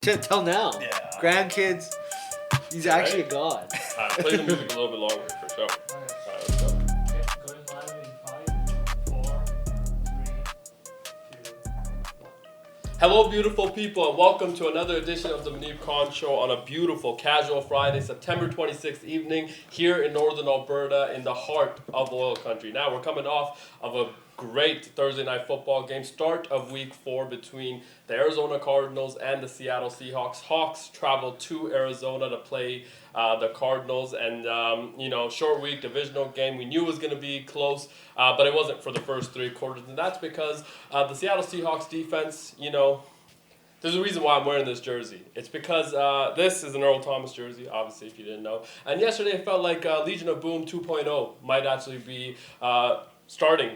Till now. Yeah. Grandkids. He's actually a god. Play the music a little bit longer for sure. Let's go. Going live in 5, 4, 3, 2, 1. Hello, beautiful people, and welcome to another edition of the Muneeb Khan Show on a beautiful casual Friday, September 26th evening here in northern Alberta in the heart of oil country. Now, we're coming off of a great Thursday night football game, start of week 4 between the Arizona Cardinals and the Seattle Seahawks. Hawks traveled to Arizona to play the Cardinals, and short week, divisional game. We knew it was going to be close, but it wasn't for the first 3 quarters, and that's because the Seattle Seahawks defense, there's a reason why I'm wearing this jersey. It's because this is an Earl Thomas jersey, obviously, if you didn't know. And yesterday it felt like Legion of Boom 2.0 might actually be starting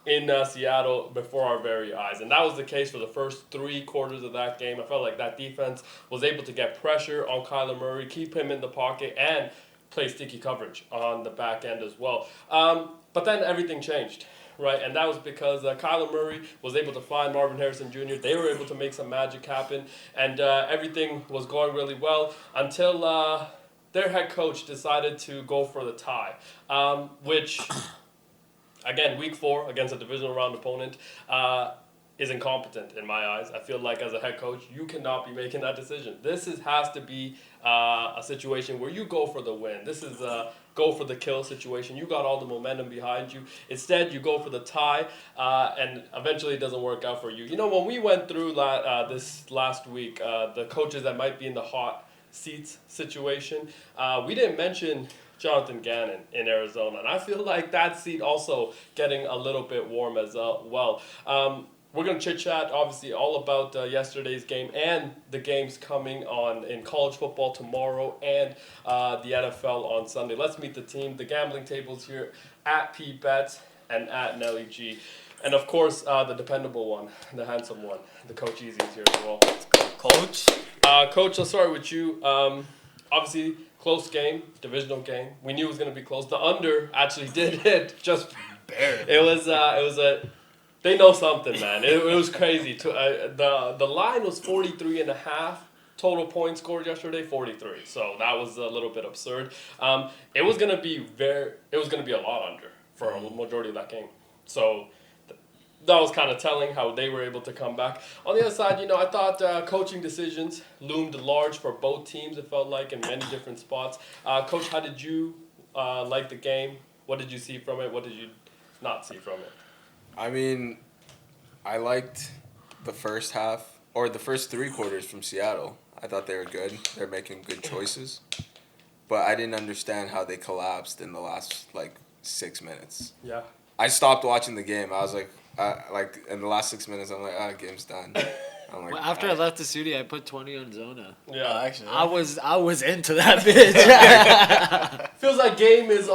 in Seattle before our very eyes. And that was the case for the first 3 quarters of that game. I felt like that defense was able to get pressure on Kyler Murray, keep him in the pocket, and play sticky coverage on the back end as well. But then everything changed. Right, and that was because Kyler Murray was able to find Marvin Harrison Jr. They were able to make some magic happen, and everything was going really well until their head coach decided to go for the tie, which, again, week 4 against a divisional round opponent is incompetent in my eyes. I feel like as a head coach, you cannot be making that decision. This has to be a situation where you go for the win. This is a go for the kill situation. You got all the momentum behind you. Instead, you go for the tie, and eventually it doesn't work out for you. When we went through this last week, the coaches that might be in the hot seats situation, we didn't mention Jonathan Gannon in Arizona, and I feel like that seat also getting a little bit warm as well. We're going to chit-chat, obviously, all about yesterday's game and the games coming on in college football tomorrow and the NFL on Sunday. Let's meet the team. The gambling tables here at PBets and at Nelly G. And, of course, the dependable one, the handsome one, the Coach Easy is here as well. Let's go, Coach. Coach, let's start with you. Obviously, close game, divisional game. We knew it was going to be close. The under actually did hit just barely. It was a... They know something, man. It was crazy. The line was 43.5. Total points scored yesterday, 43. So that was a little bit absurd. It was gonna be a lot under for a majority of that game. So that was kind of telling how they were able to come back. On the other side, I thought coaching decisions loomed large for both teams. It felt like in many different spots. Coach, how did you like the game? What did you see from it? What did you not see from it? I mean, I liked the first half, or the first 3 quarters from Seattle. I thought they were good. They're making good choices. But I didn't understand how they collapsed in the last, 6 minutes. Yeah. I stopped watching the game. I was like, in the last 6 minutes, I'm like, game's done. I'm like, After I left the studio, I put 20 on Zona. Yeah, actually. I was into that bitch. Feels like game is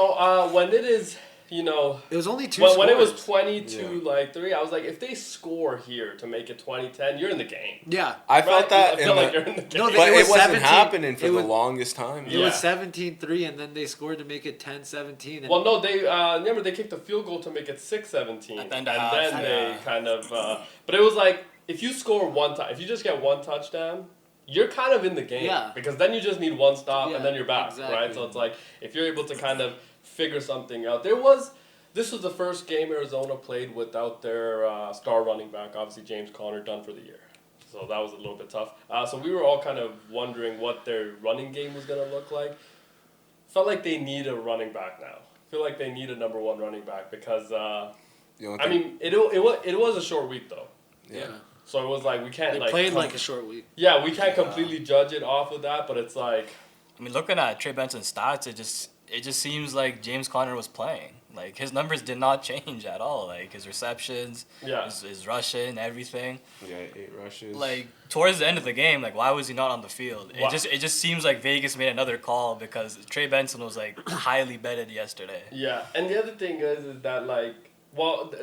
when it is. It was only 2 when scores. it was 20-3, I was like, if they score here to make it 20-10, you're in the game. Yeah. I felt that. I feel like you're in the game. No, but it it was wasn't 17 happening for it the was- longest time. It was 17-3, and then they scored to make it 10-17. Well, no, they remember they kicked a field goal to make it 6-17, At the end and of then half, they yeah. kind of. But it was like if you score if you just get 1 touchdown, you're kind of in the game. Yeah. Because then you just need 1 stop, Yeah, and then you're back, exactly. right? So it's like if you're able to kind of figure something out. This was the first game Arizona played without their star running back, obviously James Conner, done for the year. So that was a little bit tough. So we were all kind of wondering what their running game was going to look like. Felt like they need a running back now. Feel like they need a number 1 running back because, it was a short week though. Yeah. So it was like we can't They played like a short week. Yeah, we can't completely judge it off of that, but it's like... I mean, looking at Trey Benson's stats, it just seems like James Conner was playing. Like, his numbers did not change at all. Like, his receptions, his rushing, everything. Yeah, 8 rushes. Like, towards the end of the game, like, why was he not on the field? Wow. It just seems like Vegas made another call because Trey Benson was, like, highly betted yesterday. Yeah, and the other thing is that,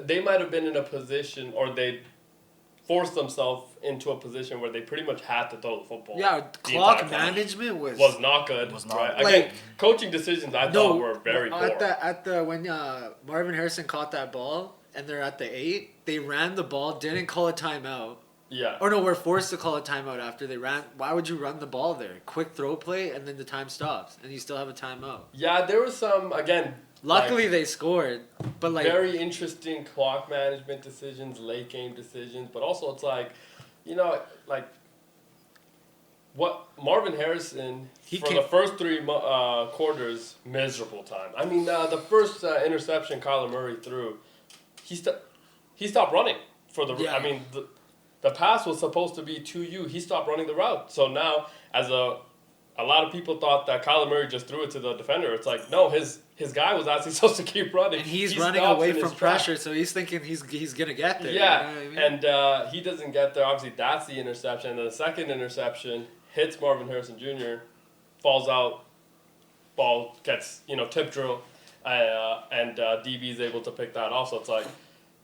they might have been in a position, or they forced themselves into a position where they pretty much had to throw the football. Yeah, the clock entire time. management was not good. Was not. Right? Like- Again, coaching decisions I thought were very poor. at the when Marvin Harrison caught that ball and they're at the 8, they ran the ball, didn't call a timeout, Yeah. Or no, we're forced to call a timeout after they ran. Why would you run the ball there? Quick throw play, and then the time stops, and you still have a timeout. Yeah, there was some, again... Luckily, like, they scored, but like... very interesting clock management decisions, late game decisions, but also it's like, you know, like... What Marvin Harrison, the first three quarters, miserable time. I mean, the first interception Kyler Murray threw, he stopped running for the... Yeah. I mean... The pass was supposed to be to you. He stopped running the route. So now, as a lot of people thought that Kyler Murray just threw it to the defender. It's like, no, his guy was actually supposed to keep running. And he's running away from pressure, so he's thinking he's going to get there. Yeah, you know what I mean? and he doesn't get there. Obviously, that's the interception. And then the second interception hits Marvin Harrison Jr., falls out, ball gets, tip drill, and DB is able to pick that off. So it's like,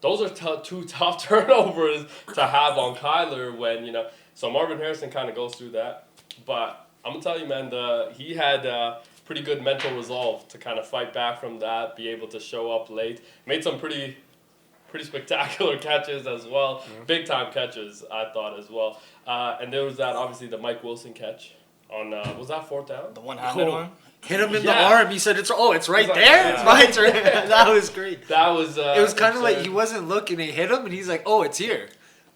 those are two tough turnovers to have on Kyler when, So Marvin Harrison kind of goes through that. But I'm going to tell you, man, he had pretty good mental resolve to kind of fight back from that, be able to show up late. Made some pretty spectacular catches as well. Yeah. Big-time catches, I thought, as well. And there was obviously, the Mike Wilson catch on, was that fourth down? The one-handed one? Hit him in the arm. He said, it's right there. Yeah. It's right there. That was great. That was... it was kind of like he wasn't looking. He hit him, and he's like, it's here.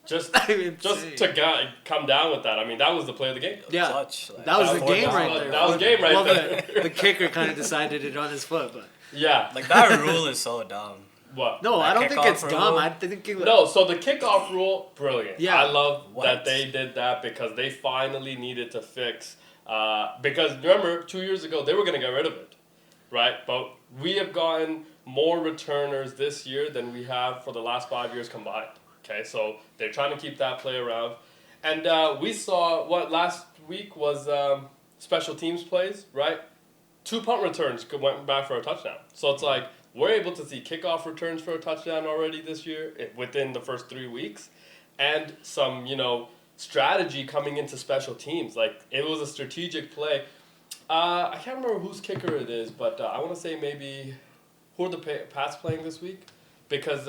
Just to come down with that. I mean, that was the play of the game. Yeah. That was the game right there. That was game right there. The kicker kind of decided it on his foot, but... Yeah. Like, that rule is so dumb. What? No, I don't think it's dumb. I think so the kickoff rule, brilliant. Yeah. I love that they did that because they finally needed to fix... because remember, 2 years ago, they were going to get rid of it, right? But we have gotten more returners this year than we have for the last 5 years combined. Okay, so they're trying to keep that play around. And we saw last week was special teams plays, right? 2 punt returns went back for a touchdown. So it's like we're able to see kickoff returns for a touchdown already this year within the first 3 weeks. And some, strategy coming into special teams. Like, it was a strategic play. I can't remember whose kicker it is, but I want to say maybe... Who are the Pats playing this week? Because...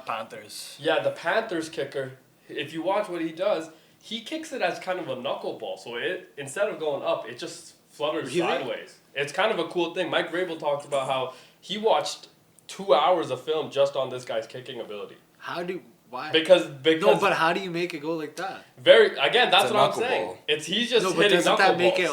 Panthers. Yeah, the Panthers kicker, if you watch what he does, he kicks it as kind of a knuckleball. So instead of going up, it just flutters sideways. It's kind of a cool thing. Mike Vrabel talked about how he watched 2 hours of film just on this guy's kicking ability. Why? Because no, but how do you make it go like that? That's what I'm saying. He's just hitting knuckleballs. Doesn't that make it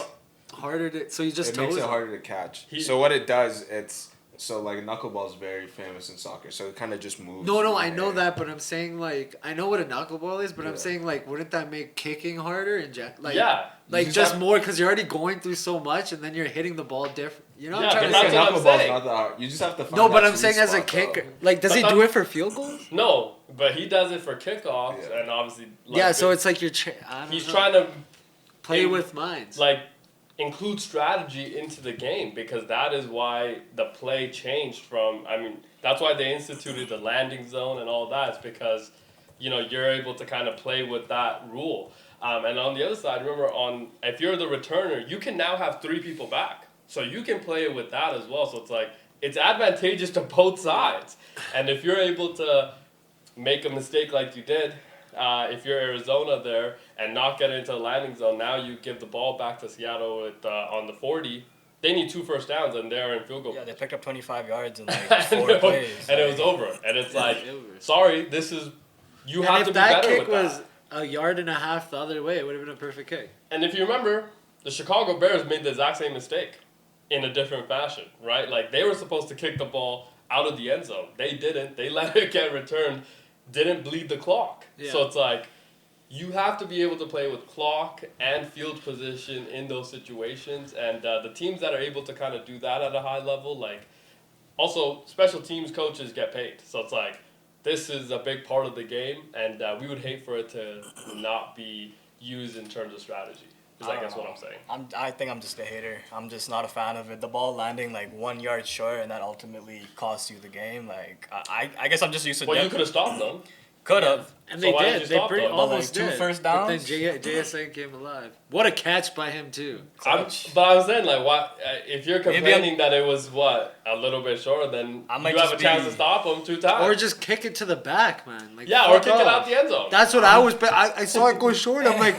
harder to? So you just makes it harder to catch. So what it does, like a knuckleball is very famous in soccer. So it kind of just moves. No, I know that, but I'm saying I know what a knuckleball is, but I'm saying wouldn't that make kicking harder and just more because you're already going through so much and then you're hitting the ball different. You know what I'm trying to say? Knuckleball's not that hard. You just have to find but I'm saying as a kicker, does he do it for field goals? No, but he does it for kickoffs and obviously. So it's like he's trying to play with minds. Include strategy into the game because that is why the play changed from. I mean, that's why they instituted the landing zone and all that. It's because, you're able to kind of play with that rule. And on the other side, remember, if you're the returner, you can now have 3 people back. So you can play with that as well. So it's it's advantageous to both sides. And if you're able to make a mistake like you did, if you're Arizona there and not get into the landing zone, now you give the ball back to Seattle on the 40. They need 2 first downs and they're in field goal. Yeah, they picked up 25 yards in 4 plays. And it was over. And it's sorry, this is... You have to be better with that. If that kick was a yard and a half the other way, it would have been a perfect kick. And if you remember, the Chicago Bears made the exact same mistake in a different fashion, right? They were supposed to kick the ball out of the end zone. They didn't. They let it get returned. Didn't bleed the clock. Yeah. So it's you have to be able to play with clock and field position in those situations. And the teams that are able to kind of do that at a high level, also special teams coaches get paid. So it's this is a big part of the game, and we would hate for it to not be used in terms of strategy. Is I guess what I'm saying. I think I'm just a hater. I'm just not a fan of it. The ball landing 1 yard short, and that ultimately costs you the game. I guess I'm just used to. Well, you could have stopped them. Could have, And they did. They almost did. 2 first downs. But then JSN came alive. What a but him too. But I was saying, like, what if you're complaining that it was a little bit short, then you have a chance to stop him 2 times, or just kick it to the back, man. Like, or kick it out the end zone. That's what I was. I saw it go short. I'm like,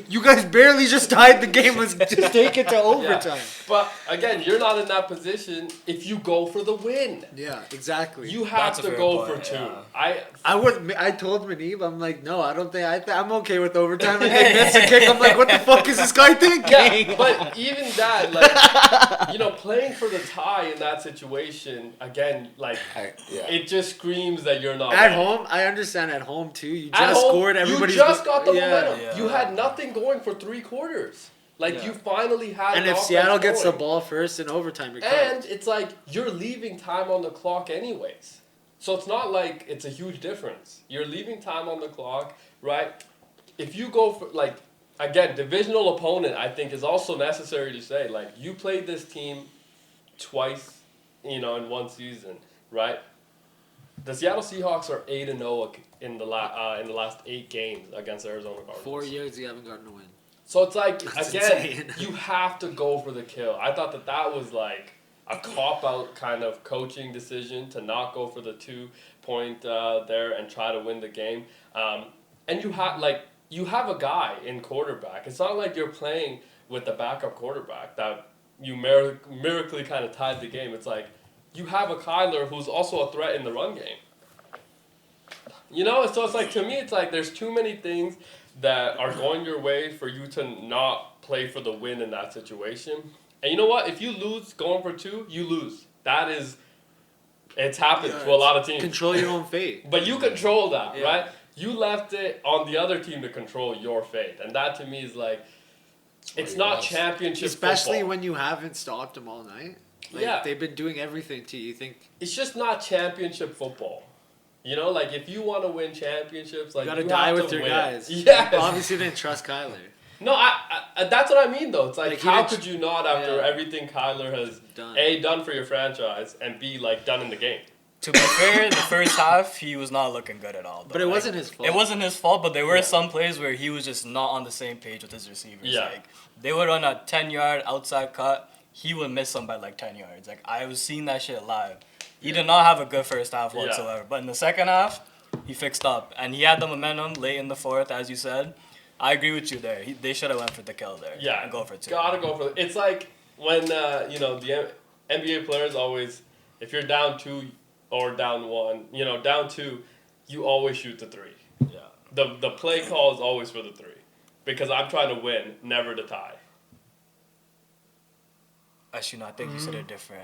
you guys barely just tied the game. Let's just take it to overtime. But again, you're not in that position if you go for the win. Yeah, exactly. You have to go for 2. Yeah. I told Muneeb, I'm like, no, I don't think I'm okay with overtime. And they miss a kick. I'm like, what the fuck is this guy thinking? Yeah, but even that, like, playing for the tie in that situation, again, like, it just screams that you're not at home. I understand at home too. You just scored. Everybody just got the momentum. Yeah. You had nothing going for 3 quarters. Like, you finally had. And if Seattle gets the ball first in overtime, you're and it's like you're leaving time on the clock anyways. So it's not like it's a huge difference. You're leaving time on the clock, right? If you go for, like, again, divisional opponent, I think is also necessary to say. Like, you played this team twice, in one season, right? The Seattle Seahawks are 8-0 in the last 8 games against Arizona Cardinals. 4 years you haven't gotten a win. So it's like, again, you have to go for the kill. I thought that was like a cop-out kind of coaching decision to not go for the 2-point there and try to win the game. And you have a guy in quarterback. It's not like you're playing with the backup quarterback that you miraculously kind of tied the game. It's like you have a Kyler who's also a threat in the run game. So it's like, to me, it's like there's too many things that are going your way for you to not play for the win in that situation. And you know what? If you lose going for 2, you lose. It's happened to a lot of teams. Control your own fate. But you control that, right? You left it on the other team to control your fate. And that to me is like, it's not championship Especially football. When you haven't stopped them all night. Like, they've been doing everything to you. Think it's just not championship football. Like, if you want to win championships, like, you gotta die with your guys. Yeah. Obviously, didn't trust Kyler. No, I that's what I mean, though. It's like how could you not, after everything Kyler has done for your franchise, and B, like, done in the game? To be fair, the first half he was not looking good at all. Though. But it wasn't his fault. It wasn't his fault, but there were some plays where he was just not on the same page with his receivers. Yeah. Like, they would run a 10-yard outside cut. He would miss them by like 10 yards. Like, I was seeing that shit live. He did not have a good first half whatsoever. But in the second half, he fixed up. And he had the momentum late in the fourth, as you said. I agree with you there. They should have went for the kill there. Yeah. And go for 2. Gotta go for it. It's like when, the NBA players always, if you're down 2 or down 1, down 2, you always shoot the 3. Yeah. The play call is always for the 3. Because I'm trying to win, never to tie. Actually, no, I think you said it different.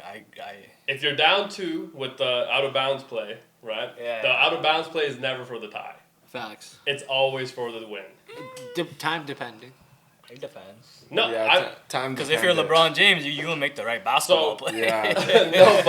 If you're down 2 with the out of bounds play, right? Yeah. The out of bounds play is never for the tie. Facts. It's always for the win. Time depending. It depends. No, time. Because if you're LeBron James, you will make the right basketball play. Yeah. No,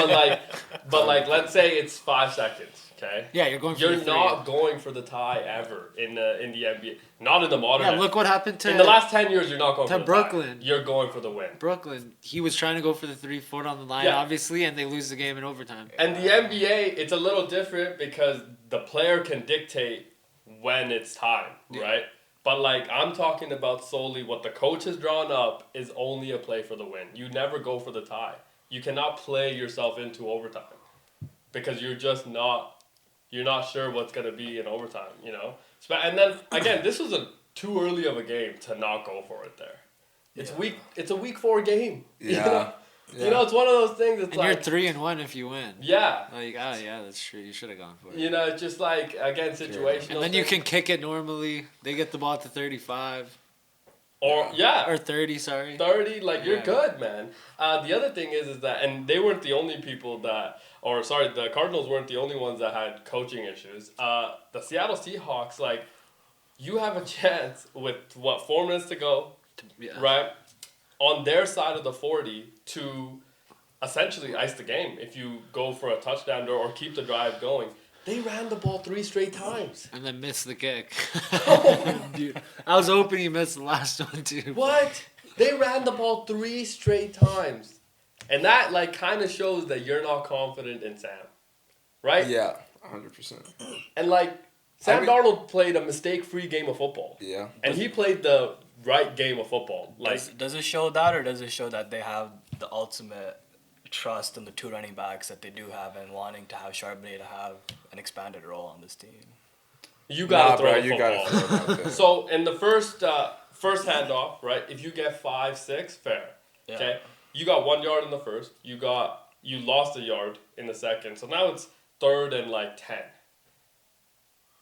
but let's say it's 5 seconds. Okay. Yeah, you're going. You're not going for the tie ever in the NBA. Not in the modern. Yeah, look what happened to. In the last 10 years, you're not going for the Brooklyn. tie. You're going for the win. Brooklyn. He was trying to go for the 3-foot on the line, obviously, and they lose the game in overtime. And the NBA, it's a little different because the player can dictate when it's time, right? But, like, I'm talking about solely what the coach has drawn up is only a play for the win. You never go for the tie. You cannot play yourself into overtime because you're just not sure what's going to be in overtime, And then, again, this was too early of a game to not go for it there. It's a week 4 game. Yeah. It's one of those things. It's and you're 3-1 if you win. Yeah. Like, that's true. You should have gone for it. It's just like, again, situational. And then you can kick it normally. They get the ball to 35. Or 30, sorry. 30, you're good, man. The other thing is that, and they weren't the only people the Cardinals weren't the only ones that had coaching issues. The Seattle Seahawks, you have a chance with, 4 minutes to go, right? On their side of the 40 to essentially ice the game if you go for a touchdown or keep the drive going. They ran the ball 3 straight times. And then missed the kick. Dude, I was hoping he missed the last one, too. What? They ran the ball 3 straight times. And that, kind of shows that you're not confident in Sam. Right? Yeah, 100%. And, Sam Darnold played a mistake-free game of football. Yeah. And he played the right game of football. Like, does it show that, or does it show that they have the ultimate trust in the 2 running backs that they do have, and wanting to have Charbonnet to have an expanded role on this team? You gotta throw the football. You gotta throw it out there. So in the first handoff, right? If you get 5, 6, fair. Yeah. Okay. You got 1 yard in the first. You lost a yard in the second. So now it's 3rd and 10.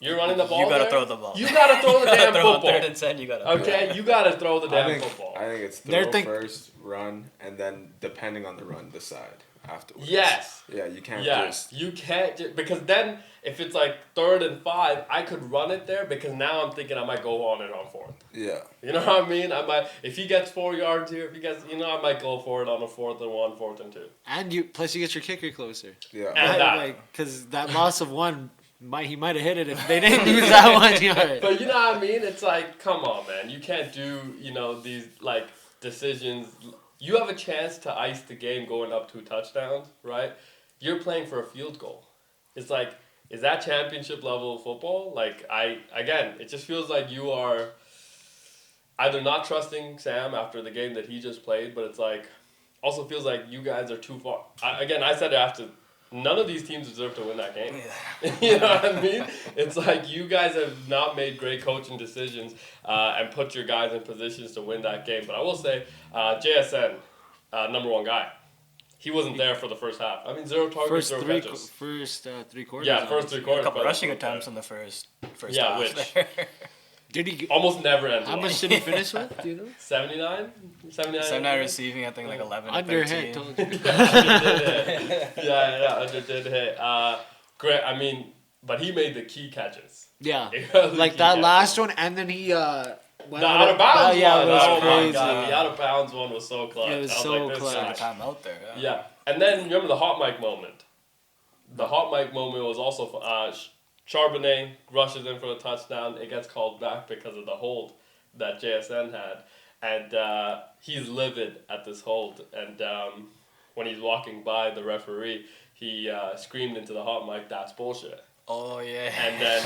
You're running the ball. You gotta throw the ball. You gotta throw the damn football. 3rd and 10. You gotta. Okay, you gotta throw the damn football. I think it's throw first, run, and then depending on the run, decide afterwards. Yes. Yeah, you can't just. You can't because then if it's 3rd and 5, I could run it there because now I'm thinking I might go on it on 4th. Yeah. You know what I mean? I might if he gets 4 yards here, if he gets I might go for it on a 4th and 1, 4th and 2. And plus you get your kicker closer. Yeah. And because that loss of 1. He might have hit it if they didn't lose that 1 yard. But you know what I mean? It's come on, man. You can't do, these, decisions. You have a chance to ice the game going up 2 touchdowns, right? You're playing for a field goal. It's is that championship level of football? It just feels like you are either not trusting Sam after the game that he just played, but it's also feels like you guys are too far. I said it after. None of these teams deserve to win that game. Yeah. You know what I mean? It's you guys have not made great coaching decisions and put your guys in positions to win that game. But I will say, JSN, number 1 guy, he wasn't there for the first half. 0 targets, 0 catches. First 3 quarters. Yeah, first 3 quarters. A couple rushing attempts in the first yeah, half. which did he almost never ends. How much did he finish with? Do you know? 79? 79 receiving, I think 11. Under hit, told you. yeah, under did hit. Great. But he made the key catches. Yeah, that last one, and then he. The out of bounds one. Yeah, it was oh crazy. My God, the out of bounds one was so clutch. It was so clutch. Time out there. Yeah, and then remember the hot mic moment. The hot mic moment was also Charbonnet rushes in for the touchdown. It gets called back because of the hold that JSN had, and he's livid at this hold. And when he's walking by the referee, he screamed into the hot mic, "That's bullshit." Oh yeah. And then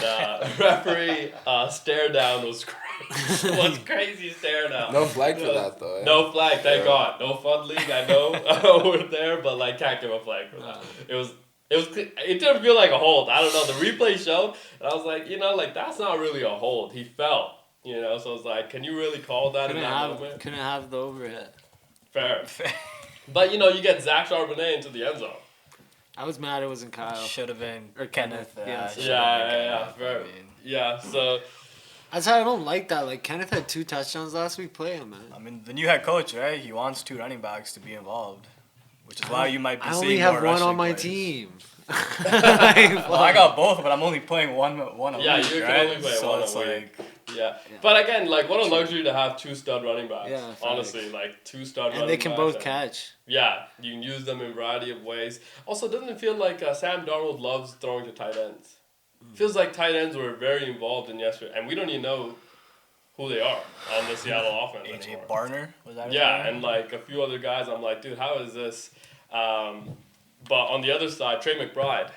referee stare down was crazy. Was crazy stare down. No flag for that though. Eh? No flag, thank God. No fun league, I know we're there, but can't give a flag for that. It didn't feel like a hold. I don't know. The replay showed, and I was that's not really a hold. He fell, So it's can you really call that in that moment? Couldn't have the overhead. Fair. But you get Zach Charbonnet into the end zone. I was mad it wasn't Kyle. Should have been or Kenneth. Yeah. Fair. Yeah. So. That's how I don't like that. Kenneth had 2 touchdowns last week. Play him, man. The new head coach, right? He wants 2 running backs to be involved. Which is why you might be seeing more I only have one on my players. team. Well, I got both, but I'm only playing one a week, Yeah, you can only play one a week. Yeah. But again, what a luxury to have 2 stud running backs. Yeah, honestly, 2 stud running backs. And they can both catch. Yeah, you can use them in a variety of ways. Also, doesn't it feel like Sam Darnold loves throwing to tight ends? Feels like tight ends were very involved in yesterday, and we don't even know who they are on the Seattle offense anymore. AJ Barner, was that his name? And a few other guys. I'm dude, how is this? But on the other side, Trey McBride.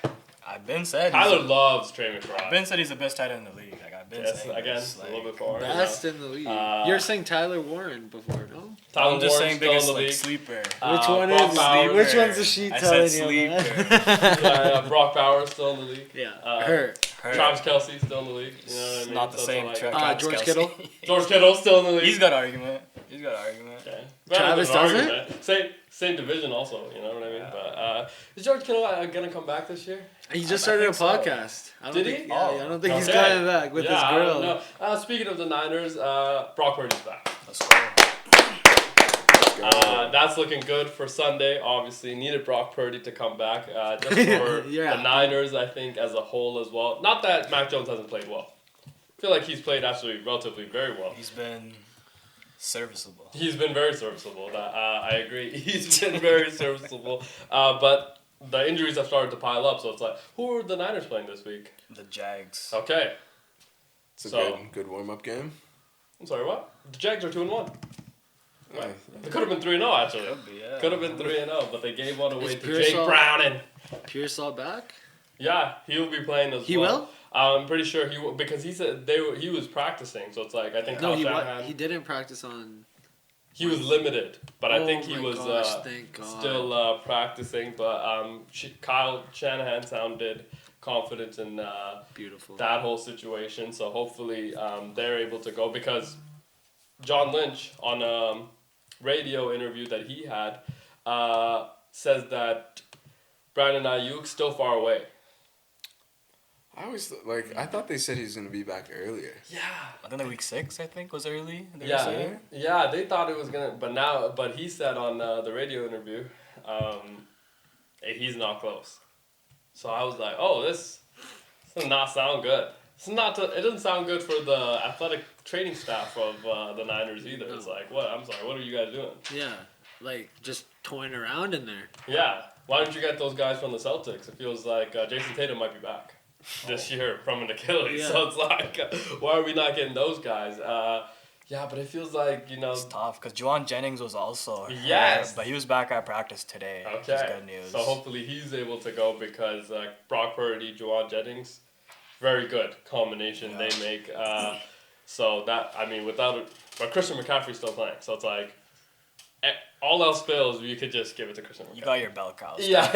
I've been said. Tyler loves Trey McBride. I've been said he's the best tight end in the league. I've been saying again, this, a little bit far. Best in the league. You're saying Tyler Warren before, no? I'm just Warren's saying biggest league. Sleeper. Which one Brock is? Bowers. Which one's the sheet telling you? Brock Bowers still in the league. Yeah. Hurt. Travis Kelce still in the league. You know what I mean? Not the same. George Kittle. George Kittle still in the league. He's got argument. Okay. Travis doesn't? Same division also, you know what I mean? Yeah. But is George Kittle going to come back this year? He just started a podcast. Did he? Yeah, I don't think he's coming back with his girl. No. Speaking of the Niners, Brock Purdy's back. Let's go. That's looking good for Sunday. Obviously, needed Brock Purdy to come back just for the Niners, I think, as a whole as well. Not that Mac Jones hasn't played well. I feel like he's played actually relatively very well. He's been serviceable. He's been very serviceable. I agree. He's been very serviceable. But the injuries have started to pile up, so it's who are the Niners playing this week? The Jags. Okay. It's a good warm-up game. I'm sorry, what? The Jags are 2-1. Yeah. It could have been 3-0 actually. Could be, yeah. Could have been 3-0, but they gave one away Is to Jake Browning. Pearsall back? Yeah, he'll be playing as well. He will? I'm pretty sure he will, because he said he was practicing, so it's like, I think No, Shanahan, he didn't practice on... he was limited, but I think he was thank God. still practicing, but Kyle Shanahan sounded confident in Beautiful. that whole situation, so hopefully they're able to go, because John Lynch, on a radio interview that he had, says that Brandon Ayuk's still far away. I thought they said he was going to be back earlier. Yeah. I think week 6, I think, was early. Yeah, they thought it was going to, but he said on the radio interview, he's not close. So I was like, oh, this does not sound good. It doesn't sound good for the athletic training staff of the Niners either. It's like, what? I'm sorry, what are you guys doing? Yeah, like just toying around in there. Yeah, why don't you get those guys from the Celtics? It feels like Jason Tatum might be back this year from an Achilles. Yeah. So it's like, why are we not getting those guys? Yeah, but it feels like, It's tough, because Juwan Jennings was also yes, but he was back at practice today. Okay. Which is good news. So hopefully he's able to go, because Brock Purdy, Juwan Jennings, very good combination they make. So that, I mean, but Christian McCaffrey's still playing, so it's like, all else fails, you could just give it to Christian McCaffrey. You got your bell cows. Yeah.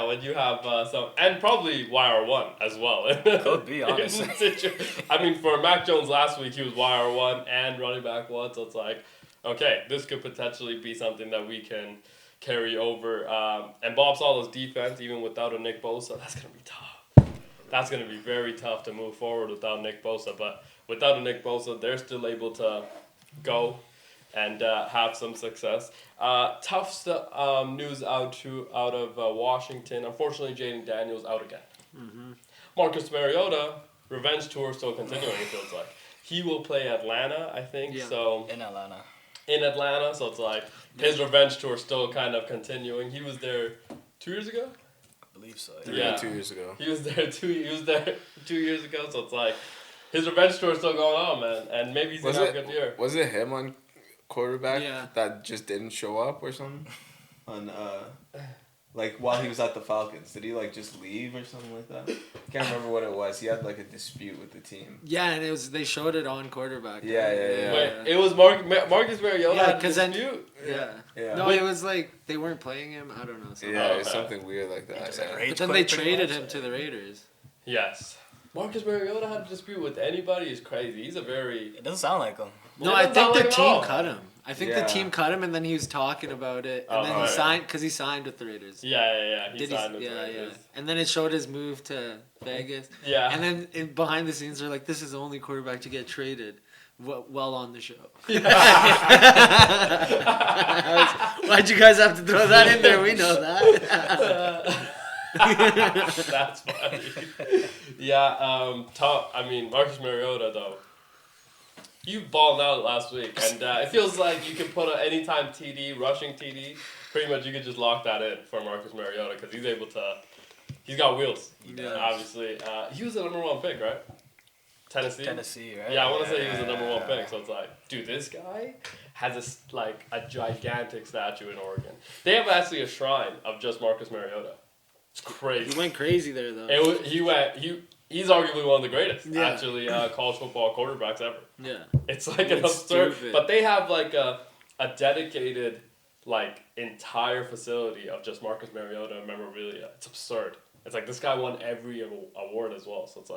When you have some, and probably YR1 as well. Could be, honestly. I mean, for Mac Jones last week, he was YR1 and running back 1, so it's like, okay, this could potentially be something that we can carry over. And Bob Sala's defense, even without a Nick Bosa, that's going to be tough. That's going to be very tough to move forward without Nick Bosa. But without a Nick Bosa, they're still able to go and have some success. Tough news out of Washington. Unfortunately, Jaden Daniels out again. Mm-hmm. Marcus Mariota, revenge tour still continuing, it feels like. He will play Atlanta, I think. Yeah. So in Atlanta, so it's like his revenge tour still kind of continuing. He was there 2 years ago? I believe so. Yeah, 2 years ago. He was there 2 years ago, so it's like his revenge tour is still going on, man. And maybe he's going to have a good year. Was it him on quarterback that just didn't show up or something? While he was at the Falcons, did he just leave or something like that? Can't remember what it was. He had a dispute with the team. Yeah, and they showed it on quarterback. Yeah. Wait, it was Marcus Mariota. Yeah, because then yeah. No, it was they weren't playing him. I don't know. It was something weird like that. But then they traded him to the Raiders. Yes. Marcus Mariota had a dispute with anybody is crazy. He's a very... It doesn't sound like him. No, I think the team cut him. I think the team cut him, and then he was talking about it, and then he signed, because he signed with the Raiders. Yeah. He signed with the Raiders. And then it showed his move to Vegas. Yeah. And then behind the scenes, they're like, this is the only quarterback to get traded while on the show. Why'd you guys have to throw that in there? We know that. That's funny. Yeah, Marcus Mariota, though. You balled out last week, and it feels like you can put an anytime TD, rushing TD. Pretty much, you could just lock that in for Marcus Mariota because he's able to. He's got wheels. Obviously, he was the number 1 pick, right? Tennessee, right? Yeah, I want to say he was the number 1 pick. So it's like, dude, this guy has a gigantic statue in Oregon. They have actually a shrine of just Marcus Mariota. It's crazy. He went crazy there, though. He's arguably one of the greatest, actually, college football quarterbacks ever. Yeah. It's an absurd... Stupid. But they have, a dedicated, entire facility of just Marcus Mariota memorabilia. It's absurd. It's this guy won every award as well, so it's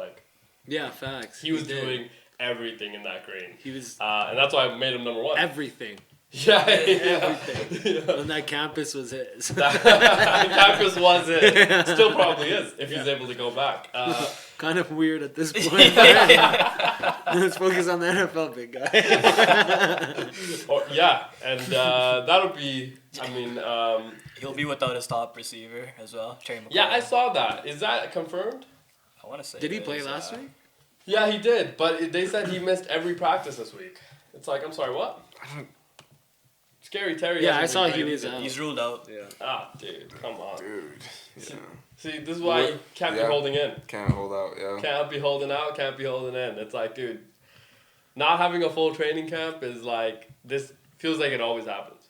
Yeah, facts. He was doing everything in that green. He was... and that's why I made him number 1. Everything. Yeah. Everything. Yeah. And that campus was his. That campus was it. Still probably is if he's able to go back. Kind of weird at this point. Let's focus on the NFL, big guy. And that'll be. He'll be without his top receiver as well. Yeah, I saw that. Is that confirmed? I want to say. Did he play last week? Yeah, he did. But they said he missed every practice this week. It's I'm sorry, what? Scary Terry. Yeah, I saw he was out. He's ruled out. Yeah. Dude, come on. Dude. Yeah. See, this is why you can't be holding in. Can't hold out, yeah. Can't be holding out, can't be holding in. It's dude, not having a full training camp is this feels like it always happens.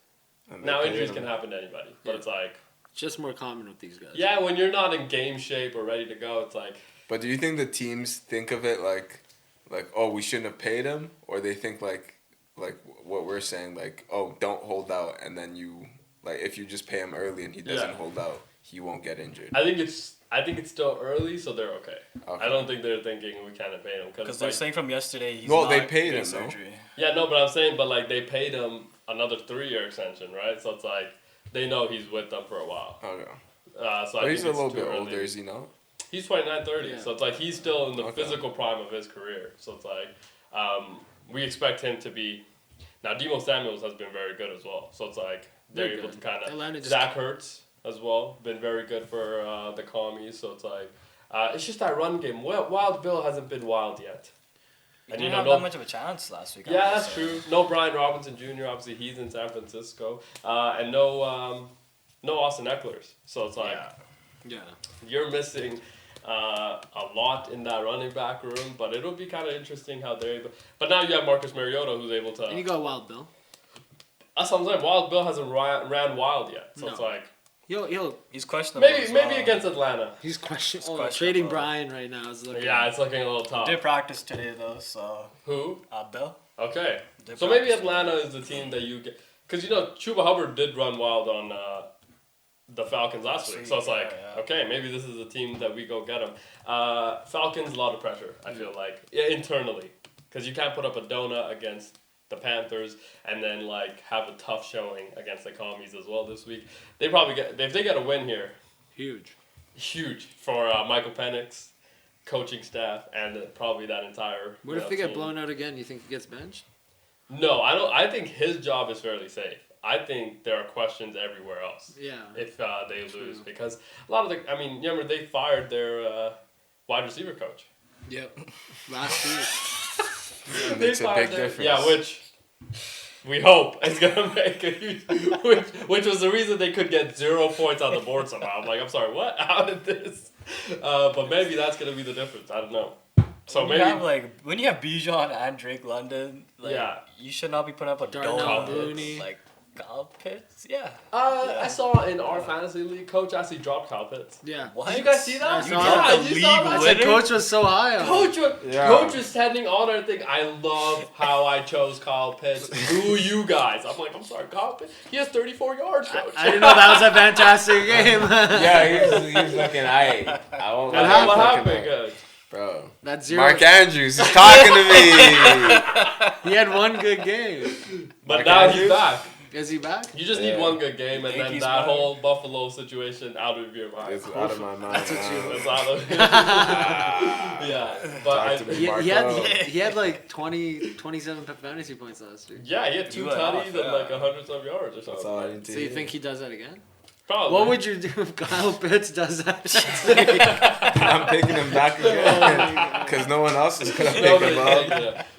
Now injuries can happen to anybody, but it's just more common with these guys. Yeah, when you're not in game shape or ready to go, it's like. But do you think the teams think of it like, oh, we shouldn't have paid him, or they think like what we're saying, like, oh, don't hold out, and then you like if you just pay him early and he doesn't hold out, he won't get injured. I think it's still early, so they're okay. I don't think they're thinking we can't pay him because they're saying from yesterday he's they paid him surgery. No? Yeah, no, but I'm saying, they paid him another 3-year extension, right? So it's like they know he's with them for a while. Okay. So but I he's think a little it's bit too older, early. is he not? He's 29, 30, Yeah. so it's like he's still in the physical prime of his career. So it's like we expect him to be. Now Demo Samuels has been very good as well. So it's like they're able to kind of. Zach Ertz as well been very good for the Commies. So it's like it's just that run game. Wild Bill hasn't been wild yet. He didn't have that much of a chance last week. Yeah, that's true. No Brian Robinson Jr. Obviously, he's in San Francisco, and no Austin Eckler's. So it's like, you're missing a lot in that running back room. But it'll be kind of interesting how they're able. But now you have Marcus Mariota who's able to. And you got Wild Bill. That's what I'm saying. Wild Bill hasn't ran wild yet, so it's like. He's questionable. Maybe against Atlanta. He's questionable. Trading Brian right now is looking. Yeah, it's looking a little tough. Did practice today though, so. Who? Bill. Okay. So maybe Atlanta is the team that you get, because Chuba Hubbard did run wild on the Falcons last week. So it's like, okay, maybe this is the team that we go get them. Falcons, a lot of pressure. I feel like internally, because you can't put up a donut against the Panthers and then have a tough showing against the Commies as well this week. They probably if they get a win here. Huge for Michael Penix, coaching staff, and probably that entire. What if they get blown out again? You think he gets benched? No, I don't. I think his job is fairly safe. I think there are questions everywhere else. Yeah. If they lose, because a lot of remember they fired their wide receiver coach. Yep. Last week. It makes a big difference. Yeah, which we hope is gonna make a huge. Which was the reason they could get 0 points on the board somehow. I'm like, I'm sorry, what? How did this? But maybe that's gonna be the difference. I don't know. So when maybe when you have Bijan and Drake London, you should not be putting up a Darnell Mooney. Kyle Pitts, I saw in our fantasy league, coach actually dropped Kyle Pitts. Yeah. What? Did you guys see that? You saw that? I said coach was so high on Coach was standing on our thing. I love how I chose Kyle Pitts. Who you guys? I'm like, I'm sorry, Kyle Pitts. He has 34 yards, coach. I didn't know that was a fantastic game. Yeah, he was looking. I won't. What happened, coach? Bro, that zero. Mark Andrews is talking to me. He had one good game. But now he's back. Is he back? You just need one good game, and then that whole Buffalo situation out of your mind. It's out of my mind. That's what you. It's out of. Yeah, but he had like 27 fantasy points last week. Yeah, he had 2 tutties and 100-some yards or something. That's all I need to So you think he does that again? Probably. What would you do if Kyle Pitts does that? I'm picking him back again because no one else is gonna pick him up.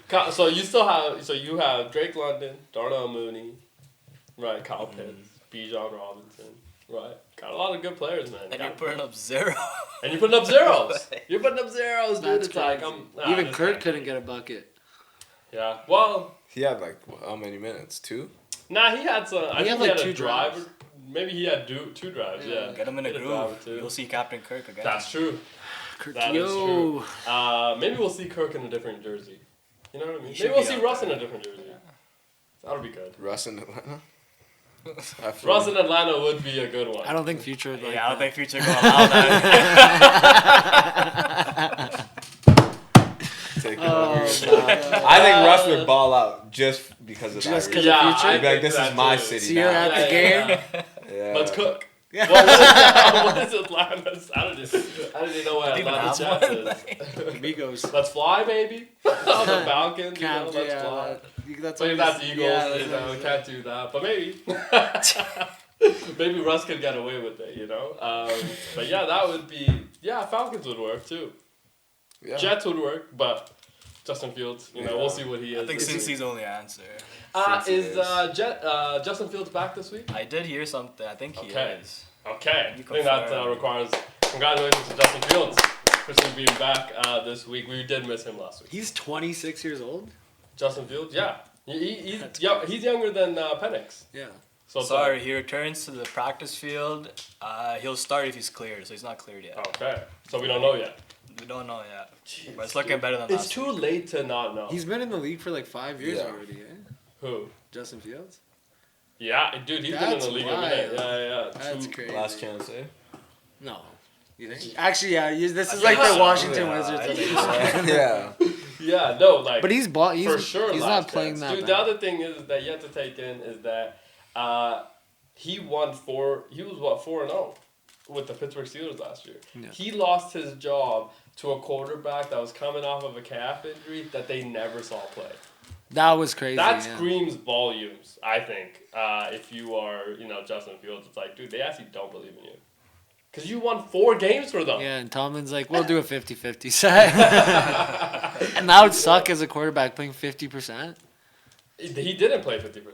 Yeah. So you have Drake London, Darnell Mooney, right? Kyle Pitts, Bijan Robinson, right? Got a lot of good players, man. And you're putting up 0. And you're putting up zeros. You're putting up zeros, dude. That's It's like crazy. Even it's Kurt like- couldn't get a bucket. Yeah. Well. He had how many minutes? 2? Nah, he had some. I think had he had 2 a drive. drives. Maybe he had 2 drives. Yeah. Get him in a He had groove. drive or 2. You'll see Captain Kirk again. That's true. Kirk, That is true. Maybe we'll see Kirk in a different jersey. You know what I mean? Maybe we'll see Russ in a different jersey. That'll be good. Russ in Atlanta. Russ in Atlanta would be a good one. I don't think Future would like I don't that. think Future gonna allow that. Take it over. I think Russ would ball out just because of Just that. 'cause reason. of Future? He'd be like, this is my too. city So you're now. at the game? Yeah. Let's cook. Yeah. What is Atlanta's? I don't even know what Don't even Atlanta's have chat one. is. Amigos. Let's fly, maybe. On the Falcons, Can't, let's fly. That's Maybe always- that's Eagles. yeah, We can't do that, but maybe. Maybe Russ could get away with it, But yeah, that would be. Yeah, Falcons would work too. Yeah. Jets would work, but Justin Fields, we'll see what he is. I think Cincy's the only answer. Is Justin Fields back this week? I did hear something. I think he is. Okay. I You think that confirm. requires congratulations to Justin Fields for being back this week. We did miss him last week. He's 26 years old? Justin Fields, yeah. He's younger than Penix. Yeah. So sorry, he returns to the practice field. He'll start if he's cleared, so he's not cleared yet. Okay. So we don't know yet. We don't know yet. Jeez, But it's looking better than It's last too week. late to not know. He's been in the league for like 5 years Yeah. already, eh? Who? Justin Fields? Yeah, dude, he's been in That's the league a wild. minute. Yeah. That's crazy. Last chance, eh? No. You think? Actually, yeah. This is like the Washington Wizards. Yeah. Yeah, no, like. But he's for sure, he's last not playing chance. that Dude, bad. the other thing is that you have to take in is that he won He was 4-0 with the Pittsburgh Steelers last year. Yeah. He lost his job to a quarterback that was coming off of a calf injury that they never saw play. That was crazy. That yeah. screams volumes, I think. If you are, Justin Fields, it's like, dude, they actually don't believe in you. Because you won 4 games for them. Yeah, and Tomlin's like, we'll do a 50-50 set. And that would suck as a quarterback playing 50%. He didn't play 50%.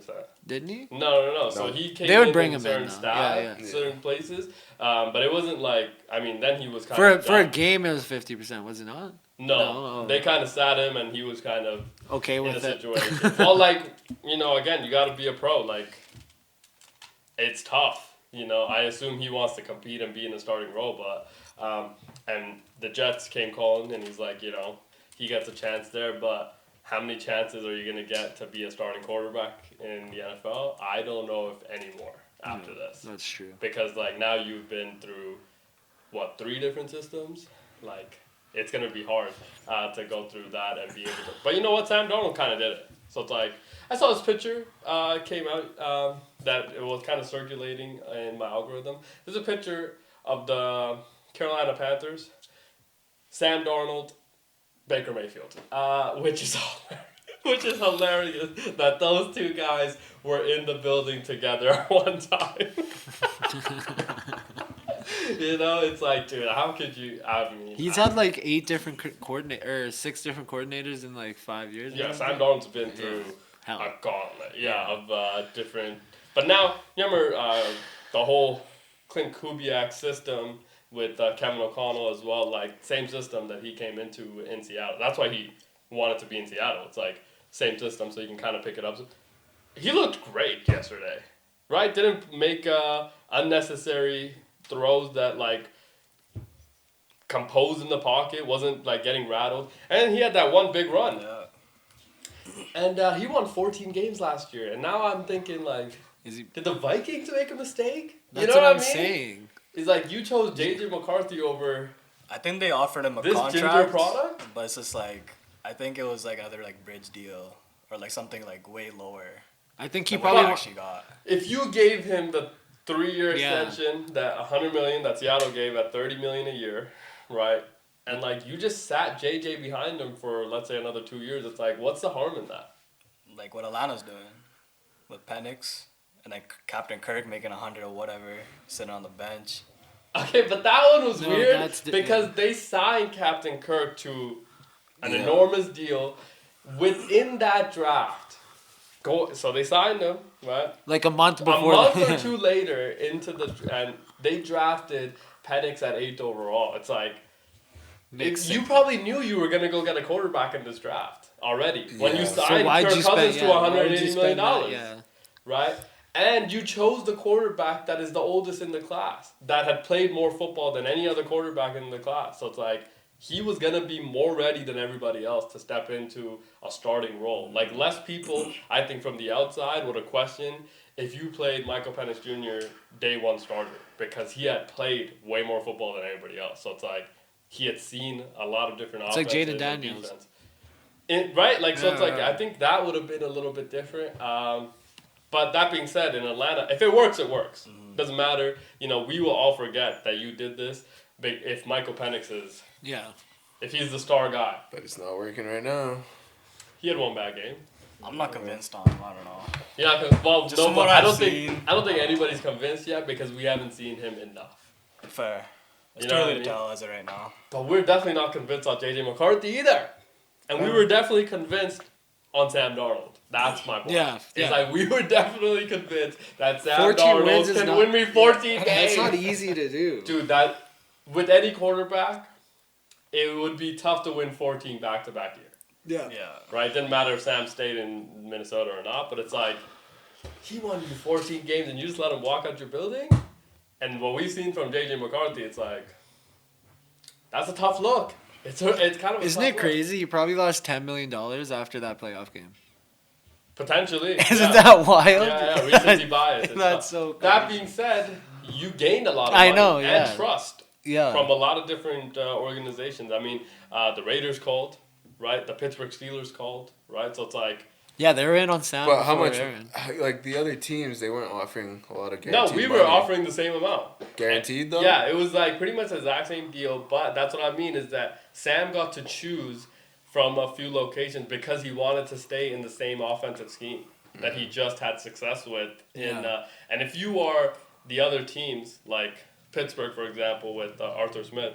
Didn't he? No. So he came They would in bring in him in, certain though. staff, Yeah. certain places. But it wasn't like, then he was kind For of a done. game, it was 50%, was it not? No, No. they kind of sat him, and he was kind of Okay in a with it. situation. Well, like, again, you got to be a pro. Like, it's tough. I assume he wants to compete and be in a starting role, but and the Jets came calling, and he's like, he gets a chance there, but how many chances are you going to get to be a starting quarterback in the NFL? I don't know if any more after this. That's true. Because, like, now you've been through, 3 different systems? Like, it's going to be hard to go through that and be able to. But you know what? Sam Darnold kind of did it. So it's like, I saw this picture came out that it was kind of circulating in my algorithm. There's a picture of the Carolina Panthers, Sam Darnold, Baker Mayfield, which is hilarious that those 2 guys were in the building together at one time. It's like, dude, how could you? He's had like 6 different coordinators in like 5 years. Yeah, Sam Darnold's been through Hell. a gauntlet. Of different. But now, you remember the whole Clint Kubiak system with Kevin O'Connell as well, like same system that he came into in Seattle. That's why he wanted to be in Seattle. It's like same system, so you can kind of pick it up. He looked great yesterday, right? Didn't make unnecessary throws that like composed in the pocket, wasn't like getting rattled, and he had that one big run. Yeah. And he won 14 games last year, and now I'm thinking like, did the Vikings make a mistake? That's you know what I I'm mean? saying. It's like you chose J.J. McCarthy over I think they offered him a this contract. ginger product. But it's just like, I think it was like another like bridge deal or like something like way lower. I think he than what probably actually got. If you gave him the 3-year Yeah. extension, that $100 million that Seattle gave at $30 million a year, right? And like you just sat JJ behind him for let's say another 2 years, it's like what's the harm in that? Like what Atlanta's doing with Penix and then Captain Kirk making 100 or whatever, sitting on the bench. Okay, but that one was No, weird that's because they signed Captain Kirk to an enormous deal within that draft. So they signed him, right? like a month before. A month or 2 later and they drafted Penix at 8th overall. It's like you probably knew you were gonna go get a quarterback in this draft already when you So signed why'd Kirk you Cousins spend? to Yeah, why'd you $180 spend million, that? Yeah. right? And you chose the quarterback that is the oldest in the class, that had played more football than any other quarterback in the class. So it's like he was gonna be more ready than everybody else to step into a starting role. Like less people, I think, from the outside would have questioned if you played Michael Penix Jr. day 1 starter because he had played way more football than anybody else. So it's like he had seen a lot of different It's like offenses Jaden and Daniels. defense. Right? Like, so it's like, Yeah. I think that would have been a little bit different. But that being said, in Atlanta, if it works, it works. Doesn't matter. We will all forget that you did this. But if Michael Penix is, if he's the star guy, But it's not working right now. he had 1 bad game. I'm not convinced on him. I don't know. Yeah, well, Just no, from but what I I've don't seen. think anybody's convinced yet because we haven't seen him enough. Fair. It's You too know early what I to mean? tell as of right now. But we're definitely not convinced on J.J. McCarthy either. And we were definitely convinced on Sam Darnold. That's my point. Yeah, It's yeah. like we were definitely convinced that Sam 14 wins Darnold is can not- win me 14 games. That's not easy to do. Dude, that with any quarterback, it would be tough to win 14 back-to-back years. Yeah. Yeah. Right? Didn't matter if Sam stayed in Minnesota or not, but it's like he won you 14 games and you just let him walk out your building? And what we've seen from JJ McCarthy, it's like, that's a tough look. It's kind of a Isn't tough it look. crazy? You probably lost $10 million after that playoff game. Potentially. Isn't that wild? Yeah, recency bias. That's so cool. That being said, you gained a lot of money and trust from a lot of different organizations. I mean, the Raiders called, right? The Pittsburgh Steelers called, right? So it's like... Yeah, they were in on Sam. But how much? Aaron. Like the other teams, they weren't offering a lot of guaranteed. No, we money. were offering the same amount. Guaranteed though. Yeah, it was like pretty much the exact same deal. But that's what I mean is that Sam got to choose from a few locations because he wanted to stay in the same offensive scheme that he just had success with. And if you are the other teams like Pittsburgh, for example, with Arthur Smith,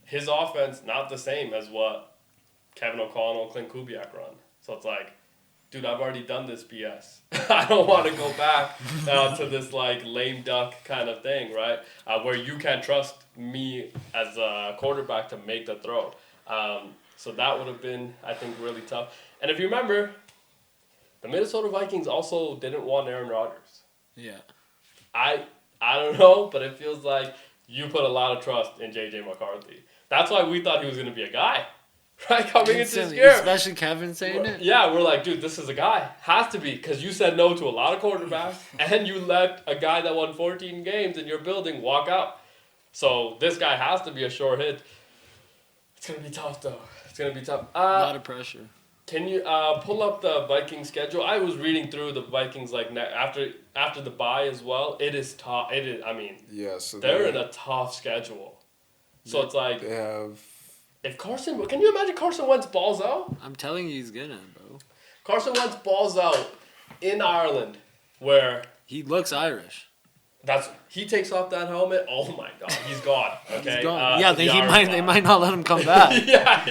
his offense not the same as what Kevin O'Connell, Clint Kubiak run. So it's like, dude, I've already done this BS. I don't want to go back to this like lame duck kind of thing, right? Where you can't trust me as a quarterback to make the throw. So that would have been, I think, really tough. And if you remember, the Minnesota Vikings also didn't want Aaron Rodgers. Yeah. I don't know, but it feels like you put a lot of trust in JJ McCarthy. That's why we thought he was going to be a guy. Right, coming into this year. Especially Kevin saying it. Yeah, we're like, dude, this is a guy. Has to be, because you said no to a lot of quarterbacks, and you let a guy that won 14 games in your building walk out. So this guy has to be a sure hit. It's going to be tough, though. It's going to be tough. A lot of pressure. Can you pull up the Vikings schedule? I was reading through the Vikings like after the bye as well. It is tough. It is. I mean, so they're in a tough schedule. So it's like they have. If Carson, can you imagine Carson Wentz balls out? I'm telling you, he's gonna, bro. Carson Wentz balls out in Ireland, where he looks Irish. He takes off that helmet. Oh my God, he's gone. Okay, he's gone. They might not let him come back. yeah.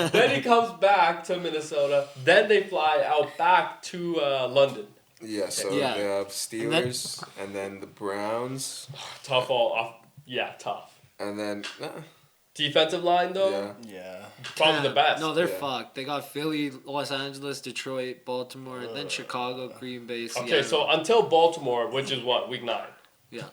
Then he comes back to Minnesota. Then they fly out back to London. Yeah, so they have Steelers and then the Browns. Tough off. Yeah, tough. And then. Defensive line, though? Yeah. Probably the best. No, they're fucked. They got Philly, Los Angeles, Detroit, Baltimore, then Chicago, Green Bay, Seattle. Okay, so until Baltimore, which is what, week 9? Yeah.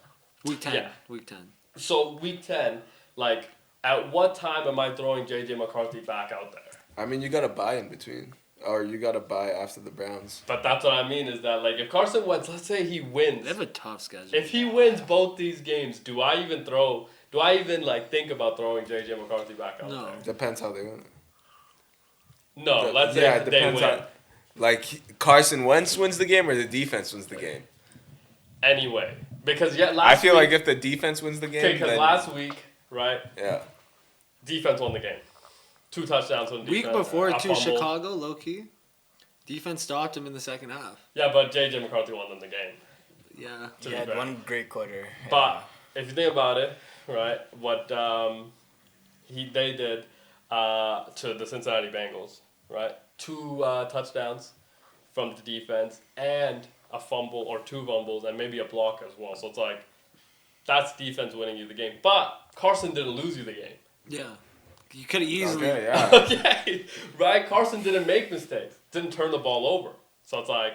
Week 10. Yeah. Week 10. So week 10, like, at what time am I throwing J.J. McCarthy back out there? I mean, you got to buy in between. Or you got to buy after the Browns. But that's what I mean is that, like, if Carson Wentz, let's say he wins. They have a tough schedule. If he wins both these games, do I even, like, think about throwing J.J. McCarthy back out there? Depends how they win it. No, let's say they win. Like, Carson Wentz wins the game or the defense wins the game? Anyway. Because, I feel like if the defense wins the game, okay, because last week, right? Yeah. Defense won the game. 2 touchdowns on defense. Week before, Chicago, low-key. Defense stopped him in the second half. Yeah, but J.J. McCarthy won them the game. Yeah. He had one great quarter. But if you think about it, right, what they did to the Cincinnati Bengals, right? 2 touchdowns from the defense and a fumble or 2 fumbles and maybe a block as well. So it's like, that's defense winning you the game. But Carson didn't lose you the game. Yeah. You could have easily. Okay, yeah. Okay, right? Carson didn't make mistakes. Didn't turn the ball over. So it's like.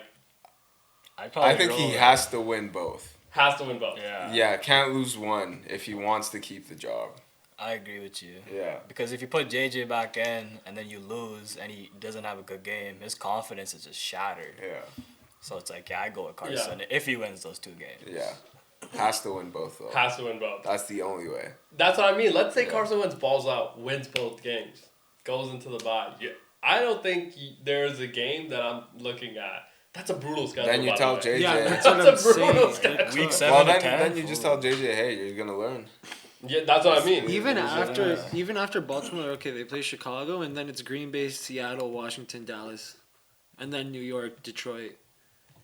I think he has to win both. Has to win both. Yeah. Yeah, can't lose one if he wants to keep the job. I agree with you. Yeah. Because if you put JJ back in and then you lose and he doesn't have a good game, his confidence is just shattered. Yeah. So it's like, I go with Carson if he wins those 2 games. Yeah. Has to win both, though. Has to win both. That's the only way. That's what I mean. Let's say Carson Wentz balls out, wins both games, goes into the bye. Yeah, I don't think there's a game that I'm looking at. That's a brutal schedule. Then you tell JJ. Yeah, that's what I'm saying. Week 7 to 10. Then you just tell JJ, hey, you're going to learn. Yeah, that's what I mean. Even after Baltimore, okay, they play Chicago, and then it's Green Bay, Seattle, Washington, Dallas, and then New York, Detroit,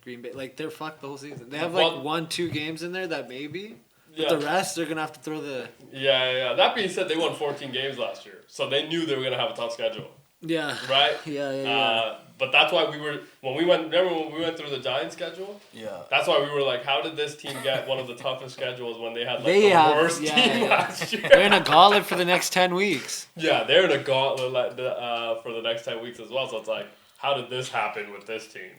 Green Bay. Like, they're fucked the whole season. They have, 1-2 games in there that maybe. But the rest, they're going to have to throw the... Yeah. That being said, they won 14 games last year. So they knew they were going to have a tough schedule. Yeah. Right? Yeah. But that's why remember when we went through the Giants schedule? Yeah. That's why we were like, how did this team get one of the toughest schedules when they had the worst team last year? They're in a gauntlet for the next 10 weeks. Yeah, they're in a gauntlet for the next 10 weeks as well. So it's like, how did this happen with this team?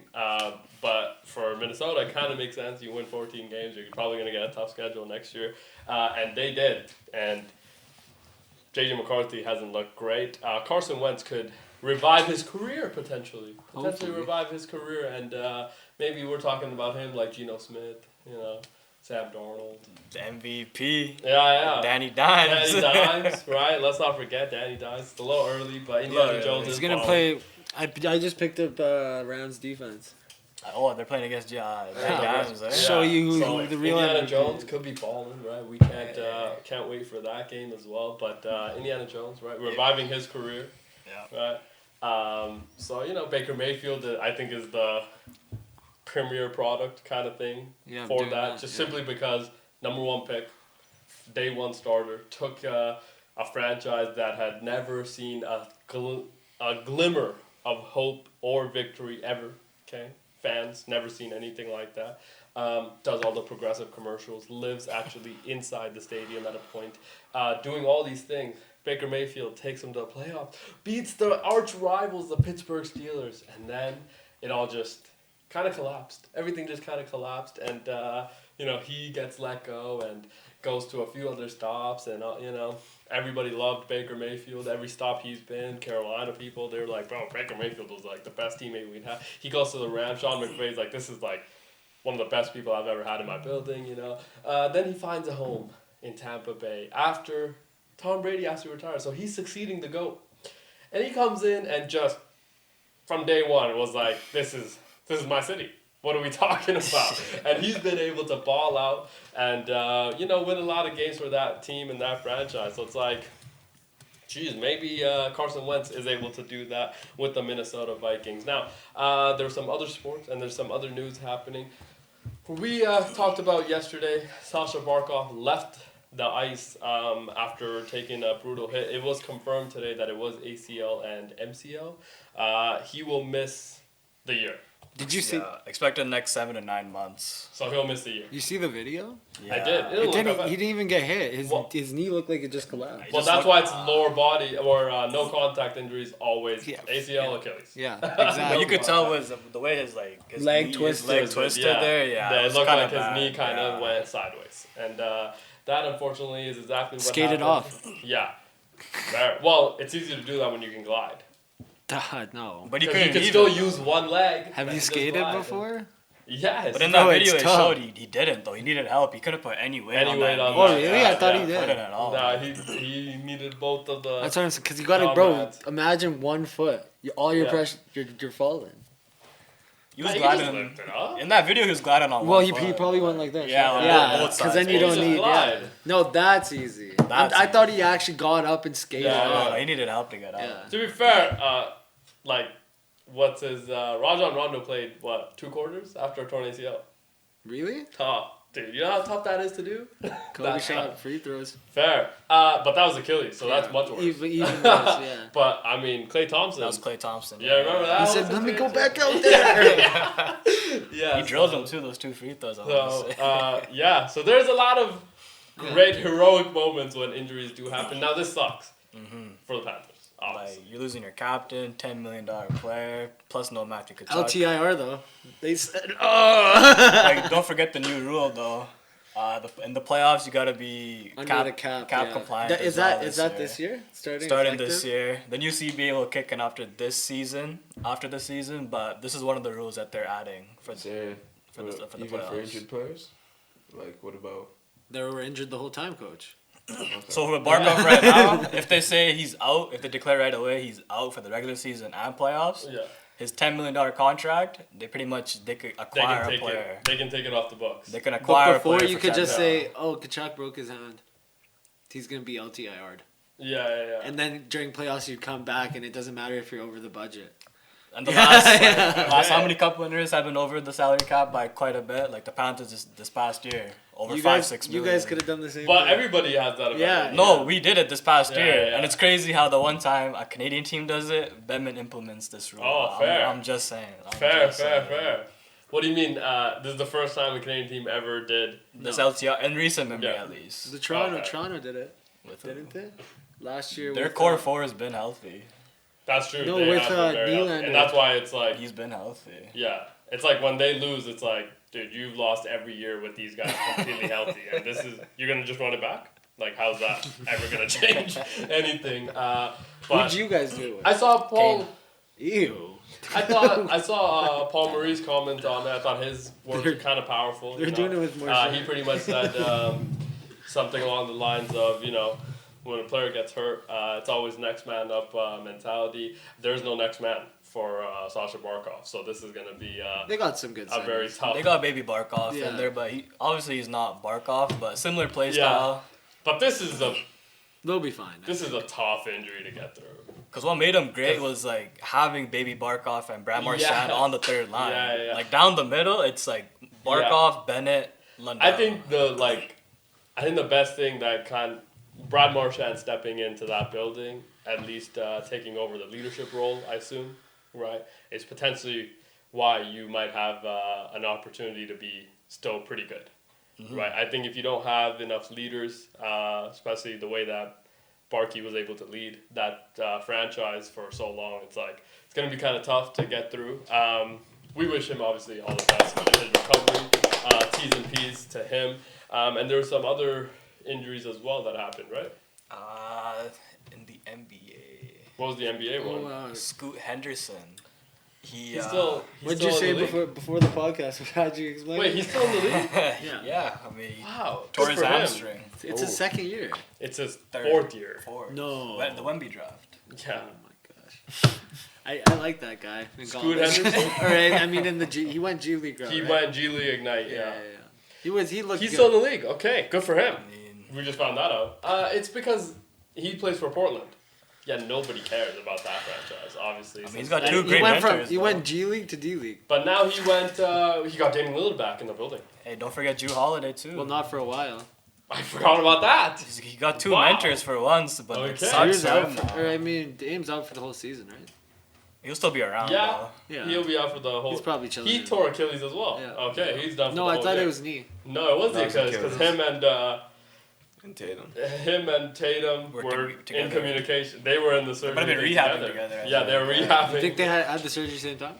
But for Minnesota, it kind of makes sense. You win 14 games, you're probably going to get a tough schedule next year. And they did. And J.J. McCarthy hasn't looked great. Carson Wentz could revive his career, potentially. Potentially revive his career. And maybe we're talking about him like Geno Smith, Sam Darnold. The MVP. Yeah. Danny Dimes. Danny Dimes, right? Let's not forget Danny Dimes. It's a little early, but Indiana Jones is going to play. I just picked up Rams defense. Oh, they're playing against Danny Dimes. Eh? Show you so the real Indiana MVP. Jones could be balling, right? We can't wait for that game as well. But Indiana Jones, right? Reviving his career. Yeah. Right. So Baker Mayfield, I think, is the premier product kind of thing for that. Just simply because number 1 pick, day 1 starter, took a franchise that had never seen a glimmer of hope or victory ever. Okay, fans never seen anything like that. Does all the progressive commercials, lives actually inside the stadium at a point, doing all these things. Baker Mayfield takes them to the playoffs, beats the arch rivals, the Pittsburgh Steelers, and then it all just kind of collapsed. Everything just kind of collapsed, and he gets let go and goes to a few other stops, and everybody loved Baker Mayfield. Every stop he's been, Carolina people, they were like, bro, Baker Mayfield was like the best teammate we'd have. He goes to the Rams. Sean McVay's like, this is like one of the best people I've ever had in my building. Then he finds a home in Tampa Bay after Tom Brady has to retire, so he's succeeding the GOAT, and he comes in and just from day one was like, this is my city. What are we talking about? And he's been able to ball out and, win a lot of games for that team and that franchise. So it's like, geez, maybe Carson Wentz is able to do that with the Minnesota Vikings. Now, there's some other sports and there's some other news happening. We talked about yesterday, Sasha Barkov left the ice after taking a brutal hit. It was confirmed today that it was ACL and MCL. He will miss the year. Did you see? Expect the next 7 to 9 months. So he'll miss the year. You see the video? Yeah. I did. He didn't even get hit. His knee looked like it just collapsed. Well, that's why it's lower body or no contact injuries always. ACL, Achilles. Yeah, exactly. What you could tell was the way his leg twisted there. Yeah, it looked like his knee kind of went sideways, and that unfortunately is exactly what skated happened. Off. Yeah. Well, it's easy to do that when you can glide. No. But you can still use one leg. Have you skated before? Yes. But in that video, it showed he didn't, though. He needed help. He couldn't put any weight on that. Oh, really? I thought he did. Put it at all. Nah, he needed both of the... That's what I'm saying. Because you got to, bro, imagine 1 foot. All your pressure, you're falling. He was gliding. In that video, he was gliding on one foot. Well, he probably went like this. Yeah, because then you don't need... Yeah. No, that's easy. I thought he actually got up and skated. Yeah, he needed help to get out. Yeah. To be fair, Rajon Rondo played, 2 quarters after a torn ACL? Really? Tough. Dude, you know how tough that is to do? Kobe shot free throws. Fair. But that was Achilles, so that's much worse. Even worse, yeah. But, I mean, Klay Thompson. That was Klay Thompson. Yeah, remember that? He said, let me go back out there. Yeah. He drilled them too, those 2 free throws. So there's a lot of great heroic moments when injuries do happen. Now, this sucks for the Panthers. Like, you're losing your captain, $10 million player, plus no Matthew Tkachuk. LTIR, though. They said, don't forget the new rule, though. In the playoffs, you got to be under the cap compliant. Is that this year? Starting this year. The new CBA will kick in after this season, but this is one of the rules that they're adding for the even playoffs. for injured players? Like, what about... They were injured the whole time, coach. So with Barkov right now, if they say he's out, if they declare right away he's out for the regular season and playoffs, his $10 million contract, they could acquire a player. They can take it off the books. They can acquire before a player. You could just say, Tkachuk broke his hand. He's going to be LTIR'd. Yeah. And then during playoffs, you come back, and it doesn't matter if you're over the budget. And the last how many cup winners have been over the salary cap by quite a bit? Like the Panthers this past year, over 5-6 million. You guys could have done the same. But everybody has that. No, we did it this past year, and it's crazy how the one time a Canadian team does it, Bettman implements this rule. Oh, fair. I'm just saying. Fair. What do you mean? This is the first time a Canadian team ever did this LTR in recent memory, at least. The Toronto did it, didn't they? Last year, their core 4 has been healthy. That's true. No, they with have been very healthy. Nylander. And that's why it's like... He's been healthy. Yeah. It's like when they lose, it's like, dude, you've lost every year with these guys completely healthy. And this is... You're going to just run it back? Like, how's that ever going to change anything? Who'd you guys do it with? I saw Paul... Ew. I saw Paul Murray's comment on it. I thought his words were kind of powerful. They're doing it with more He pretty much said something along the lines of, when a player gets hurt, it's always next man up mentality. There's no next man for Sasha Barkov, so this is going to be they got some good a very tough... They got Baby Barkov in there, but he's not Barkov, but similar play style. But this is they'll be fine. This is a tough injury to get through. Because what made him great was like having Baby Barkov and Brad Marchand on the third line. Yeah. Like down the middle, it's like Barkov, Bennett, Lundell. I think the best thing that Brad Marchand stepping into that building, at least taking over the leadership role, I assume, right, is potentially why you might have an opportunity to be still pretty good. Mm-hmm. Right, I think if you don't have enough leaders, especially the way that Barkey was able to lead that franchise for so long, it's going to be kind of tough to get through. We wish him obviously all the best in his recovery. T's and P's to him. And there were some other injuries as well that happened, right? In the NBA. What was the NBA one? Scoot Henderson. He's still. What did you say before the podcast? How'd you explain? Wait, he's still in the league? Yeah. I mean, wow. Tore his hamstring. It's his second year. It's his fourth year. No. The Wemby draft. Yeah. Oh my gosh. I like that guy. Scoot Henderson. All right. I mean, he went G League. He went G League Ignite. Yeah. He looked. He's good. still in the league. Okay, good for him. We just found that out. It's because he plays for Portland. Yeah, nobody cares about that franchise, obviously. I mean, he's got two great mentors. He went G League to D League. But now he got Damian Lillard back in the building. Hey, don't forget Drew Holiday, too. Well, not for a while. I forgot about that. He got two mentors for once, but it sucks Dame's out for the whole season, right? He'll still be around, yeah. though. He'll be out for the whole... He's probably chilling. He tore Achilles as well. Yeah. Okay, he's done for No, the I whole thought year. it was knee. No, it was the Achilles, because him and Tatum were in communication. They were in the surgery. They've been rehabbing together. Yeah, they were rehabbing. You think they had the surgery same time?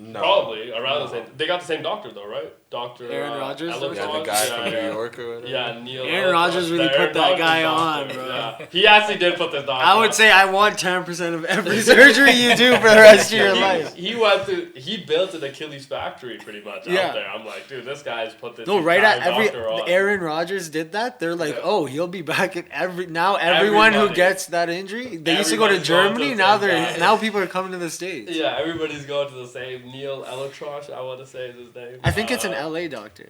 No. Probably around the same. They got the same doctor though, right? Dr. Aaron Rodgers. Yeah, the guy from New York or whatever. Yeah, Neil. Aaron Rodgers really put that guy on, bro. Yeah. He actually did put the doctor. I would say I want 10% of every surgery you do for the rest of your life. He built an Achilles factory pretty much out there. I'm like, dude, this guy's put this. No, right at doctor on. Aaron Rodgers did that. They're like, oh, he'll be back at everyone who gets that injury. They used to go to Germany. Now people are coming to the States. Yeah, everybody's going to the same. Neil Elatrosh, I want to say is his name. I think it's an LA doctor.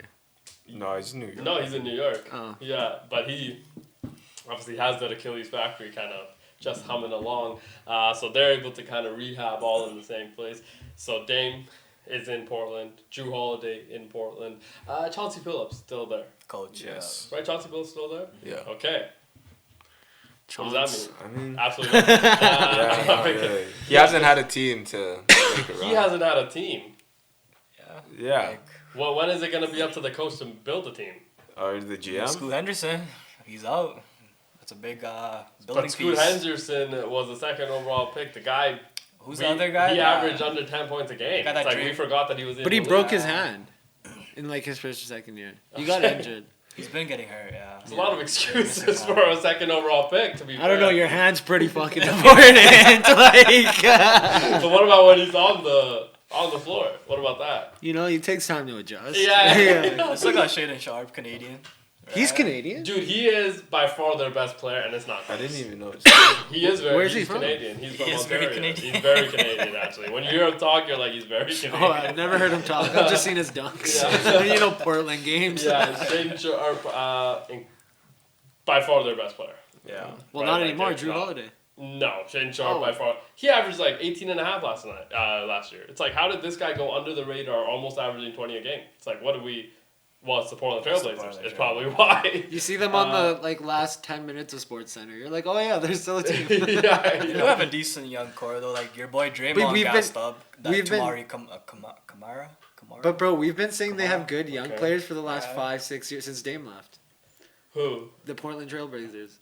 No, he's in New York. No, he's in New York. Oh. Yeah, but he obviously has that Achilles factory kind of just humming along. So they're able to kind of rehab all in the same place. So Dame is in Portland. Drew Holiday in Portland. Chauncey Billups still there. Coach, yes. Right, Chauncey Billups still there? Yeah. Okay. What does that mean? I mean, Absolutely nothing. not really. He hasn't had a team to make it run. He hasn't had a team. Yeah. Well, when is it going to be up to the coach to build a team? Or the GM? Scoot Henderson, he's out. That's a big building But Scoot piece. Henderson was the second overall pick. The guy... Who's the other guy? He averaged under 10 points a game. It's like we forgot that he was in But he the broke league. his hand in like his first or second year. He got injured. He's been getting hurt, yeah. There's a lot of excuses for a second overall pick, to be fair. I don't know, your hand's pretty fucking important. So what about when he's on the floor? What about that? He takes time to adjust. Yeah. It's like a Shaden Sharp, Canadian. Right? He's Canadian? Dude, he is by far their best player, and it's not close. I didn't even know. He is very. Where's he he's from? Canadian. He's from He is Ontario. very Canadian. He's very Canadian, actually. When you hear him talk, you're like, he's very Canadian. Oh, I've never heard him talk. I've just seen his dunks. Yeah. Portland games. Yeah, Shaden Sharp, by far their best player. Yeah. Well, Right, not like anymore. Derek Drew Scott. Holiday. No, Shaden Sharp Oh. by far. He averaged like 18 and a half last year. It's like, how did this guy go under the radar, almost averaging 20 a game? It's like, well, it's the Portland Trailblazers. It's probably why. You see them on the last 10 minutes of Sports Center. You're like, oh yeah, there's still a team. yeah. You have a decent young core, though. Like, your boy Draymond gassed up. Kamara? But bro, we've been saying they have good young Okay. players for the last 5-6 years since Dame left. Who? The Portland Trailblazers.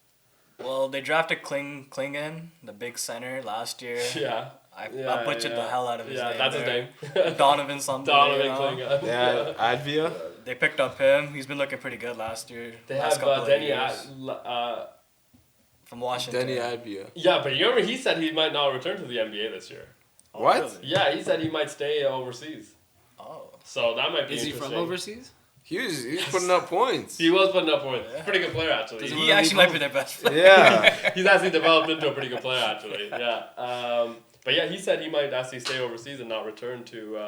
Well, they drafted Klingon, the big center, last year. Yeah. I butchered the hell out of his name. That's his name. Donovan something. Donovan Klingon. Yeah, Advia. They picked up him. He's been looking pretty good last year. They last have Denny from Washington. Denny Advia. Yeah, but you remember he said he might not return to the NBA this year. What? Really? Yeah, he said he might stay overseas. Oh. So that might be Is he interesting. from overseas? He's putting up points. He was putting up points. Pretty good player, actually. He actually might be their best player. Yeah. He's actually developed into a pretty good player, actually. Yeah. But yeah, he said he might actually stay overseas and not return to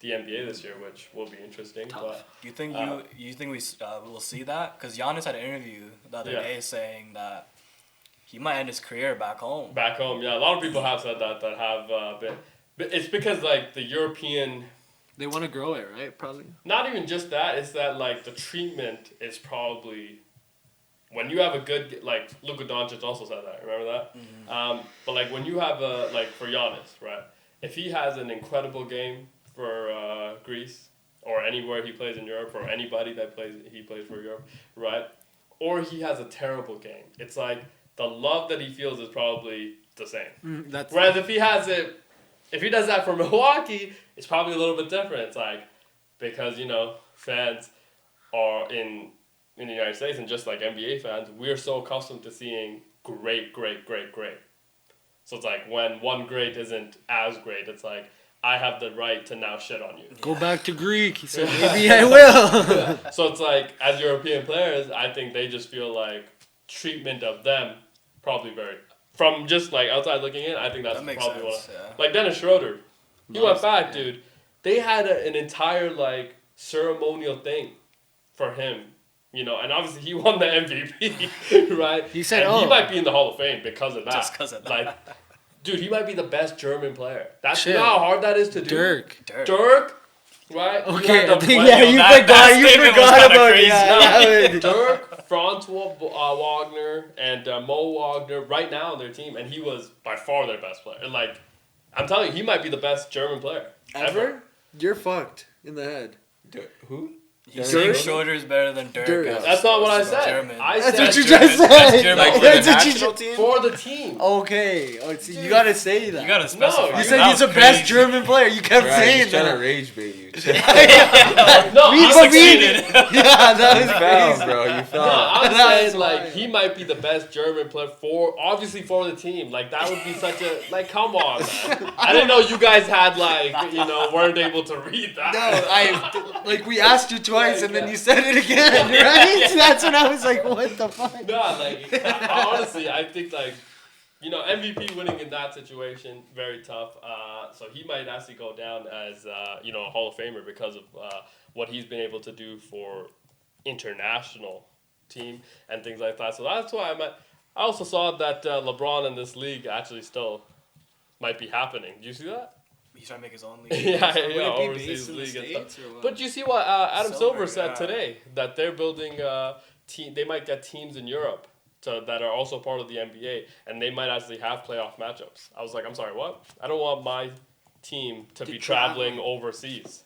the NBA this year, which will be interesting. But Do you think you think we will see that? Because Giannis had an interview the other day saying that he might end his career back home. Back home, yeah. A lot of people have said that have been. But it's because like the European. They want to grow it, right? Probably. Not even just that. It's that like the treatment is probably. When you have a good, like, Luka Doncic also said that, remember that? Mm-hmm. But, like, when you have a, like, for Giannis, right? If he has an incredible game for Greece, or anywhere he plays in Europe, or anybody that he plays for Europe, right? Or he has a terrible game. It's like, the love that he feels is probably the same. Whereas if he does that for Milwaukee, it's probably a little bit different. It's like, because, fans are in the United States, and just like NBA fans, we're so accustomed to seeing great. So it's like when one great isn't as great, it's like, I have the right to now shit on you. Go back to Greek. He said, maybe I will. So it's like, as European players, I think they just feel like treatment of them probably from just like outside looking in, I think that's probably sense, like Dennis Schroeder. He went back, dude. They had an entire like ceremonial thing for him. And obviously he won the MVP, right? He said, he might be in the Hall of Fame because of that. Just because of that. Like, dude, he might be the best German player. You know how hard that is to do? Dirk. Right? Okay, You forgot about it. Dirk, Francois Wagner, and Mo Wagner right now on their team, and he was by far their best player. And like, I'm telling you, he might be the best German player. Ever? You're fucked in the head. Who? You think Schroeder is better than Dirk? That's not what I said. German. That's what you just said. Like That's for the what you national team? For the team. Okay. Oh, see, you gotta say that. You gotta specify. You said he's the best German player. You kept saying he's trying that. to rage bait you. No, You succeeded. Yeah, that was You fell, crazy. bro. You No, fell. I'm That saying was like wild. he might be the best German player obviously for the team. Like that would be such a come on, man. I didn't know you guys had weren't able to read that. No, we asked you twice and then you said it again, right? That's when I was like, what the fuck? No, honestly, I think MVP winning in that situation very tough. So he might actually go down as a Hall of Famer because of what he's been able to do for international team and things like that. So that's why I also saw that LeBron in this league actually still might be happening. Do you see that? He's trying to make his own league. Yeah, Would it be overseas based in the league and States stuff. or what? But you see what Adam Silver said yeah. today, that they're building team. They might get teams in Europe that are also part of the NBA, and they might actually have playoff matchups. I was like, I'm sorry, what? I don't want my team to be traveling overseas.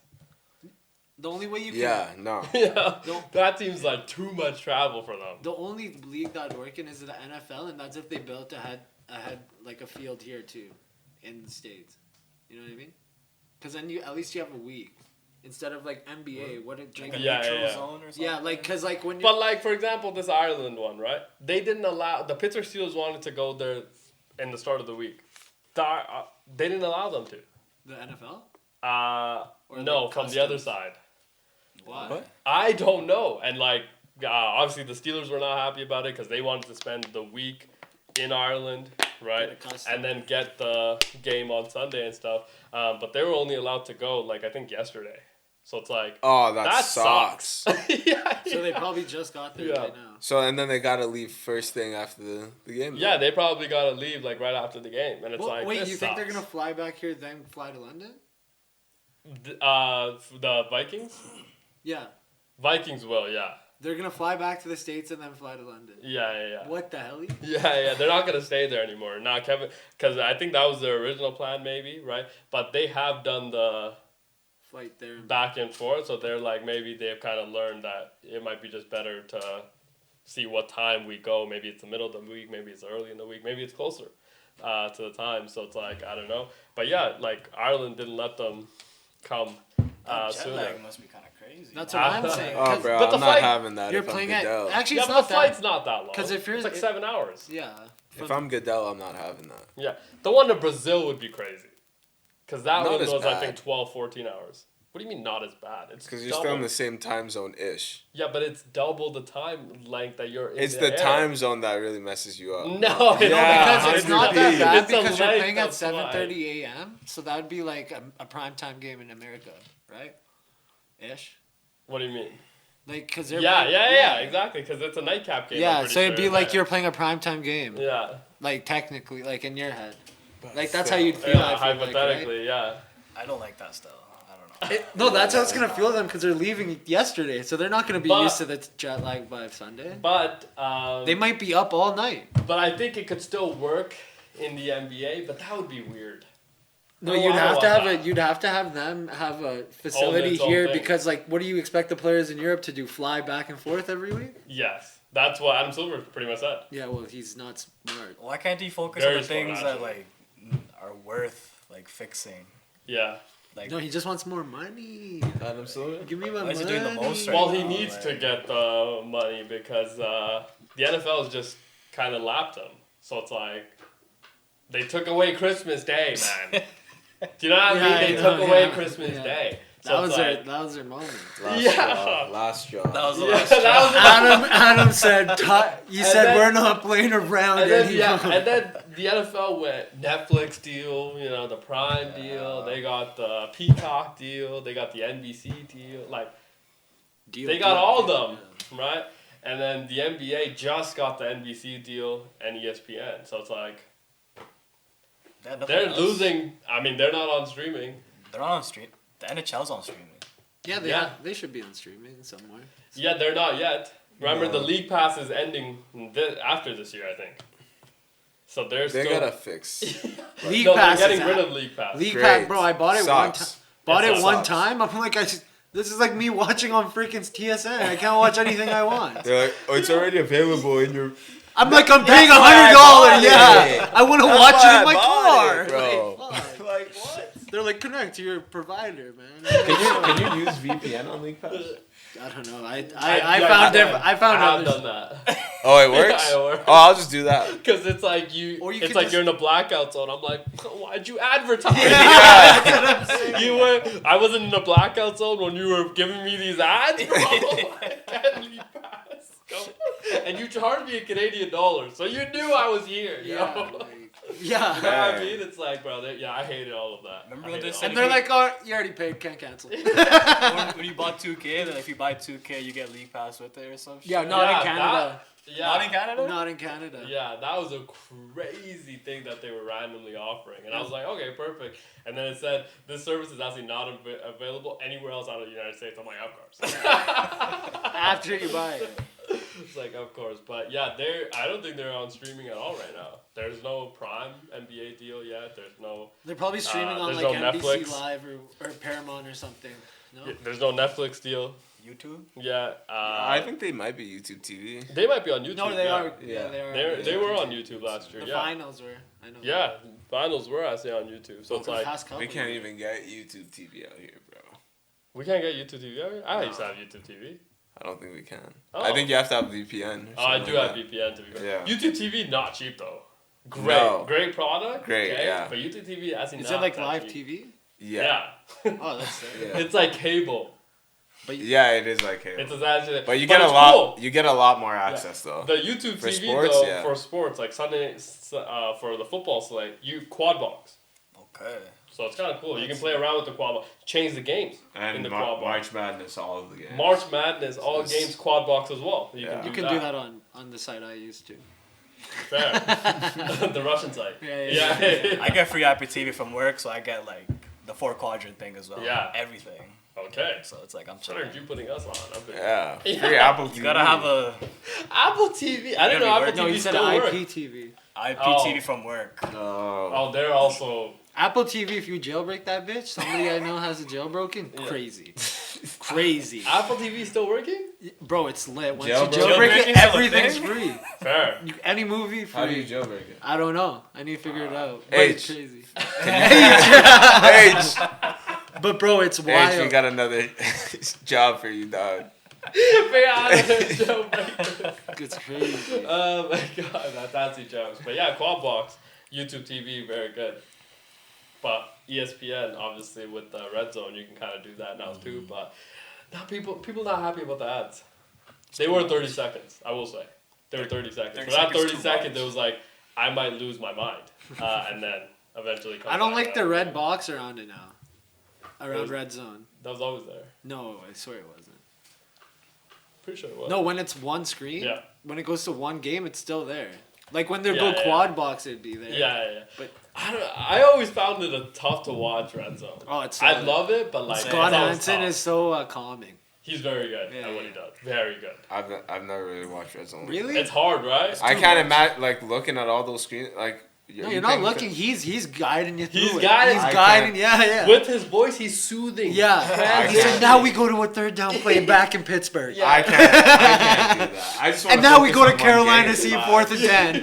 The only way you can... Yeah, no. Yeah, that seems like too much travel for them. The only league that would work in is the NFL, and that's if they built a field here too, in the States. You know what I mean? Because then at least you have a week instead of NBA. What it Like a Yeah, neutral yeah. zone or something? yeah, because when you But for example, this Ireland one, right? They didn't allow the Pittsburgh Steelers wanted to go there in the start of the week. They didn't allow them to. the NFL. Or No, the from the other customs? side. Why? What? I don't know. And obviously the Steelers were not happy about it because they wanted to spend the week in Ireland, right? Get a custom. And then get the game on Sunday and stuff. But they were only allowed to go I think yesterday. So it's like, Oh, that sucks. sucks. Yeah. So they probably just got there Yeah. right now. So, and then they gotta leave first thing after the game. Yeah, they probably gotta leave right after the game, and it's Well, wait, this you think they're sucks. gonna fly back here then fly to London? The Vikings? Yeah, Vikings will, yeah. they're gonna fly back to the States and then fly to London. Yeah. What the hell? Yeah, they're not gonna stay there anymore. Now, Kevin, because I think that was their original plan, maybe, right? But they have done the Flight there. back and forth, so they're maybe they've kind of learned that it might be just better to see what time we go. Maybe it's the middle of the week. Maybe it's early in the week. Maybe it's closer to the time. So it's like, I don't know. But yeah, like Ireland didn't let them come jet lag must be kind of crazy. That's what I'm saying. Oh, bro, but the I'm not flight- having that. You're If I'm playing at Goodell. actually Yeah, it's but not the flight's that. not that long. 'Cause if you're- it's like 7 hours. Yeah. If I'm Goodell, I'm not having that. Yeah. The one to Brazil would be crazy. Because that Not one as was, I bad. think, 12, 14 hours. What do you mean not as bad? It's Because you're still in double. the same time zone-ish. Yeah, but it's double the time length that you're in It's the the air. time zone that really messes you up. No, it's Yeah, because it's not that 100%. bad It's the because you're length playing at of flight. 7:30 a.m. So that would be like a prime time game in America, right? Ish. What do you mean? Like, cause they're Yeah, playing- exactly. Because it's a nightcap game. I'm Yeah, pretty so it'd sure, be like yeah. you're playing a prime time game. Yeah. Like technically, like in your head. But Like that's still. how you'd feel. Yeah, I feel hypothetically, yeah. I don't like that still. I don't know. No, that's how it's gonna feel them because they're leaving yesterday, so they're not gonna be But- used to the jet lag by Sunday. But They might be up all night. but I think it could still work in the NBA, but that would be weird. No, No, you'd I have don't to have want it. that. You'd have to have them have a facility own here thing. because, like, what do you expect the players in Europe to do? Fly back and forth every week? Yes. That's what Adam Silver pretty much said. Yeah, well, he's not smart. Why can't he focus Very on the smart, things actually. that like are worth like fixing? Yeah. Like, No, he just wants more money. Adam Silver? Give me my Why is money. he doing the most right Well, now, he needs to like- get the money because the NFL has just kind of lapped him. So it's like they took away Christmas Day, man. Do you know what I mean? Yeah, They I took know, away yeah. Christmas Yeah. Day. So That it's was like, that was their moment. Last Yeah. straw. Last straw. that was the yeah, last that straw. was Adam said, you And said then- we're not playing around and then, anymore. yeah, and then the NFL went Netflix deal, you know, the Prime deal. They got the Peacock deal. They got the NBC deal. Like they got all of them, right? And then the NBA just got the NBC deal and ESPN. So it's like They had nothing they're else. losing. I mean, they're not on streaming. They're not on stream. The NHL's on streaming. Yeah, Yeah. they should be on streaming somewhere. Yeah, they're not yet. Remember, No. the league pass is ending after this year, I think. So they're They still. gotta fix. League no, Pass they're is getting rid out. of league pass. League Great. Pass, bro. I bought it one Sucks. time. Bought It it one sucks. time. I'm like, this is like me watching on freaking TSN. I can't watch anything I want. They're like, oh, it's already available in your. I'm like, I'm paying That's why I bought $100. Yeah, it. I want to That's watch why it in I my bought car, it, bro. Like, fuck. Like what? They're like, connect to your provider, man. Can you use VPN on League Pass? I don't know. I yeah, found yeah. different. I found I have others. done that. Oh, it works. Yeah, it works. Oh, I'll just do that. Because it's like you, Or you it's could like just- you're in a blackout zone. I'm like, why'd you advertise? Yeah. You were. I wasn't in a blackout zone when you were giving me these ads. Bro. I can't leave pass. Go. And you charged me in Canadian dollars, so you knew I was here. You Yeah, know? like, You know yeah. what I mean? It's like, bro, yeah, I hated all of that. Remember I when hated they all said And of they're it. like, oh, you already paid, can't cancel. when you bought 2K, then if you buy 2K, you get League Pass with it or some shit. Yeah, not Yeah, in Canada. Yeah. Not in Canada? Not in Canada. Yeah, that was a crazy thing that they were randomly offering. And I was like, okay, perfect. And then it said, this service is actually not available anywhere else out of the United States. I'm like, of course. After you buy it. It's like, of course. But yeah, I don't think they're on streaming at all right now. There's no Prime NBA deal yet. There's no They're probably streaming on there's like no NBC Netflix. Live or Paramount or something. No? there's no Netflix deal. YouTube? Yeah. I think they might be YouTube TV. they might be on YouTube. No, they yeah. are. Yeah, they are. They were on YouTube last year. The Yeah. finals were. I know. Yeah. Finals were actually on YouTube. So it's The like past couple We can't years. even get YouTube TV out here, bro. we can't get YouTube TV. out here? I used to have YouTube TV. I don't think we can. Oh. I think you have to have VPN. or Oh, I something do like have that. VPN to be fair. Yeah. YouTube TV not cheap though. Great, No. great product. Great, okay? yeah. But YouTube TV actually Is not it like that live cheap. TV? Yeah. Oh, that's sick. Yeah. It's like cable. But you, Yeah, it is like cable. It's actually. But you get a it's lot. cool. You get a lot more access though. The YouTube For TV sports, though, yeah. for sports like Sunday for the football slate, you quad box. Okay. So it's kind of cool. You can play around with the quad box, change the games in And the quad box. March Madness, all of the games. March Madness, all Yes. games quad box as well. You Yeah. can you do can that. do that on the site I used to. Fair. The Russian site. Yeah. I get free Apple TV from work, so I get like the 4-quadrant thing as well. Yeah. Everything. Okay. So it's like I'm What chilling. are you putting us on? Yeah. Yeah. Free Apple TV. You gotta have a Apple TV. I didn't know Every Apple word. TV No, you said still work. IPTV. IPTV Oh. from work. Oh. Oh, they're also Apple TV, if you jailbreak that bitch, somebody I know has it jailbroken. Crazy. Crazy. Apple TV still working? Bro, it's lit. Once Jailbreak? you jailbreak it, Jailbreaking's still a everything's thing? free. Fair. Any movie, free. How do you jailbreak it? I don't know. I need to figure it out. But H. it's crazy. H. But bro, it's H, wild. we got another job for you, dog. It's crazy. Oh my god, that's fancy jokes. But yeah, Quad Box, YouTube TV, very good. But ESPN, obviously, with the Red Zone, you can kind of do that now too. But now people not happy about the ads. They were 30 seconds, I will say. They were 30 seconds. 30 But that 30 seconds seconds, it was like, I might lose my mind. And then eventually I don't like the around. red box around it now. Around Was- Red Zone. That was always there. No, I swear it wasn't. Pretty sure it was. No, when it's one screen, Yeah. when it goes to one game, it's still there. Like when they Yeah, go yeah. quad box, it'd be there. Yeah. But I always found it a tough to watch Red Zone. oh, it's I love it, but like Scott it's always Hansen tough. is so calming. He's very good Yeah, at what yeah. he does. Very good. I've never really watched Red Zone. Really? It's hard, right? I can't imagine like looking at all those screens. Like No, you're not looking. He's guiding you through He's it. guiding- He's I guiding. can't- Yeah. With his voice, he's soothing. Yeah. He said, can't. now we go to a third down play back in Pittsburgh. Yeah. I can't do that. I just wanna And now we focus go to on one Carolina game. to see 4th and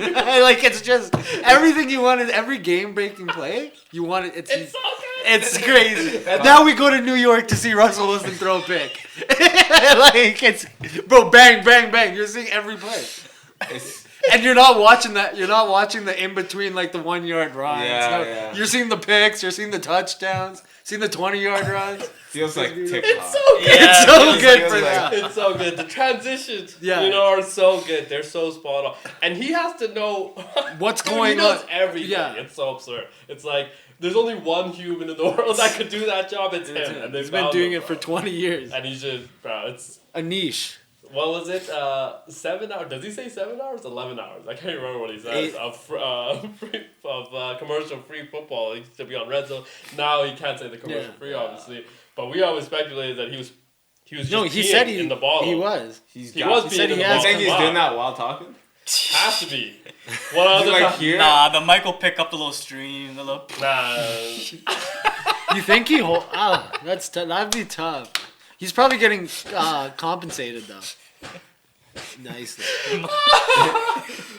10. Like, it's just everything you wanted, every game-breaking play, you wanted. It's so good. It's crazy. Now we go to New York to see Russell Wilson throw a pick. Like, it's, bro, bang, bang, bang. You're seeing every play. It's, And you're not watching that. You're not watching the in-between, like the 1 yard runs. Yeah, No, yeah. You're seeing the picks. You're seeing the touchdowns. Seeing the 20-yard runs. feels like TikTok. It's so good. It's so feels good like- for that. It's so good. The transitions, Yeah. you know, are so good. They're so spot on. And he has to know What's Dude, going he knows on. everything. Yeah. It's so absurd. It's like there's only one human in the world that could do that job. It's him. And they He's been found doing him, it for bro. 20 years. And he's just, bro, it's A niche. what was it? 7 hours? Does he say 7 hours? 11 hours? I can't remember what he says. Eight. Commercial-free football. He used to be on Red Zone. Now he can't say the commercial-free, obviously. But we always speculated that he was just No, he peeing said he in the ball. He was. He's He got- was he being said in he the has- ball. You think he's Wow. doing that while talking? Has to be. What Is other he like time? here? Nah, the mic will pick up the little stream, the little. Nah. You think he? That'd be tough. He's probably getting compensated though. Nicely.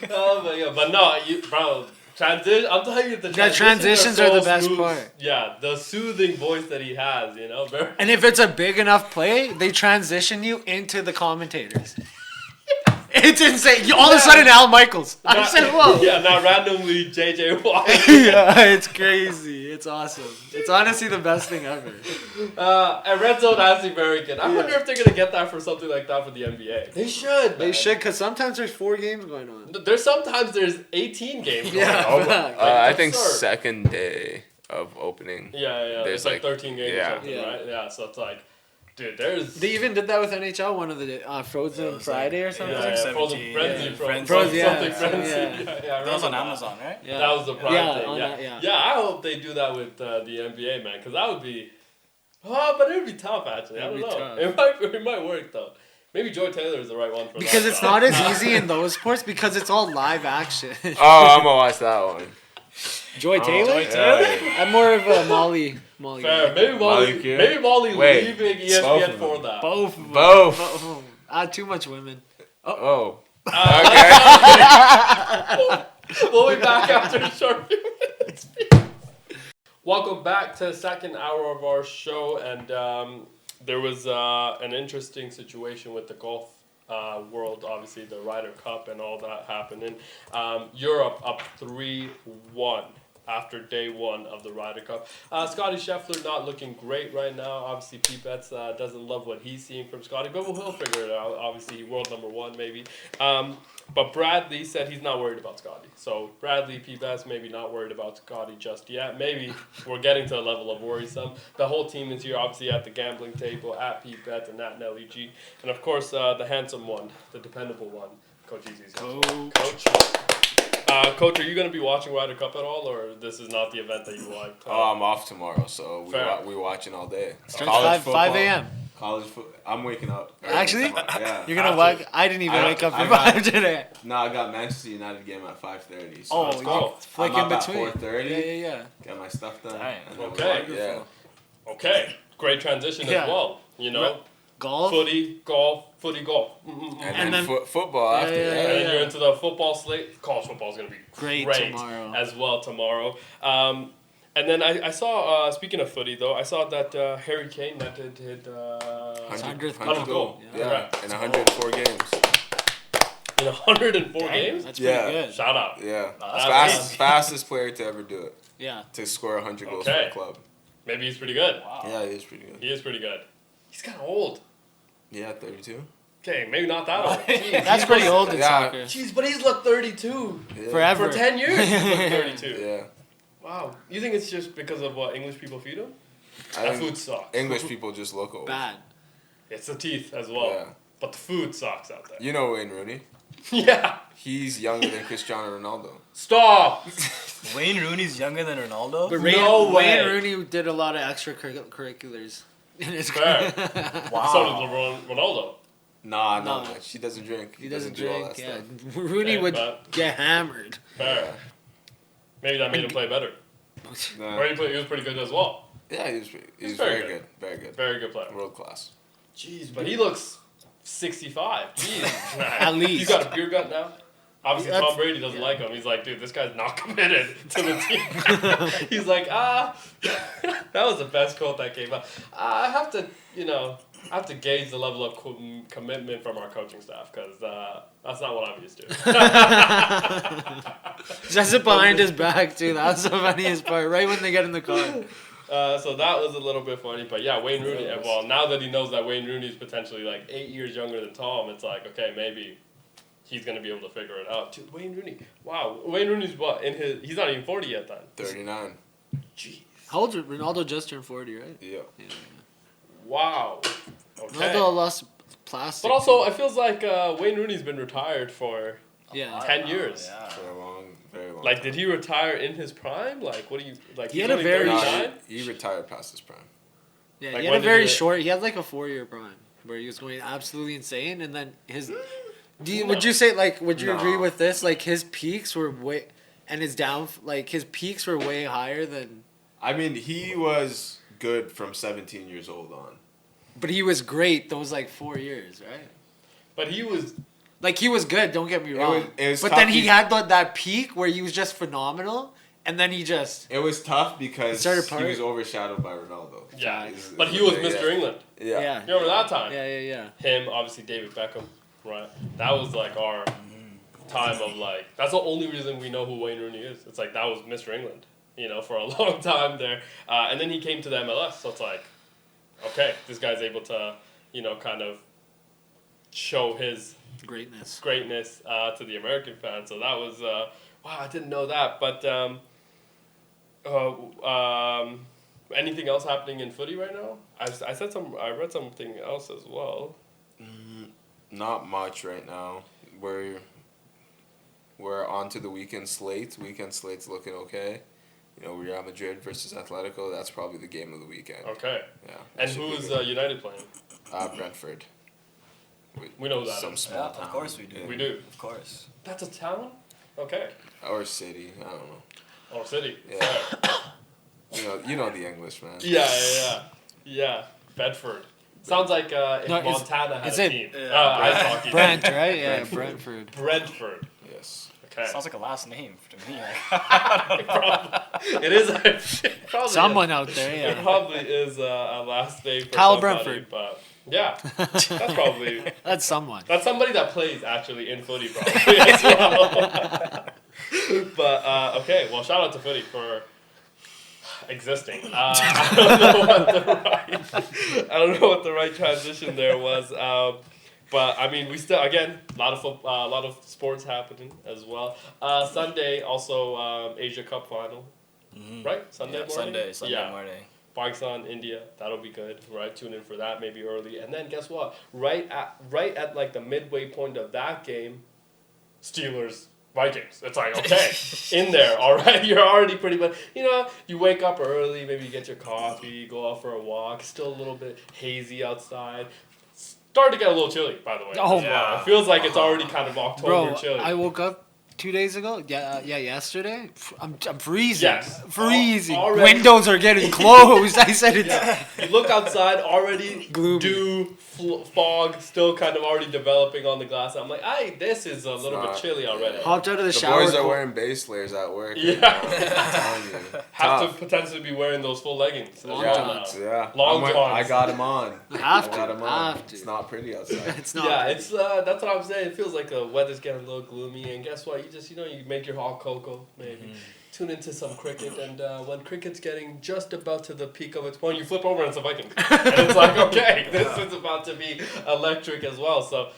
Oh my god! But no, bro. I'm telling you, the transitions are so the best smooth. part. Yeah, the soothing voice that he has, you know. Very, And if it's a big enough play, they transition you into the commentators. It's insane. All of a sudden, Al Michaels. I said, whoa. Yeah, not randomly JJ Watt. Yeah, it's crazy. It's awesome. It's honestly the best thing ever. And Red Zone actually very good. I wonder if they're gonna get that for something like that for the NBA. They should. They man. should, because sometimes there's 4 games going on. There's 18 games. Going Yeah, on. fact. I think absurd. second day of opening. Yeah. There's It's like like- 13 games yeah. or something, Yeah. right? Yeah. So it's like, dude, there's. They even did that with NHL one of the Frozen Friday or something. Yeah, like yeah, Frozen 17, Frenzy, yeah. Frozen, Frenzy, yeah, something yeah, Frenzy. yeah. Yeah, I That was on remember Amazon, right? Yeah. That was the prime Yeah, thing. on Yeah. that, yeah. Yeah, I hope they do that with the NBA, man, because that would be. Oh, but it would be tough, actually. I It'd don't be know. tough. It might work, though. Maybe Joy Taylor is the right one for Because that. it's though. not as easy in those sports because it's all live action. Oh, I'm gonna watch that one. Joy Taylor? Joy Taylor? Yeah. I'm more of a Molly. Fair. Maybe Molly. Molecule? Maybe Molly Wait, leaving both ESPN of for them. that. Both. of them. Both. Both of them. Too much women. Oh. We'll be back after a short few minutes. Welcome back to the second hour of our show, and there was an interesting situation with the golf world, obviously the Ryder Cup and all that happening. Europe up 3-1 after day one of the Ryder Cup. Scotty Scheffler not looking great right now. Obviously, Pete Betts doesn't love what he's seeing from Scotty, but he'll figure it out. Obviously, world number 1 maybe. But Bradley said he's not worried about Scotty. So Bradley, Pete Betts, maybe not worried about Scotty just yet. Maybe we're getting to a level of worrisome. The whole team is here, obviously, at the gambling table, at Pete Betts and at Nelly G. And, of course, the handsome one, the dependable one, Coach Easy's handsome. Coach. Coach, are you going to be watching Ryder Cup at all, or this is not the event that you like? Oh, I'm off tomorrow, so Fair. we watching all day. Starts 5 a.m. College football. I'm waking up. Actually? Yeah. You're gonna wake. I didn't even wake up for 5 today. No, I got Manchester United game at 5:30. So Oh, go. flick I'm in up between. at 4:30. Yeah. Get my stuff done. Dang. And then Okay. Yeah. Okay. Great transition as well. You know, Golf. footy, golf. And then football after yeah, that. And then you're into the football slate. College football is going to be Great great tomorrow. as well tomorrow. And then I saw, speaking of footy though, I saw that Harry Kane that did hit 100th goal. Yeah, in 104 games. In 104 games? That's pretty good. Shout out. Yeah. That's Fastest player to ever do it. Yeah. To score 100 goals Okay. for a club. Maybe he's pretty good. Wow. Yeah, he is pretty good. He is pretty good. He's kind of old. Yeah, 32. Okay, maybe not that old. Jeez, That's pretty old in Yeah. soccer. Jeez, but he's looked 32. Yeah. Forever. For 10 years, he's looked 32. Yeah. Wow. You think it's just because of what English people feed him? I That think food sucks. English people just look old. Bad. It's the teeth as well. Yeah. But the food sucks out there. You know Wayne Rooney? Yeah. He's younger than Cristiano Ronaldo. Stop. Wayne Rooney's younger than Ronaldo? But No way. Wayne Rooney did a lot of extracurriculars in his Fair. career. Wow. So did Ronaldo. Nah, No. not much. He doesn't drink. He doesn't do all drink. that Yeah. stuff. Rooney Okay, would but- get hammered. Fair. Maybe that made him play better. Nah. Or he was pretty good as well. Yeah, he was He's very very good. Very good. Very good player. World class. Jeez, but he looks 65. Jeez. At least. He's got a beer gut now. Obviously, That's- Tom Brady doesn't like him. He's like, dude, this guy's not committed to the team. He's like, that was the best quote that came out. I have to, I have to gauge the level of commitment from our coaching staff because that's not what I'm used to. Just it behind his back too. That was the funniest part. Right when they get in the car. So that was a little bit funny, but yeah, Wayne Rooney. Well, now that he knows that Wayne Rooney is potentially like 8 years younger than Tom, it's like, okay, maybe he's gonna be able to figure it out. Dude, Wayne Rooney. Wow, Wayne Rooney's what? He's not even 40 yet then. 39. Jeez. How old is Ronaldo? Just turned 40, right? Yeah. Wow. Okay. Ronaldo lost plastic. But also, it feels like Wayne Rooney's been retired for yeah. 10 years. Yeah. For a very long Like, time. did he retire in his prime? Like, what do you like? He he's had a only very- 39? He retired past his prime. Yeah, Like, he had when a did very he- short. He had like a 4-year prime where he was going absolutely insane, and then his. Would you say would you agree No. with this? Like his peaks were way, and his his peaks were way higher than. I mean, he was good from 17 years old on. But he was great those 4 years, right? But he was. He was good. Don't get me wrong. it was but tough then he be- had that peak where he was just phenomenal, and then he just. It was tough because Started he part- was overshadowed by Ronaldo. Yeah. Is- But is he the was thing, Mr. yeah. England. Yeah. Yeah. You remember that time? Yeah. Him, obviously David Beckham, right? That was our time of that's the only reason we know who Wayne Rooney is. It's that was Mr. England, for a long time there. And then he came to the MLS, so it's okay, this guy's able to, kind of show his Greatness. greatness to the American fans. So that was, wow, I didn't know that. But anything else happening in footy right now? I read something else as well. Not much right now. We're on to the weekend slate. Weekend slate's looking okay. Real Madrid versus Atletico. That's probably the game of the weekend. Okay. Yeah. And who's United playing? Brentford. We know who that Some is. small Yeah, town. of course we do. Yeah. We do. Of course. That's a town? Okay. Or city. I don't know. Or city. Yeah. Fair. You know the English, man. Yeah. Bedford. Sounds like if No, Montana had is a it- team. Yeah, Ice hockey. Brent, right? Yeah, Brentford. Brentford. Yes. Okay. Sounds like a last name to me. It is. It probably Someone is. out there, It yeah. probably is a last name for Kyle somebody, Brentford. But yeah, that's probably That's someone. that's somebody that plays actually in footy probably as well. But okay, well, shout out to footy for existing. I don't know what the right transition there was. But I mean, we still again a lot of sports happening as well. Sunday also Asia Cup final, right? Sunday morning. Sunday morning. Pakistan, India, that'll be good, right? Tune in for that maybe early, and then guess what? Right at the midway point of that game, Steelers Vikings. It's like, okay, in there, all right. You're already pretty much, you wake up early, maybe you get your coffee, go out for a walk. It's still a little bit hazy outside. Starting to get a little chilly, by the way. Oh, yeah. It feels like it's already kind of October chilly. I woke up 2 days ago. Yesterday. I'm freezing. Yes. Freezing. Already. Windows are getting closed. I said it's You look outside, already gloomy. dew, fog, still kind of already developing on the glass. I'm like, this is a little bit chilly already. Hopped out of the The shower. boys are wearing base layers at work. Yeah. I'm telling you. Have Tough. to potentially be wearing those full leggings. Long johns. Yeah. Long johns. I got them on. Have I got to. them on. Have to. It's not pretty outside. It's not. Yeah, pretty. it's that's what I'm saying. It feels like the weather's getting a little gloomy, and guess what? You just you make your hot cocoa, maybe tune into some cricket, and when cricket's getting just about to the peak of its point, you flip over and it's the Vikings, and it's like, okay, this is about to be electric as well. So,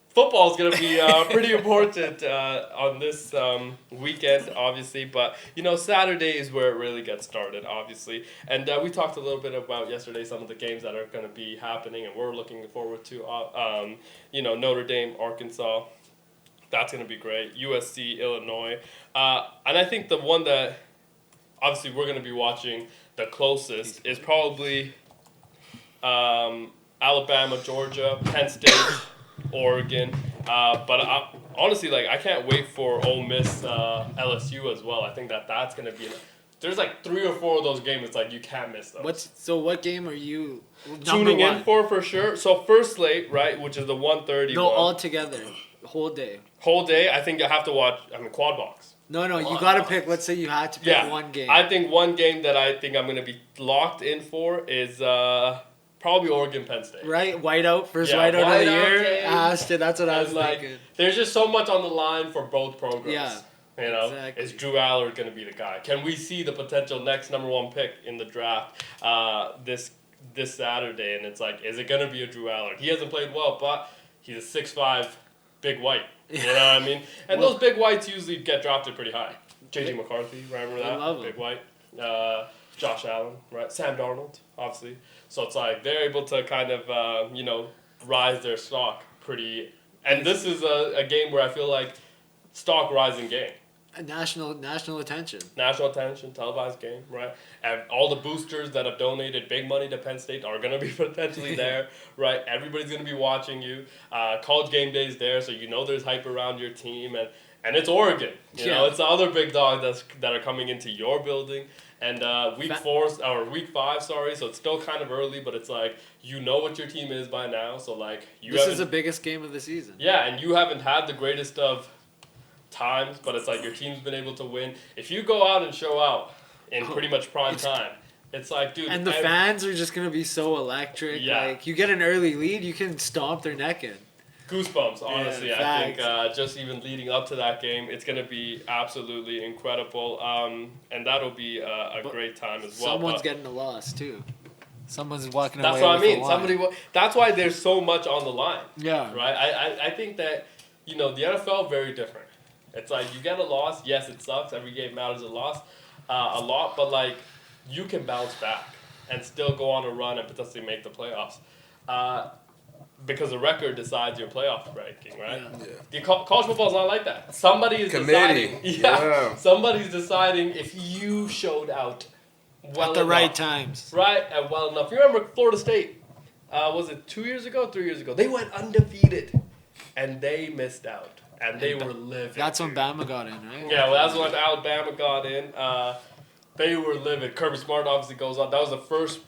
football is going to be pretty important on this weekend, obviously. But, Saturday is where it really gets started, obviously. And we talked a little bit about yesterday some of the games that are going to be happening, and we're looking forward to, Notre Dame, Arkansas. That's going to be great. USC, Illinois. And I think the one that obviously we're going to be watching the closest is probably Alabama, Georgia, Penn State, Oregon. But honestly, I can't wait for Ole Miss, LSU as well. I think that's going to be... There's 3 or 4 of those games. It's like you can't miss those. What game are you tuning in for sure? So first slate, right, which is the 1:30. No, all together, whole day. Whole day. I think you have to watch. Quad box. No, you gotta pick. Let's say you had to pick one game. I think one game that I think I'm gonna be locked in for is probably Oregon Penn State. Right, whiteout, first whiteout of the year. That's what I was thinking. There's just so much on the line for both programs. Yeah. Exactly. Is Drew Allard going to be the guy? Can we see the potential next number 1 pick in the draft this Saturday? And it's like, is it going to be a Drew Allard? He hasn't played well, but he's a 6'5", big white. You know what I mean? And those big whites usually get drafted pretty high. J.J. McCarthy, remember that? I love him. Big white. Josh Allen, right? Sam Darnold, obviously. So it's like they're able to kind of, rise their stock pretty. And this is a game where I feel like stock rising game. National attention. National attention, televised game, right? And all the boosters that have donated big money to Penn State are going to be potentially there, right? Everybody's going to be watching you. College game day is there, so there's hype around your team. And it's Oregon. It's the other big dog that are coming into your building. And week 5, so it's still kind of early, but it's like, what your team is by now. So, this is the biggest game of the season. Yeah, and you haven't had the greatest of times, but it's like your team's been able to win. If you go out and show out in pretty much prime time, it's like, dude. And the fans are just going to be so electric. Yeah. You get an early lead, you can stomp their neck in. Goosebumps, honestly. Yeah, I think just even leading up to that game, it's going to be absolutely incredible. And that'll be a great time as well. Someone's getting a loss, too. Someone's walking away. That's what I mean. That's why there's so much on the line. Yeah. Right? I think that, the NFL, very different. It's like you get a loss. Yes, it sucks. Every game matters a lot. But you can bounce back and still go on a run and potentially make the playoffs. Because the record decides your playoff ranking, right? Yeah. College football is not like that. Somebody is deciding. Yeah. Somebody's deciding if you showed out well at the right times. Right, and well enough. You remember Florida State? Was it 2 years ago? 3 years ago? They went undefeated, and they missed out. And they were livid. That's when Bama got in, right? Yeah, well, that's when Alabama got in. They were livid. Kirby Smart obviously goes on. That was the first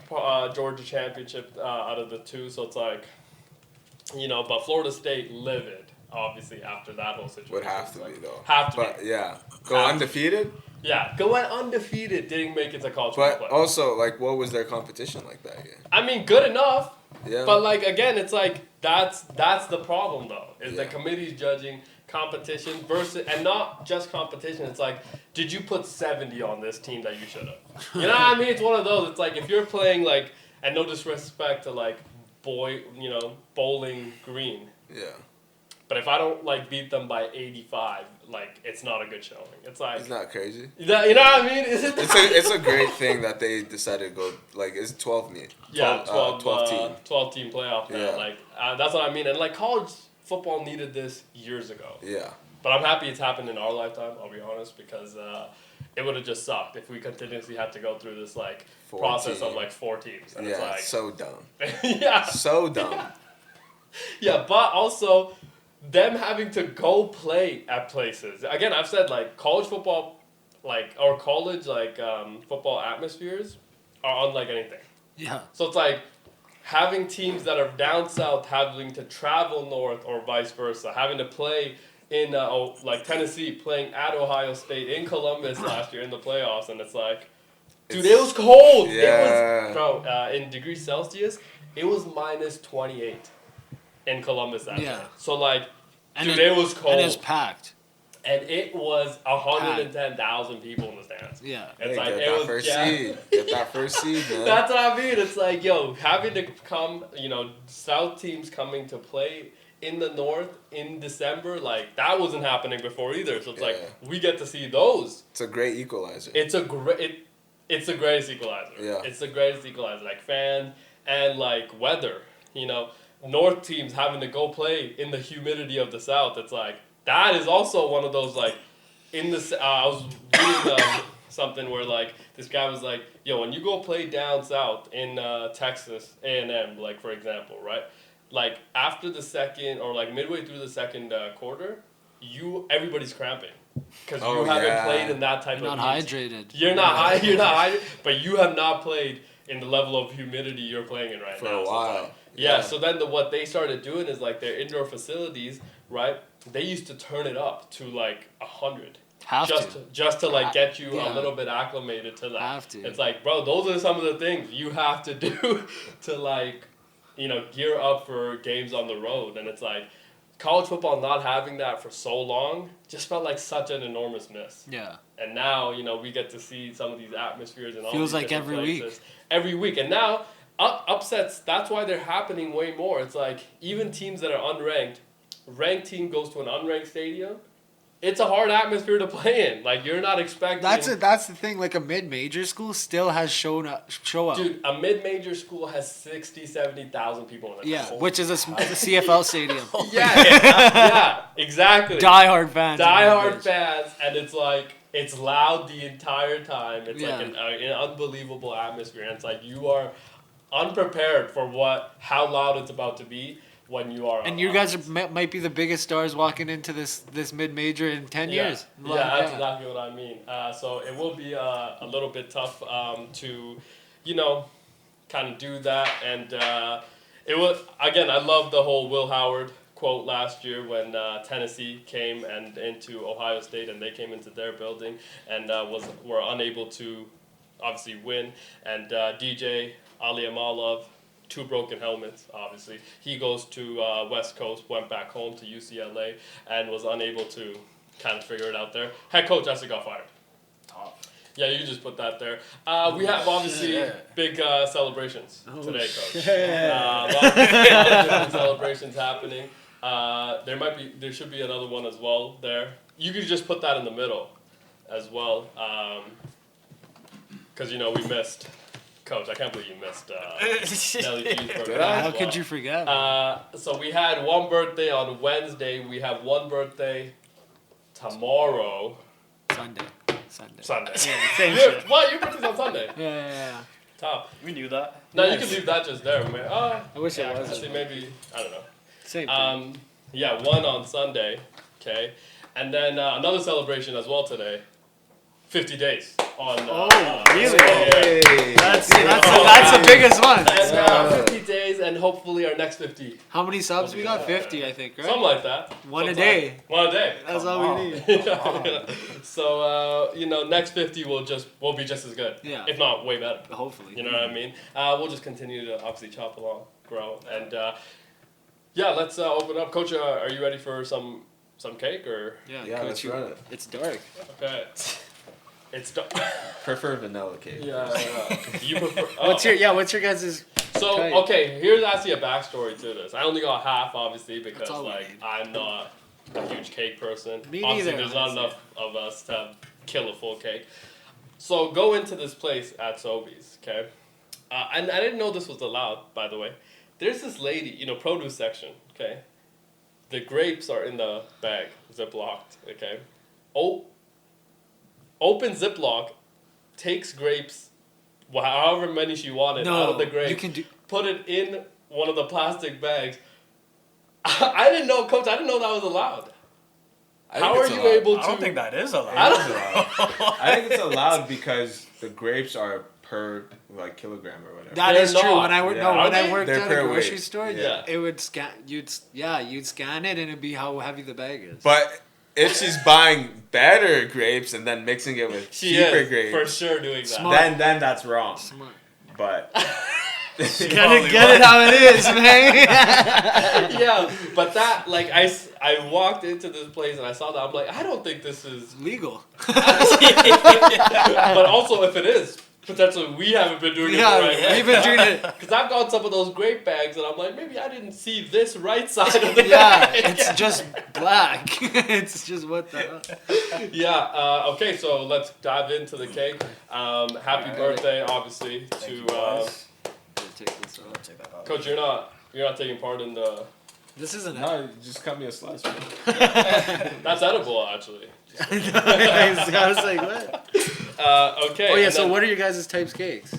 Georgia championship out of the 2, so it's like, but Florida State livid, obviously, after that whole situation. Would have to be, though. Have to be. But, yeah. Go undefeated? Yeah, going undefeated, didn't make it to college football. But also, what was their competition like that year? I mean, good enough. Yeah. But, again, it's that's the problem, though, is the committee's judging competition versus, and not just competition. It's like, did you put 70 on this team that you should have? You know what I mean? It's one of those. It's like if you're playing and no disrespect to Bowling Green. Yeah. But if I don't beat them by 85, it's not a good showing. It's it's not crazy. You know what I mean? Is it? It's a great thing that they decided to go it's 12 team. Yeah, 12 team playoff. Yeah. That's what I mean. And college football needed this years ago. Yeah. But I'm happy it's happened in our lifetime, I'll be honest, because it would have just sucked if we continuously had to go through this like process of like 4 teams. And it's like so dumb. yeah. So dumb. Yeah, but also them having to go play at places. Again, I've said like college football, like or college like football atmospheres are unlike anything. Yeah. So it's like having teams that are down south having to travel north or vice versa, having to play in like Tennessee playing at Ohio State in Columbus last year in the playoffs, and it's like, dude, it was cold. Yeah. It was, bro, in degrees Celsius, it was minus 28 in Columbus that day. So like, dude, it was cold. And it was packed. And it was 110,000 people in the stands. Yeah. It's Hey, like, get it that was first seed. Get that first seed, man. That's what I mean. It's like, yo, having to come, you know, South teams coming to play in the North in December, like, that wasn't happening before either. So it's like, we get to see those. It's a great equalizer. It's the greatest equalizer. Yeah. It's the greatest equalizer. Like, fan and, like, weather. You know, North teams having to go play in the humidity of the South. It's like, that is also one of those, like, in the, I was reading something where, like, this guy was like, yo, when you go play down south in Texas A&M, like, for example, right? Like, after the second, or, like, midway through the second quarter, everybody's cramping. Because you haven't played in that type You're of not heat. hydrated. You're not hydrated, but you have not played in the level of humidity you're playing in right For now. a while. Yeah, so then what they started doing is, like, their indoor facilities, right? They used to turn it up to, like, 100. Just to like get you a little bit acclimated to that. Have to. It's like, bro, those are some of the things you have to do to, like, you know, gear up for games on the road. And it's like, college football not having that for so long just felt like such an enormous miss. Yeah. And now, you know, we get to see some of these atmospheres and all Feels these like different every places. week. Every week. And now, upsets, that's why they're happening way more. It's like, even teams that are unranked, ranked team goes to an unranked stadium, it's a hard atmosphere to play in. Like, you're not expecting... That's the thing. Like, a mid-major school still has show up. Dude, a mid-major school has 60, 70,000 people in it. Yeah, which is a CFL stadium. Yeah, exactly. Die-hard fans. And it's like, it's loud the entire time. It's like an unbelievable atmosphere. And it's like, you are unprepared for how loud it's about to be. When you are, and you guys might be the biggest stars walking into this mid-major in 10 years. Yeah, that's exactly what I mean. So it will be a little bit tough to, you know, kind of do that. And it was, again, I love the whole Will Howard quote last year when Tennessee came and into Ohio State, and they came into their building and were unable to obviously win. And DJ Aliamalov, 2 broken helmets, obviously. He goes to West Coast, went back home to UCLA, and was unable to kind of figure it out there. Head coach actually got fired. Yeah, you can just put that there. We have obviously big celebrations today, coach. A lot of different celebrations happening. There should be another one as well there. You could just put that in the middle as well, because, you know, we missed. Coach, I can't believe you missed Nelly Cheeseburger. How could you forget? So we had one birthday on Wednesday. We have one birthday tomorrow. Sunday. Yeah, same shit. What? Your birthday's on Sunday? Yeah. Top. We knew that. No, you can leave that just there, man. I wish it was. Actually, maybe, I don't know. Same thing. Yeah, one on Sunday, okay? And then another celebration as well today. 50 days on. Really? Yeah. That's the biggest one. And 50 days, and hopefully our next 50. How many subs we got? 50, I think, right? Something like that. One a day. One a day. That's all we need. So you know, next 50 will be just as good. Yeah. If not way better. Hopefully. You know what I mean? We'll just continue to obviously chop along, grow, and let's open up. Coach, are you ready for some cake or? Yeah, Coach, let's run it. It's dark. Okay. It's Prefer vanilla cake. Yeah. You prefer? Oh. What's your guys' So cake? okay, here's actually a backstory to this. I only got half, obviously, because That's all we like need. I'm not a huge cake person. Me Obviously, neither, there's not enough of us to kill a full cake. So go into this place at Sobeys, okay? And I didn't know this was allowed, by the way. There's this lady, you know, produce section, okay? the grapes are in the bag, ziplocked. Okay, open ziplock, takes grapes, however many she wanted out of the grapes. You can do. Put it in one of the plastic bags. I didn't know, Coach. I didn't know that was allowed. How are you able to? I don't think that is allowed. I think it's allowed because the grapes are per like kilogram or whatever. That is true. When I worked, Yeah. when I worked They're at a per grocery weight. store, Yeah. it would scan. You'd scan it, and it'd be how heavy the bag is. But if she's buying better grapes and then mixing it with cheaper grapes, for sure doing that. Smart. then that's wrong. Smart. But Get it how it is, man. Yeah, but that like I walked into this place and I saw that, I'm like, I don't think this is Legal. but also if it is, potentially we haven't been doing it the right way. we've been doing it. Because I've got some of those grape bags and I'm like, maybe I didn't see this right side of the Yeah, bag. it's just black. It's just what the hell. Yeah, okay, so let's dive into the cake. Happy birthday, obviously, to Take this off. Check that out. Coach. You're not taking part in the. This isn't. no, just cut me a slice. Man. That's edible, actually. I was like, what? Okay. Oh yeah. and So then- what are your guys' types cakes?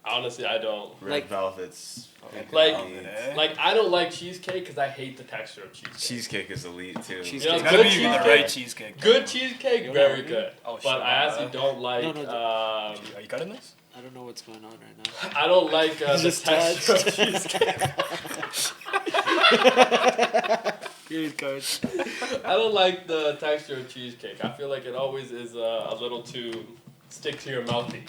Honestly, I don't. Red Like- velvet's Like, Eh? like I don't like cheesecake because I hate the texture of cheesecake. cheesecake is elite too. Cheesecake. You know, It's gotta good be the cheesecake. right cheesecake. Good cheesecake, very good. Oh, But shit, I actually don't like. No, no, Are you cutting this? I don't know what's going on right now. I don't like the Just texture of touched. cheesecake. Here's coach. I don't like the texture of cheesecake. I feel like it always is a little too stick to your mouthy.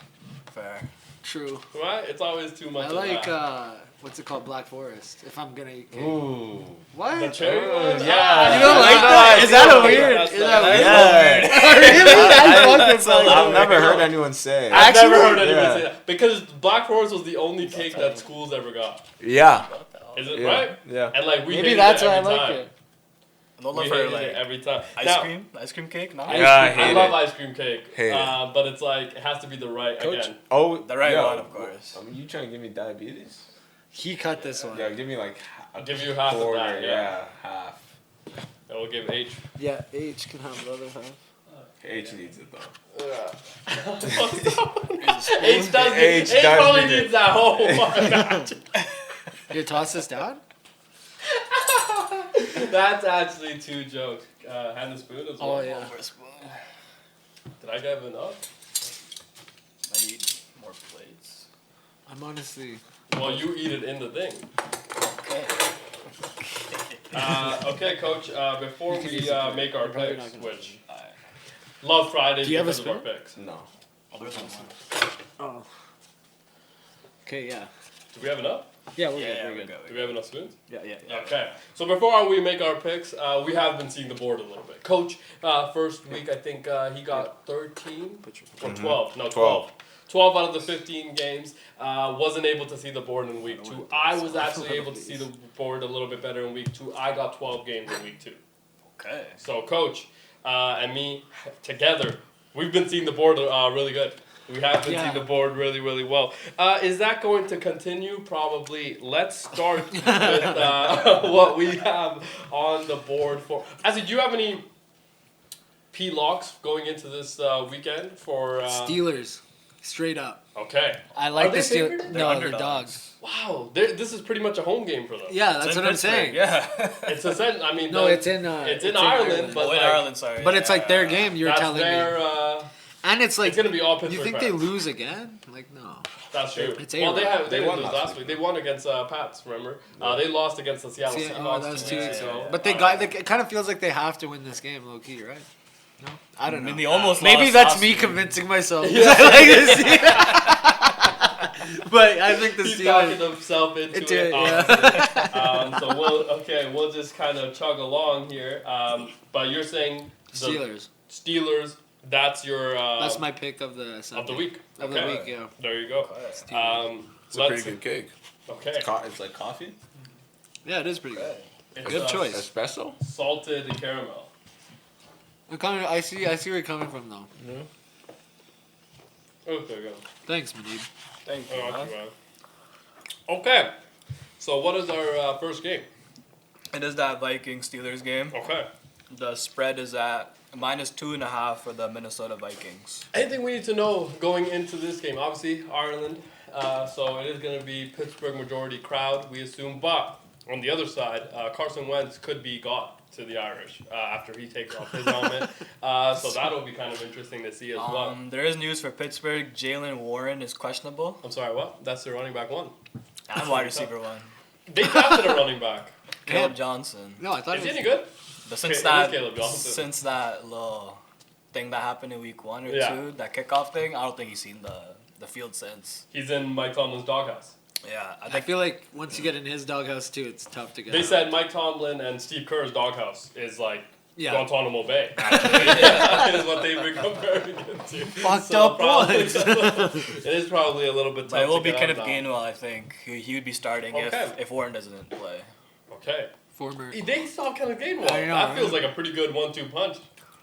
Fair. True. Right? It's always too much. I of like that. what's it called? Black Forest. If I'm gonna eat cake. Ooh. What? The cherry one? yeah. Ah, You don't like that? Is that a weird? That's Is not- that Yeah. really? I fucking I've never heard anyone say. I've Actually, never heard anyone yeah. say that. Because Black Forest was the only cake that schools ever got. Yeah. Is it Yeah. right? Yeah. And like we Maybe hated that's it why I every like time. it. No We love for hated like it every time. ice cream cake. No. Yeah, I I hate love it. ice cream cake. Hate it. But it's like it has to be the right Coach? again. Oh, The right yo, one, of course. I mean, you trying to give me diabetes? He cut this one. Yeah, give me like. I'll give you half of quarter, that. Yeah. half. And we'll give H. Yeah, H can have the other half. H needs it though. H does. H H does probably need it. needs that whole one. Here, toss this down. That's actually two jokes. Hand the spoon as well. Oh yeah. Did I get enough? I need more plates. I'm honestly. Well, you eat it in the thing. Okay. Okay, Coach. Before we make our probably picks, not gonna which love Fridays Do you have a because of our spoon? picks. No. Oh, there's one. Oh. Okay. Yeah. Do we have enough? Yeah, we're Yeah, good. yeah, We're we good. go. Do we have enough spoons? Yeah, yeah. Okay. So before we make our picks, we have been seeing the board a little bit. Coach, first week I think he got 13 Put your or 12. No, 12. 12 out of the 15 games. Wasn't able to see the board in week 2. I was actually able to see the board a little bit better in week 2. I got 12 games in week 2. Okay. So Coach and me together, we've been seeing the board really good. We have been seeing the board really, really well. Is that going to continue? Probably. Let's start with what we have on the board for. Actually, do you have any P locks going into this weekend for Steelers, straight up. Okay. I like Are the they Steelers. favored? No, They're they're dogs. Wow, this is pretty much a home game for them. Yeah, that's It's in what I'm Pittsburgh, saying. Yeah. It's a I mean, No, it's in. it's in Ireland, but Oh, in like, Ireland, sorry. But it's like their yeah. game. You're that's telling their, me, and it's like it's gonna be all Pittsburgh you think fans. they lose again? Like no. That's true. It's Well, A-Rod. they won didn't lose last week. They won against Pats. Remember? They lost against the Seattle See, Seahawks. that was 2 2 weeks weeks ago. ago. But they got. It kind of feels like they have to win this game, low key, right? No, I don't I mean, know. they almost Maybe lost that's last me week. convincing myself. 'Cause I like this team. But I think the He's talking Steelers. himself into Into it. it, yeah. Honestly. So we'll just kind of chug along here. But you're saying the Steelers. Steelers. That's your. That's my pick of the Sunday. of the week. Of Okay. the week, yeah. There you go. It's a pretty good cake. Okay. It's like coffee. Yeah, it is pretty good. It's, Good choice. Espresso. Salted caramel. I see where you're coming from, though. Oh, there you go. Thanks, Muneeb. Thank you. Oh, man. okay, man. Okay. So what is our first game? It is that Vikings-Steelers game. Okay. The spread is at -2.5 for the Minnesota Vikings. Anything we need to know going into this game? Obviously, Ireland. So it is going to be Pittsburgh majority crowd, we assume. But on the other side, Carson Wentz could be got to the Irish after he takes off his helmet. So that'll be kind of interesting to see as well. There is news for Pittsburgh. Jalen Warren is questionable. I'm sorry, what? That's the running back one. And wide receiver one. They drafted a running back. Caleb Johnson. No, I thought Is it he was... any good? But Caleb Johnson. since that little thing that happened in week 1 or 2, that kickoff thing, I don't think he's seen the field since. He's in Mike Tomlin's doghouse. Yeah, I feel like once you get in his doghouse too, it's tough to get They out. said Mike Tomlin and Steve Kerr's doghouse is like Yeah. Guantanamo Bay. Actually, is what they've been comparing it to. Fucked up probably- ones. It is probably a little bit tough. But it will to be get Kenneth out now. Gainwell, I think. He would be starting Okay. if Warren doesn't play. Okay. Former... They saw Kenneth Gainwell. I know, That right? feels like a pretty good 1-2 punch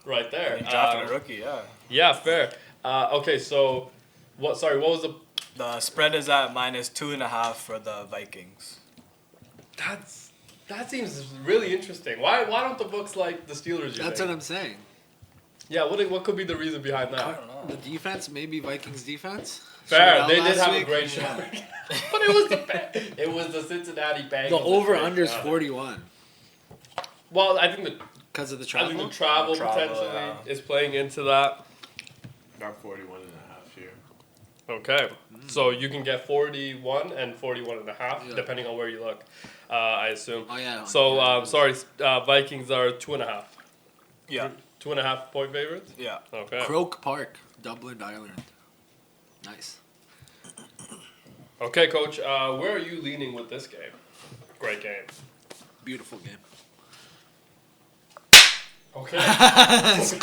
right there. He drafted a rookie, yeah. Yeah, fair. Okay, so what was the The spread is at -2.5 for the Vikings. that seems really interesting. Why don't the books like the Steelers? That's what I'm saying. Yeah, what could be the reason behind I that? don't know. The defense, maybe Vikings defense. Fair, Showed out they did last have week. a great show. But it was the Cincinnati Bengals. The over that under is showed. 41 Well, I think because of the the travel. travel potentially is playing into that. Got 41.5 here. Okay, so you can get 41 and 41.5 Yeah. depending on where you look. I assume. Oh yeah. So sorry, Vikings are 2.5. Yeah. 2.5 point favorites. Yeah. Okay. Croke Park, Dublin, Ireland. Nice. Okay, Coach. Where are you leaning with this game? Great game. Beautiful game. Okay.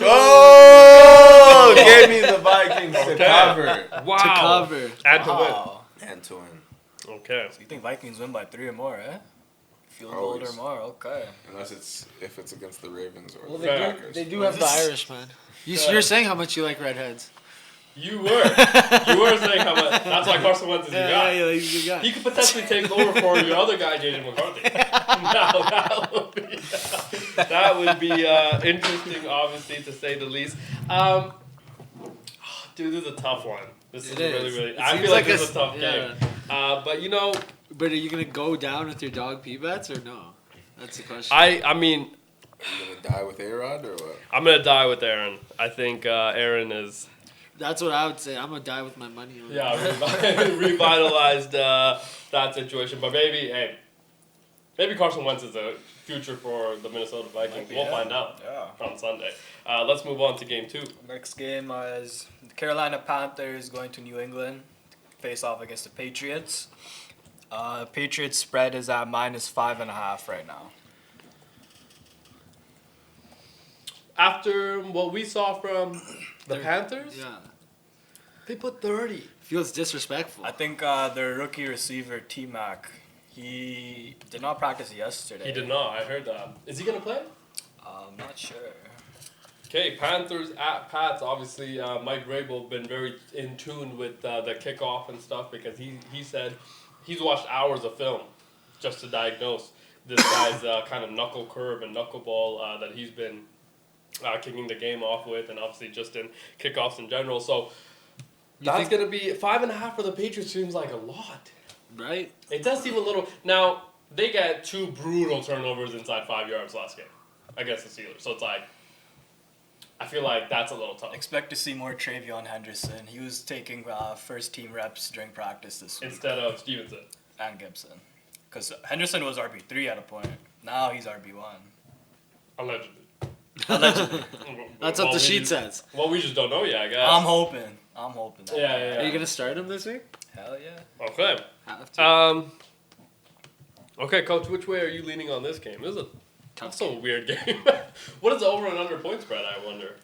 Oh! Gave me the Vikings to cover. Wow. To cover. And to win. Wow. And to win. Okay. So you think Vikings win by 3 or more, eh? Field goal Always. or more, okay. Unless if it's against the Ravens or Well, the they Packers. do have the Irish, man. You're saying how much you like redheads. You were saying how much. That's why Carson Wentz is your guy. Yeah, he's a good guy. He could potentially take over for your other guy, JJ McCarthy. That would be interesting, obviously, to say the least. Dude, this is a tough one. This is It really, is. really. It I seems feel like like this is a tough yeah. game. But you know, But are you gonna go down with your dog pee bets or no? That's the question. I mean, Are you gonna die with A-Rod or what? I'm gonna die with Aaron. I think Aaron is. That's what I would say. I'm gonna die with my money on. Yeah, revitalized that situation. But maybe Carson Wentz is a future for the Minnesota Vikings. Might be, We'll yeah. find out Yeah. on Sunday. Let's move on to game 2. Next game is the Carolina Panthers going to New England, face off against the Patriots. Patriots spread is at -5.5 right now. After what we saw from the Panthers, Yeah. they put 30. Feels disrespectful. I think their rookie receiver T-Mac, he did not practice yesterday. He did not. I heard that. Is he gonna play? I'm not sure. Okay, Panthers at Pats. Obviously, Mike Vrabel been very in tune with the kickoff and stuff because he said he's watched hours of film just to diagnose this guy's kind of knuckle curve and knuckleball that he's been kicking the game off with, and obviously just in kickoffs in general. So that's gonna be 5.5 for the Patriots. Seems like a lot. Right? It does seem a little. Now they got 2 brutal turnovers inside 5 yards last game against the Steelers. So it's like. I feel like that's a little tough. Expect to see more Travion Henderson. He was taking first team reps during practice this week. Instead of Stevenson. And Gibson. Because Henderson was RB3 at a point. Now he's RB1. Allegedly. Allegedly. That's what the sheet says. Well, we just don't know yet, I guess. I'm hoping. That Yeah. Are you gonna start him this week? Hell yeah. Okay. Have to. Okay, Coach, which way are you leaning on this game? This is Tough also a weird game. What is the over and under point spread, I wonder?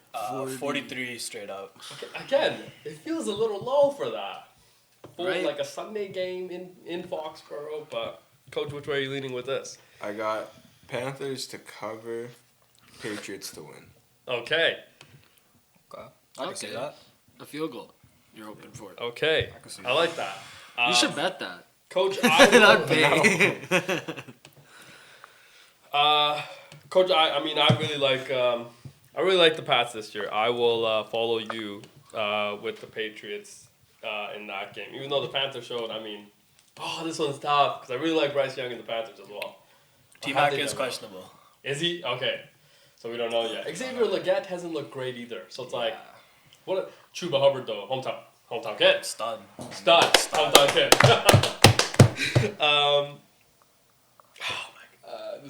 43 straight up. Okay, again, it feels a little low for that. For Right. like a Sunday game in Foxborough, but Coach, which way are you leaning with this? I got Panthers to cover, Patriots to win. Okay. Okay. I can see Okay. that. A field goal. You're open for it. Okay. can see I like that. You should bet that. Coach, I Not will, pay. Coach, I mean, I really like the Pats this year. I will follow you with the Patriots in that game. Even though the Panthers showed, I mean, this one's tough because I really like Bryce Young and the Panthers as well. T-Mac is questionable. Is he? Okay. So we don't know yet. Xavier Legette hasn't looked great either. So it's like, Chuba Hubbard though, hometown kid. Stud. Hometown kid.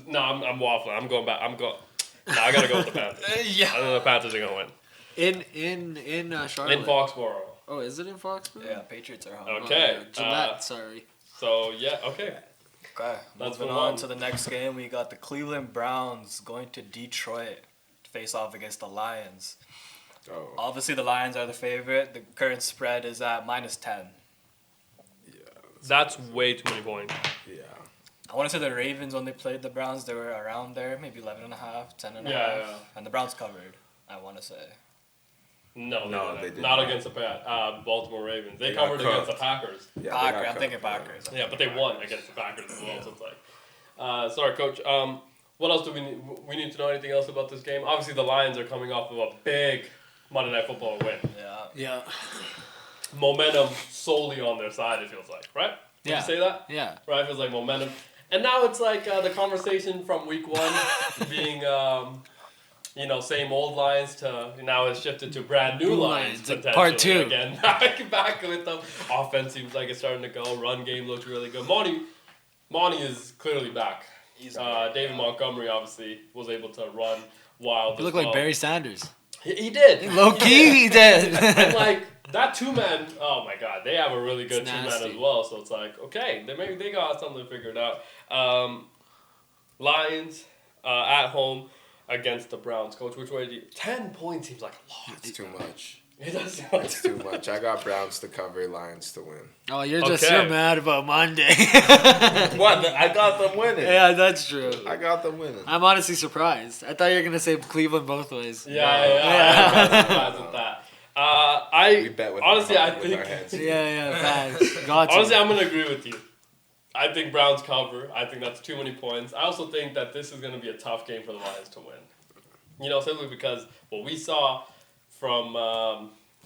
No, I'm waffling. I'm going back. I gotta go with the Panthers. I think the Panthers are gonna win. In Charlotte. In Foxborough. Oh, is it in Foxborough? Yeah, Patriots are home. Okay. Gillette, sorry. So yeah, okay. Okay, moving on to the next game, we got the Cleveland Browns going to Detroit to face off against the Lions. Oh. Obviously, the Lions are the favorite. The current spread is at -10. Yeah. That's way too many points. Yeah. I want to say the Ravens, when they played the Browns, they were around there, maybe 11.5, 10.5. Yeah. And the Browns covered, I want to say. No, they didn't. Not against the Baltimore Ravens. They covered against the Packers. Yeah, I'm thinking Packers. Yeah, but they won against the Packers as well. So it's like, sorry, Coach. What else do we need? We need to know anything else about this game? Obviously, the Lions are coming off of a big Monday Night Football win. Yeah. Momentum solely on their side. It feels like, right? Did you say that? Yeah. Right. It feels like momentum. And now it's like the conversation from week 1 being. Same old Lions to now it's shifted to brand new Lions. Part 2. Again, back with them. Offense seems like it's starting to go. Run game looks really good. Monty is clearly back. David Montgomery obviously was able to run wild. He looked like Barry Sanders. He did. Low key, he did. And like that 2-man, oh my God, they have a really good 2-man nasty. as well. So it's like, okay, maybe they got something figured out. Lions at home against the Browns. Coach, which way do you... 10 points seems like a lot. It's too much. It does seem It's too much. I got Browns to cover, Lions to win. Oh, you're mad about Monday. What? I got them winning. Yeah, that's true. I got them winning. I'm honestly surprised. I thought you were going to say Cleveland both ways. Yeah. I'm surprised with that. We bet with honestly, I with think... our heads. Yeah, facts. Got you. Honestly, I'm going to agree with you. I think Browns cover. I think that's too many points. I also think that this is going to be a tough game for the Lions to win. Simply because what we saw from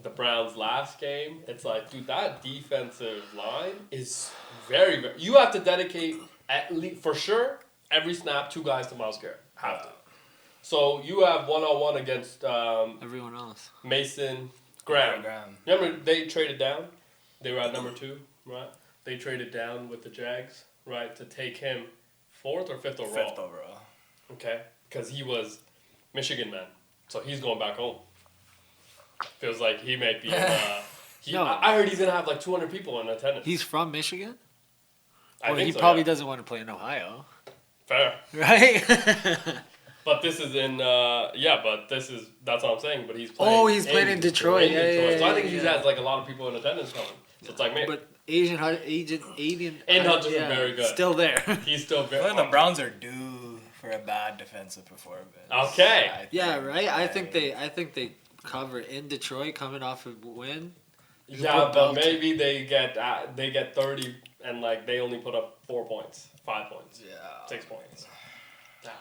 the Browns' last game, it's like, dude, that defensive line is very, very... You have to dedicate, at least for sure, every snap 2 guys to Myles Garrett. Have to. So you have one-on-one against everyone else. Mason Graham. Remember, they traded down? They were at number 2, right? They traded down with the Jags, right, to take him 4th or 5th overall. 5th overall. Okay, because he was Michigan man, so he's going back home. Feels like he might be. I heard he's gonna have like 200 people in attendance. He's from Michigan. I think he so, probably doesn't want to play in Ohio. Fair, right? But this is in. That's what I'm saying. But he's playing. Oh, he's playing in Detroit. So I think he has like a lot of people in attendance coming. So it's like maybe. But Aiden Hutchinson is very good. Still there. He's still very. I think the Browns are due for a bad defensive performance. Okay. I think they cover in Detroit, coming off a win. Yeah, but maybe they get 30 and like they only put up 4 points, 5 points, 6 points. Yeah.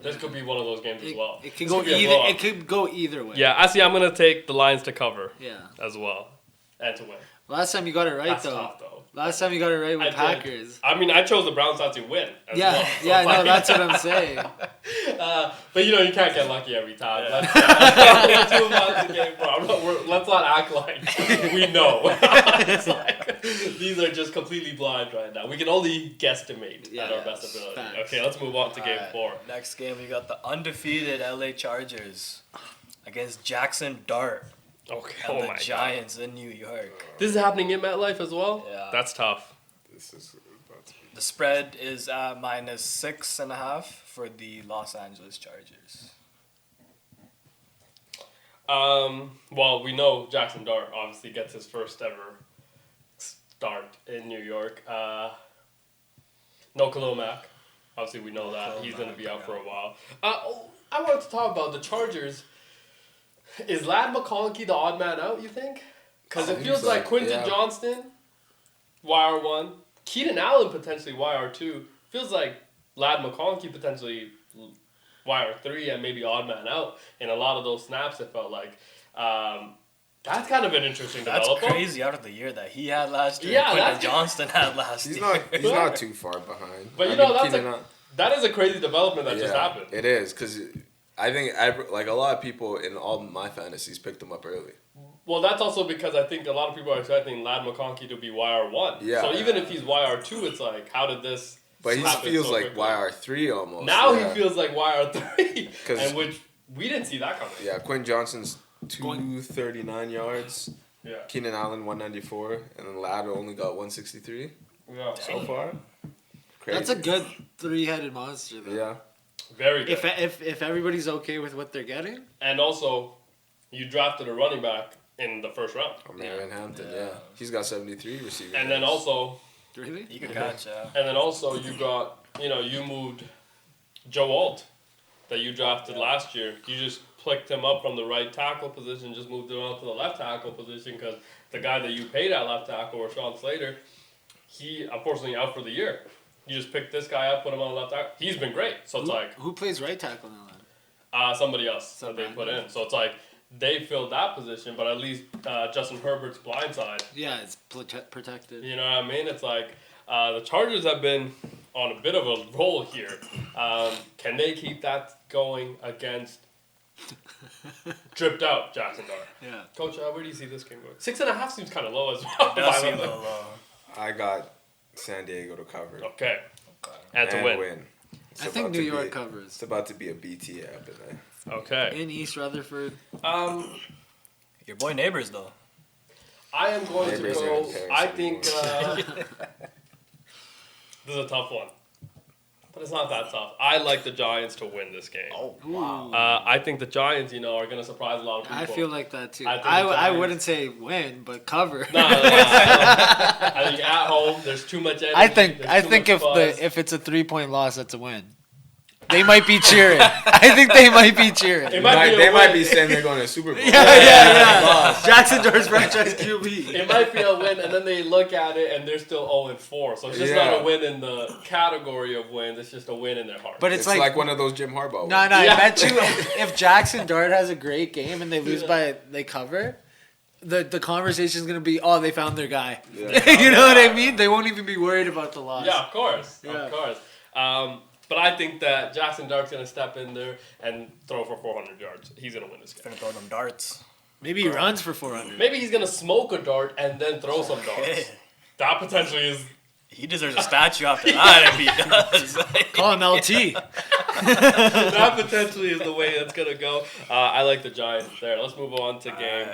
This could be one of those games as well. It could go either. It could go either way. Yeah, I'm gonna take the Lions to cover. Yeah. As well, and to win. Last time you got it right. That's though. Tough, though. Last time you got it right with Packers. I mean, I chose the Browns not to win. Yeah, no, that's what I'm saying. But you can't get lucky every time. Yeah. Let's not act like we know. It's like, these are just completely blind right now. We can only guesstimate at our best ability. Facts. Okay, let's move on to game 4. Next game, we got the undefeated LA Chargers against Jackson Dart. Okay. And the Giants in New York. This is happening in MetLife as well? Yeah. That's tough. The spread is at -6.5 for the Los Angeles Chargers. Well, we know Jackson Dart obviously gets his first ever start in New York. No Khalil Mack. Obviously, we know that. He's going to be out for a while. I wanted to talk about the Chargers. Is Ladd McConkey the odd man out, you think? Because it feels like Quinton Johnston, YR1, Keenan Allen potentially YR2. Feels like Ladd McConkey potentially wire 3 and maybe odd man out in a lot of those snaps. It felt like. That's kind of an interesting development. That's crazy out of the year that he had last year. Yeah, Quentin Johnston had last year. He's not too far behind. But that is a crazy development that just happened. It is, because I think a lot of people in all my fantasies picked him up early. Well, that's also because I think a lot of people are expecting Lad McConkey to be YR1. Yeah. So even if he's YR2, it's like, how did this But he feels so like quickly? YR3 almost. Now he feels like YR3, and which we didn't see that coming. Yeah, Quentin Johnston's 239 yards. Yeah. Keenan Allen 194, and then Lad only got 163. Yeah. So far. Crazy. That's a good three-headed monster, though. Yeah. Very good. If everybody's okay with what they're getting. And also, you drafted a running back in the first round. Marion Hampton, yeah. He's got 73 receivers. And then also... Really? You could catch, And then also, you got, you moved Joe Alt that you drafted last year. You just picked him up from the right tackle position, just moved him up to the left tackle position because the guy that you paid at left tackle, Rashawn Slater, he unfortunately out for the year. You just picked this guy up, put him on the left tackle. He's been great. So it's like... Who plays right tackle now, then? Somebody else that they put in. So it's like they filled that position, but at least Justin Herbert's blindside. Yeah, it's protected. You know what I mean? It's like the Chargers have been on a bit of a roll here. Can they keep that going against dripped out Jackson Dart? Yeah. Coach, where do you see this game going? 6.5 seems kind of low as well. It does seem a little low. I got San Diego to cover. Okay. And to win. I think New York covers. It's about to be a BT up in there. Okay. In East Rutherford. Your boy Neighbors, though. I am going to go. I think anymore. this is a tough one, but it's not that tough. I like the Giants to win this game. Oh, wow. I think the Giants, are going to surprise a lot of people. I feel like that too. I I wouldn't say win, but cover. No. I think at home there's too much energy. I think if it's a 3-point loss, that's a win. They might be cheering. I think they might be cheering. They might be saying they're going to the Super Bowl. Yeah. Jackson Dart's franchise QB. It might be a win, and then they look at it, and they're still 0-4. So it's just not a win in the category of wins. It's just a win in their heart. But it's like one of those Jim Harbaugh wins. No, I bet you if Jackson Dart has a great game and they lose they cover, the conversation's going to be, they found their guy. Yeah. You know what I mean? They won't even be worried about the loss. Yeah, of course. Yeah. Of course. But I think that Jackson Dart's going to step in there and throw for 400 yards. He's going to win this game. He's going to throw them darts. Maybe he runs for 400. Maybe he's going to smoke a dart and then throw some darts. That potentially is... He deserves a statue after that if he does. Call him LT. That potentially is the way that's going to go. I like the Giants there. Let's move on to game.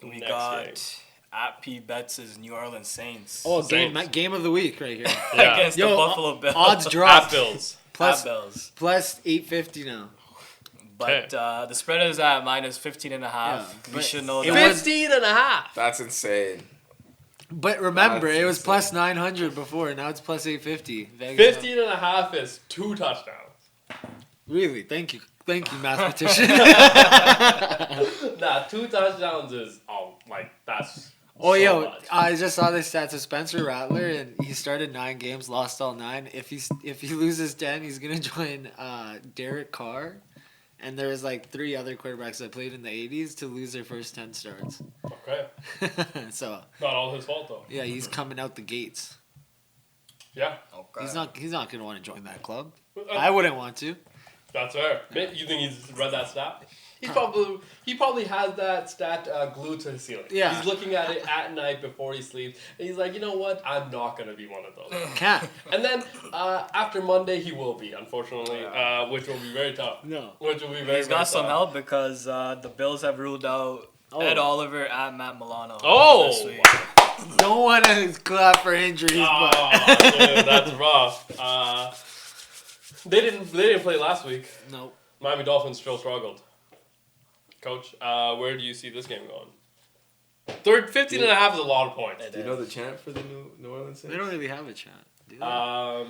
We got at P. Betts' New Orleans Saints. Oh, game of the week right here. Against the Buffalo Bills. Odds dropped. At Bills. Plus 850 now. But the spread is at minus 15.5. Yeah, we should know that. 15.5. That's insane. But remember, it was plus 900 before. Now it's plus 850. 15.5 is 2 touchdowns. Really? Thank you, mathematician. 2 touchdowns is that's. Much. I just saw this stats of Spencer Rattler, and he started 9 games, lost all 9. If he loses 10, he's gonna join Derek Carr, and there was 3 other quarterbacks that played in the 80s to lose their first 10 starts. Okay. So. Not all his fault though. Yeah, he's coming out the gates. Yeah. Okay. He's not gonna want to join that club. I wouldn't want to. That's fair. You think he's read that stat? He probably has that stat glued to his ceiling. Yeah. He's looking at it at night before he sleeps, and he's like, you know what? I'm not gonna be one of those. Can't. And then after Monday, he will be, unfortunately, which will be very tough. No. Which will be very. He's got some help because the Bills have ruled out Ed Oliver at Matt Milano. Oh. Don't want to clap for injuries, but dude, that's rough. They didn't play last week. Nope. Miami Dolphins still struggled. Coach, where do you see this game going? 15.5 is a lot of points. Do you know the chant for the New Orleans Saints? They don't really have a chant. Do they?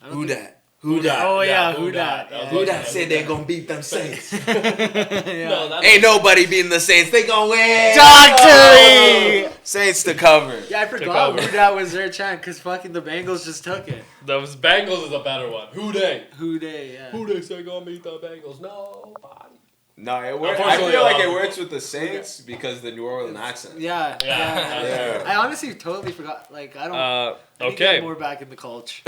Who dat? Who dat? Oh yeah, who who dat? dat? Who that said they gonna beat them Saints? No, that's Ain't nobody beating the Saints. They gonna win. Doctor! Saints to cover. Yeah, I forgot who that was their chant because fucking the Bengals just took it. Those Bengals is a better one. Who they? Who they? Yeah. Who they say gonna beat the Bengals? Nobody. No, it works. I Unfortunately, feel like a lot it of works with the Saints because the New Orleans accent. Yeah. Yeah. I honestly totally forgot. Like I don't. I need to Okay. get more back in the culture.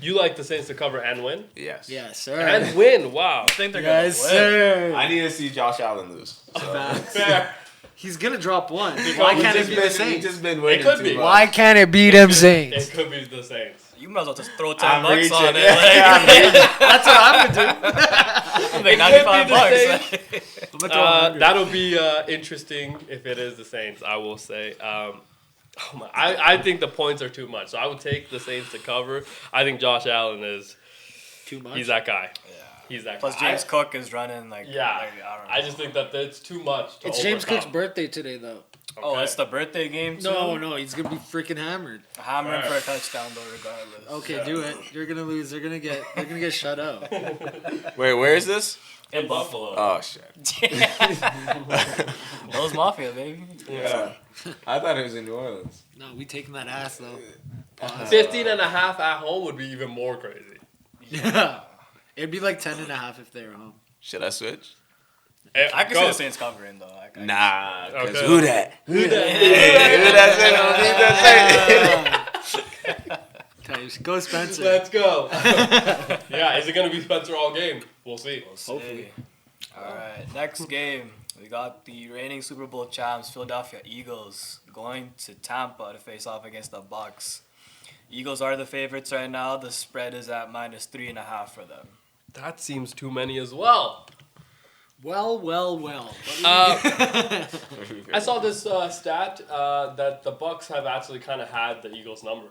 You like the Saints to cover and win? Yes. Yes, sir. And win. Wow. I think they're Yes, gonna win. sir. I need to see Josh Allen lose. So. Fair. He's gonna drop one. Because Why we can't it He's be just the been, Saints? just been waiting could too be. much. Why can't it be them Saints? It could be the Saints. You might as well just throw $10 I'm on reaching. it. Yeah, I'm Like, reaching. That's what I'm gonna do. like It could be the $95. Saints. Like, I'm gonna throw 100. That'll be interesting if it is the Saints, I will say. I think the points are too much. So I would take the Saints to cover. I think Josh Allen is, Too much. he's that guy. yeah. He's that Plus guy. James Cook is running like. Yeah. Like, I don't know. I just think that it's too much to It's James Cook's overcome. birthday today, though. Oh, Okay. it's the birthday game too. No, he's gonna be freaking hammered. Hammering for a touchdown though, regardless. Okay, do it. You're gonna lose. They're gonna get shut out. Wait, where is this? In Buffalo. Oh shit. Those Mafia, baby. Yeah. I thought it was in New Orleans. No, we taking that ass though. 15 and a half at home would be even more crazy. Yeah. It'd be like 10.5 if they were home. Should I switch? I can Go. see the Saints covering though. Nah. 'Cause Okay. who that? Who that? Who that said gonna beat them Saints? Types. Go Spencer. Let's go. Yeah, is it going to be Spencer all game? We'll see. Hopefully. All right, next game. We got the reigning Super Bowl champs, Philadelphia Eagles, going to Tampa to face off against the Bucks. Eagles are the favorites right now. The spread is at -3.5 for them. That seems too many as well. Well. I saw this stat that the Bucks have actually kind of had the Eagles number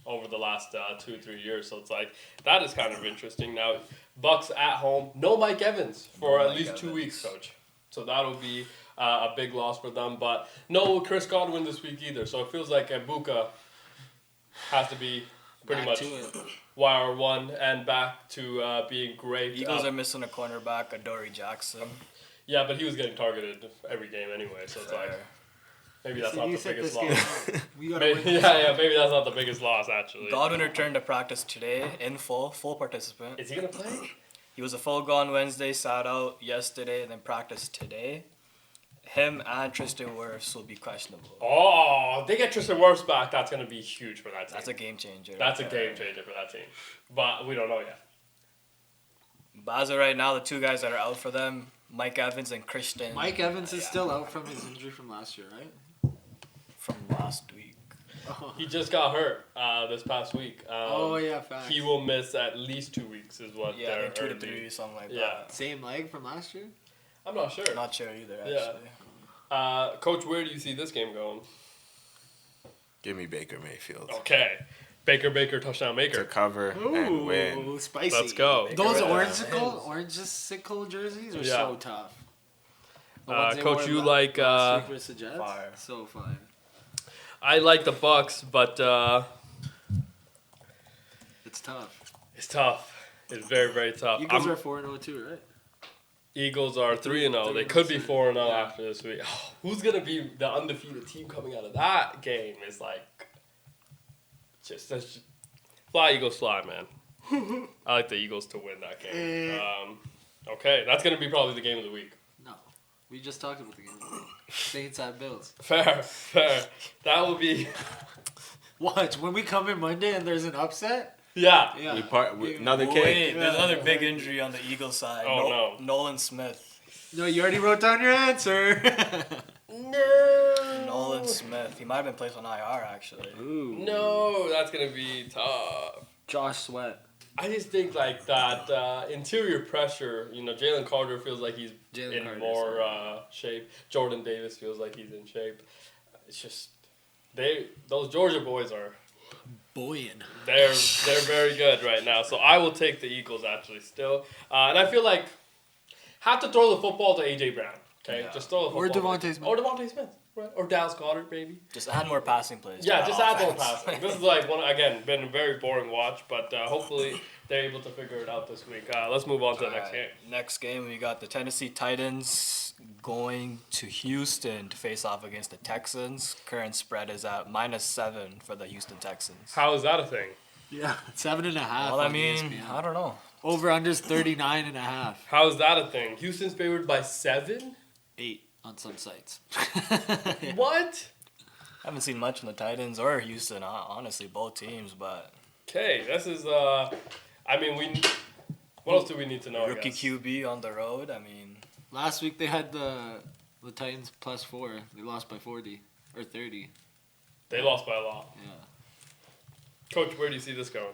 over the last 2-3 years. So it's like, that is kind of interesting. Now, Bucks at home, no Mike Evans for No at Mike least 2 Evans. weeks, coach. So that'll be a big loss for them. But no Chris Godwin this week either. So it feels like Ibuka has to be pretty Back much to it. YR1 and back to being great. Eagles are missing a cornerback, Adoree Jackson. Yeah, but he was getting targeted every game anyway. So it's like, maybe that's not You the set biggest this loss. game up. We gotta Maybe, win this. maybe that's not the biggest loss actually. Godwin returned to practice today in full participant. Is he gonna play? He was a full gone Wednesday, sat out yesterday, and then practiced today. Him and Tristan Wirfs will be questionable. Oh, they get Tristan Wirfs back. That's gonna be huge for that team. That's a game changer. That's a right there. game changer for that team. But we don't know yet. But as of right now, the two guys that are out for them, Mike Evans and Christian. Mike Evans is still out from his injury from last year, right? from last week. He just got hurt this past week. Oh yeah, facts. He will miss at least 2 weeks, is what Yeah, they're like 2 to early. 3, something like Yeah. Same leg from last year. I'm not sure. that. Not sure either, Yeah. actually. Coach, where do you see this game going? Give me Baker Mayfield Okay. Baker, touchdown to maker. cover and win. Ooh, spicy. Let's go. Those Yeah. orange-sickle jerseys are Yeah. so tough. The ones they Coach, wore you last like, week versus Jets? fire. So fire. I like the Bucks, but It's tough. it's tough. It's very, very tough. Eagles are 4-0 too, right? Eagles are 3-0. They could be 4-0 after this week. Oh, who's gonna be the undefeated team coming out of that game? Is like that's just fly Eagles fly, man. I like the Eagles to win that game. Okay, that's gonna be probably the game of the week. No. We just talked about the game. Saints at Bills. Fair. That will be Watch, when we come in Monday and there's an upset. yeah. Yeah. Another Wait, kick. there's another big injury on the Eagles side. Oh, no. Nolan Smith. No, you already wrote down your answer. Nolan Smith. He might have been placed on IR, actually. Ooh. No, that's gonna be tough. Josh Sweat. I just think like that interior pressure. Jalen Carter feels like he's Jalen in Carter's more shape. Jordan Davis feels like he's in shape. It's just those Georgia boys are Boyin. they're very good right now. So I will take the Eagles actually still, and I feel like have to throw the football to AJ Brown. Okay, Yeah. just throw the Or football. Devontae Smith. Or Devontae Smith. Right. Or Dallas Goedert, maybe. Just add more passing plays. to Yeah, that just add more offense. passing. This is like been a very boring watch, but hopefully they're able to figure it out this week. Let's move on to the next game. Next game, we got the Tennessee Titans going to Houston to face off against the Texans. Current spread is at -7 for the Houston Texans. How is that a thing? Yeah, 7.5. Well, I on mean, ESPN. I don't know. Over unders 39.5. How is that a thing? Houston's favored by 7? 8 on some sites. What? I haven't seen much from the Titans or Houston, honestly, both teams, but Okay, this is I mean what else do we need to know? rookie I guess? QB on the road, I mean, Last week they had the Titans +4. They lost by 40 or 30. They lost by a lot. Yeah. Coach, where do you see this going?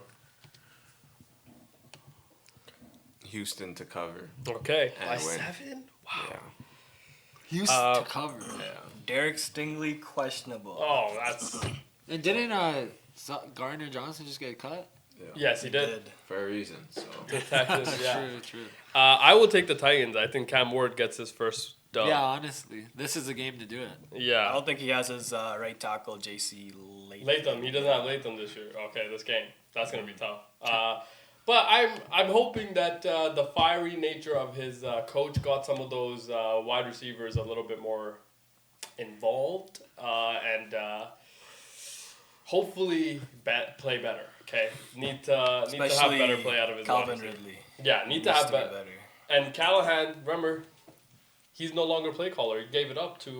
Houston to cover. Okay, And by win. 7? Wow. Yeah. Houston to cover. Yeah. Derek Stingley questionable. Oh, that's And didn't Gardner Johnson just get cut? yes, he did. For a reason. So. The Texans, yeah. True. I will take the Titans. I think Cam Ward gets his first dub. Yeah, honestly, this is a game to do it. I Yeah. don't think he has his right tackle, J.C. Latham, he doesn't have Latham this year. Okay, this game. That's going to be tough. But I'm hoping that the fiery nature of his coach got some of those wide receivers a little bit more involved and hopefully play better. Okay, need to have better play out of his Calvin wide receiver. Ridley. Yeah, need to Needs have be better. And Callahan, remember, he's no longer play caller. He gave it up to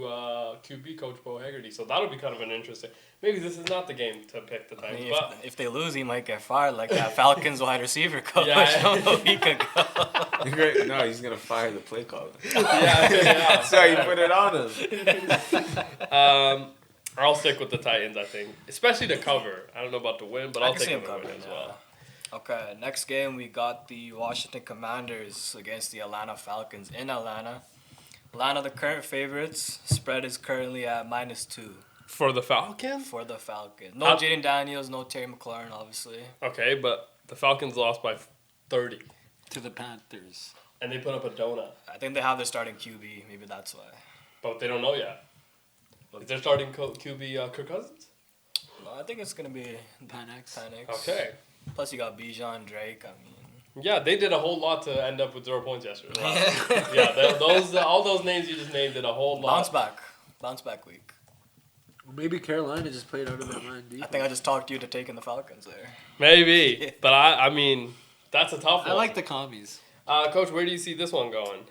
QB coach Bo Haggerty. So that'll be kind of an interesting. Maybe this is not the game to pick the I Titans, mean, but if they lose, he might get fired like that Falcons wide receiver coach. Yeah. I don't know if he could go. No, he's gonna fire the play caller. yeah. So you put it on him. I'll stick with the Titans, I think. Especially to cover. I don't know about the win, but I'll I can see take him them to win covering as well. Okay, next game we got the Washington Commanders against the Atlanta Falcons in Atlanta. Atlanta, the current favorites. Spread is currently at -2 For the Falcons? for the Falcons. No Jaden Daniels, no Terry McLaurin, obviously. Okay, but the Falcons lost by 30. To the Panthers. And they put up a donut. I think they have their starting QB. Maybe that's why. But they don't know yet. Is their starting QB Kirk Cousins? Well, I think it's gonna be Panex. Penix. Okay. Plus you got Bijan, Drake. I mean, Yeah, they did a whole lot to end up with 0 points yesterday. All those names you just named did a whole lot. bounce back week. Maybe Carolina just played out of their mind deep. I think I just talked you to taking the Falcons there. Maybe, but I mean, that's a tough one. I like the commies. Coach, where do you see this one going?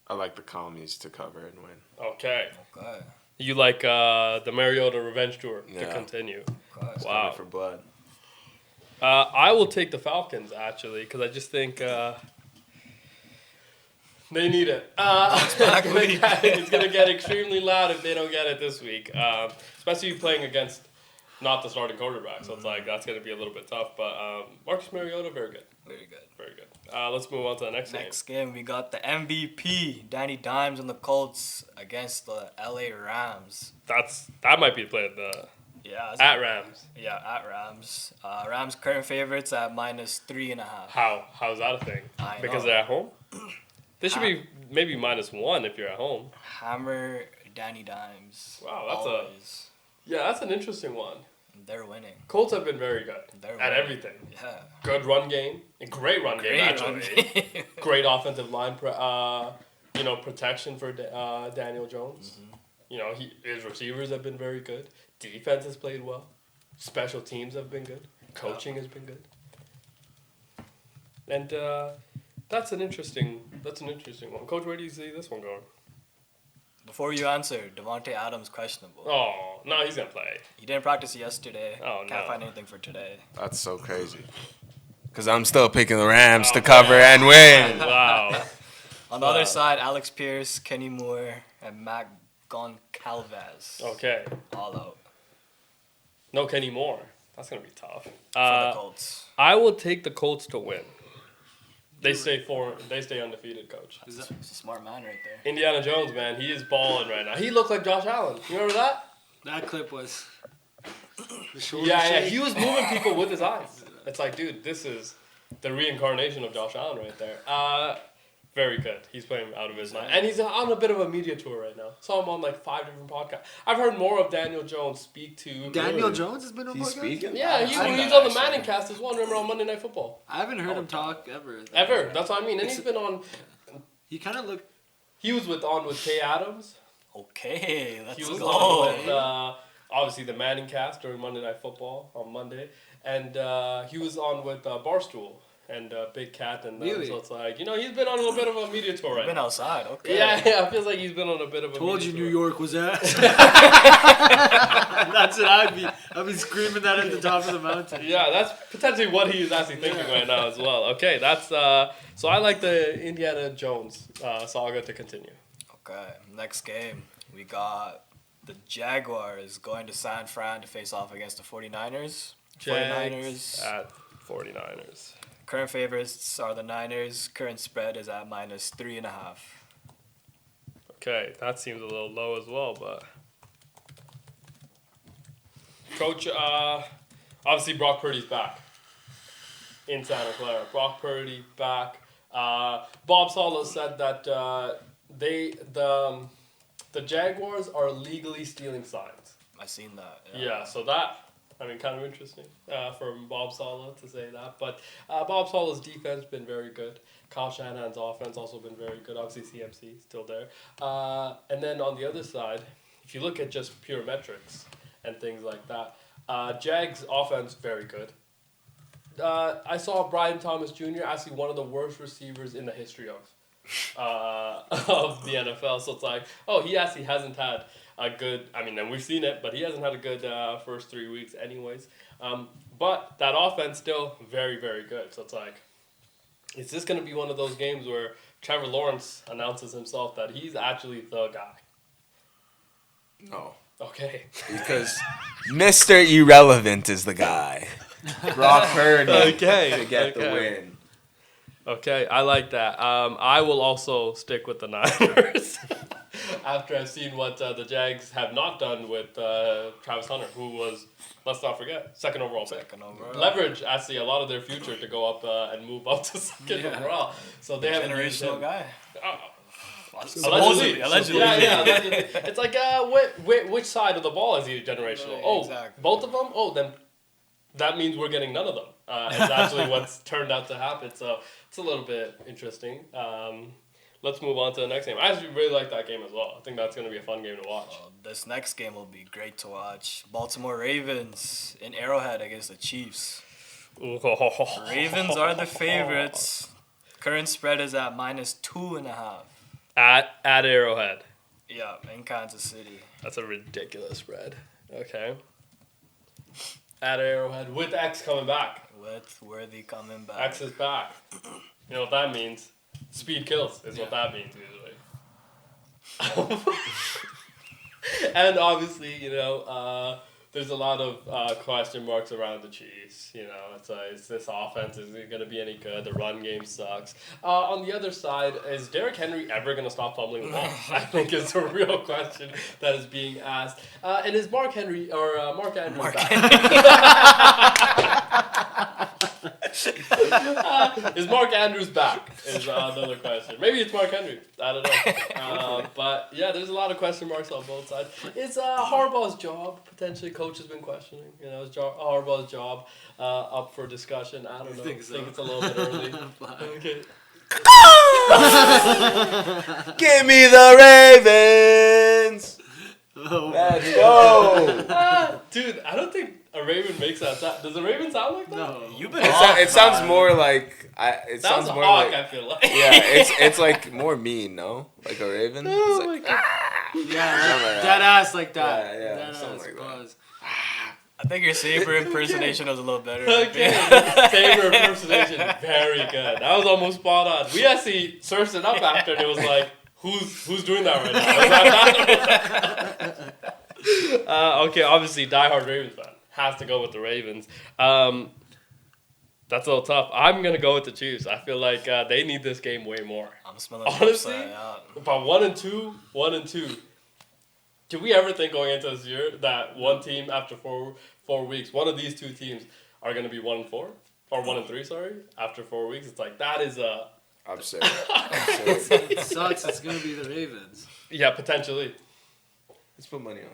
I like the commies to cover and win. Okay. Okay. You like the Mariota revenge tour to Yeah. continue. Okay. Wow. Coming for blood. I will take the Falcons, actually, because I just think they need it. It's going to get extremely loud if they don't get it this week, especially playing against not the starting quarterback. So it's like that's going to be a little bit tough. But Marcus Mariota, very good. Very good. Very good. Let's move on to the next game, we got the MVP, Danny Dimes and the Colts against the LA Rams. That might be the play at Rams. Yeah, at Rams. Rams current favorites at -3.5. How's that a thing? Because know. they're at home? They should be maybe -1 if you're at home. Hammer Danny Dimes. Wow, that's always. that's an interesting one. They're winning. Colts have been very good They're at winning. everything. Yeah. Good run game, a great run game actually. Great offensive line, protection for Daniel Jones. Mm-hmm. You know, his receivers have been very good. Defense has played well. Special teams have been good. Coaching has been good. And that's an interesting one. Coach, where do you see this one going? Before you answer, Devontae Adams questionable. Oh, no, he's going to play. He didn't practice yesterday. Oh, no. Can't find anything for today. That's so crazy. Because I'm still picking the Rams to cover and win. Wow. On the other side, Alex Pierce, Kenny Moore, and Matt Goncalves. Okay. All out No Kenny Moore. That's going to be tough. for the Colts. I will take the Colts to win. They stay undefeated, Coach. It's a smart man right there. Indiana Jones, man, he is balling right now. He looked like Josh Allen. You remember that? That clip was. The shoulder Yeah, shake. he was moving people with his eyes. It's like, dude, this is the reincarnation of Josh Allen right there. Very good. He's playing out of his mind. And he's on a bit of a media tour right now. Saw him on like 5 different podcasts. I've heard more of Daniel Jones speak to... Daniel Jones has been on He's podcast? speaking? Yeah, he's on the Manning cast as well. Remember on Monday Night Football? I haven't heard him talk ever. Ever. That's what I mean. And he's been on... He kind of looked... He was with Kay Adams. Okay, let's He was go. on with, obviously, the Manning cast during Monday Night Football on Monday. And he was on with Barstool and Big Cat and them. Really? So it's like, he's been on a little bit of a media tour right Been now. outside, okay. Yeah, it feels like he's been on a bit of a Told media you tour. New York was ass. That's what I'd be screaming that at the top of the mountain. Yeah, that's potentially what he's actually thinking right now as well. Okay, that's so I like the Indiana Jones saga to continue. Okay, next game. We got the Jaguars going to San Fran to face off against the 49ers. Jags at 49ers. Current favorites are the Niners. Current spread is at -3.5. Okay, that seems a little low as well, but Coach, obviously Brock Purdy's back in Santa Clara. Brock Purdy back. Bob Saleh said that the Jaguars are legally stealing signs. I seen that. Yeah, so that, kind of interesting from Bob Saleh to say that. But Bob Saleh's defense been very good. Kyle Shanahan's offense also been very good. Obviously, CMC still there. And then on the other side, if you look at just pure metrics and things like that, Jags offense, very good. I saw Brian Thomas Jr. actually one of the worst receivers in the history of the NFL. So it's like, he actually hasn't had a good, and we've seen it, but he hasn't had a good first 3 weeks anyways. But that offense still very, very good. So it's like, is this going to be one of those games where Trevor Lawrence announces himself that he's actually the guy? No. Okay. Because Mr. Irrelevant is the guy. Brock Purdy to get the win. Okay, I like that. I will also stick with the Niners after I've seen what the Jags have not done with Travis Hunter, who was, let's not forget, second overall pick. Leverage actually a lot of their future to go up and move up to second overall. So they have a generational guy. Allegedly. Allegedly. Yeah, allegedly. It's like, which side of the ball is he generational? Exactly. Both of them? Then that means we're getting none of them. It's actually what's turned out to happen. So it's a little bit interesting. Let's move on to the next game. I actually really like that game as well. I think that's going to be a fun game to watch. This next game will be great to watch. Baltimore Ravens in Arrowhead against the Chiefs. Ravens are the favorites. Current spread is at -2.5. At Arrowhead. Yeah, in Kansas City. That's a ridiculous spread. Okay. At Arrowhead with X coming back. With Worthy coming back. X is back. You know what that means? Speed kills is what that means usually. And obviously, there's a lot of question marks around the Chiefs. Is this offense, is it going to be any good? The run game sucks. On the other side, is Derrick Henry ever going to stop fumbling the ball? I think is a real question that is being asked. And is Mark Andrews back? Is Mark Andrews back? Is another question. Maybe it's Mark Henry. I don't know. But yeah, there's a lot of question marks on both sides. Is Harbaugh's job potentially? Coach has been questioning. Is Harbaugh's job up for discussion? I don't know. I think it's a little bit early. Okay. Give me the Ravens. Let's go. Dude, I don't think a Raven makes that sound. Does a Raven sound like that? No. You've been It sounds more like It sounds more hawk, I feel like. Yeah, it's like more mean, no? Like a raven. Oh It's like, my God. Yeah, dead ass like that. Yeah, Dead something ass, like that. pause. I think your Saber impersonation was a little better. Okay, Saber impersonation, very good. That was almost spot on. We actually searched it up after, and it was like, who's doing that right now? Okay, obviously, diehard Ravens fan has to go with the Ravens. That's a little tough. I'm gonna go with the Chiefs. I feel like they need this game way more. I'm smelling Honestly, upside, about 1-2. Did we ever think going into this year that one team after 4 weeks, one of these two teams are going to be 1-4 or 1-3? Sorry, after 4 weeks, it's like that is a Absurd. It sucks. It's gonna be the Ravens. Yeah, potentially. Let's put money on.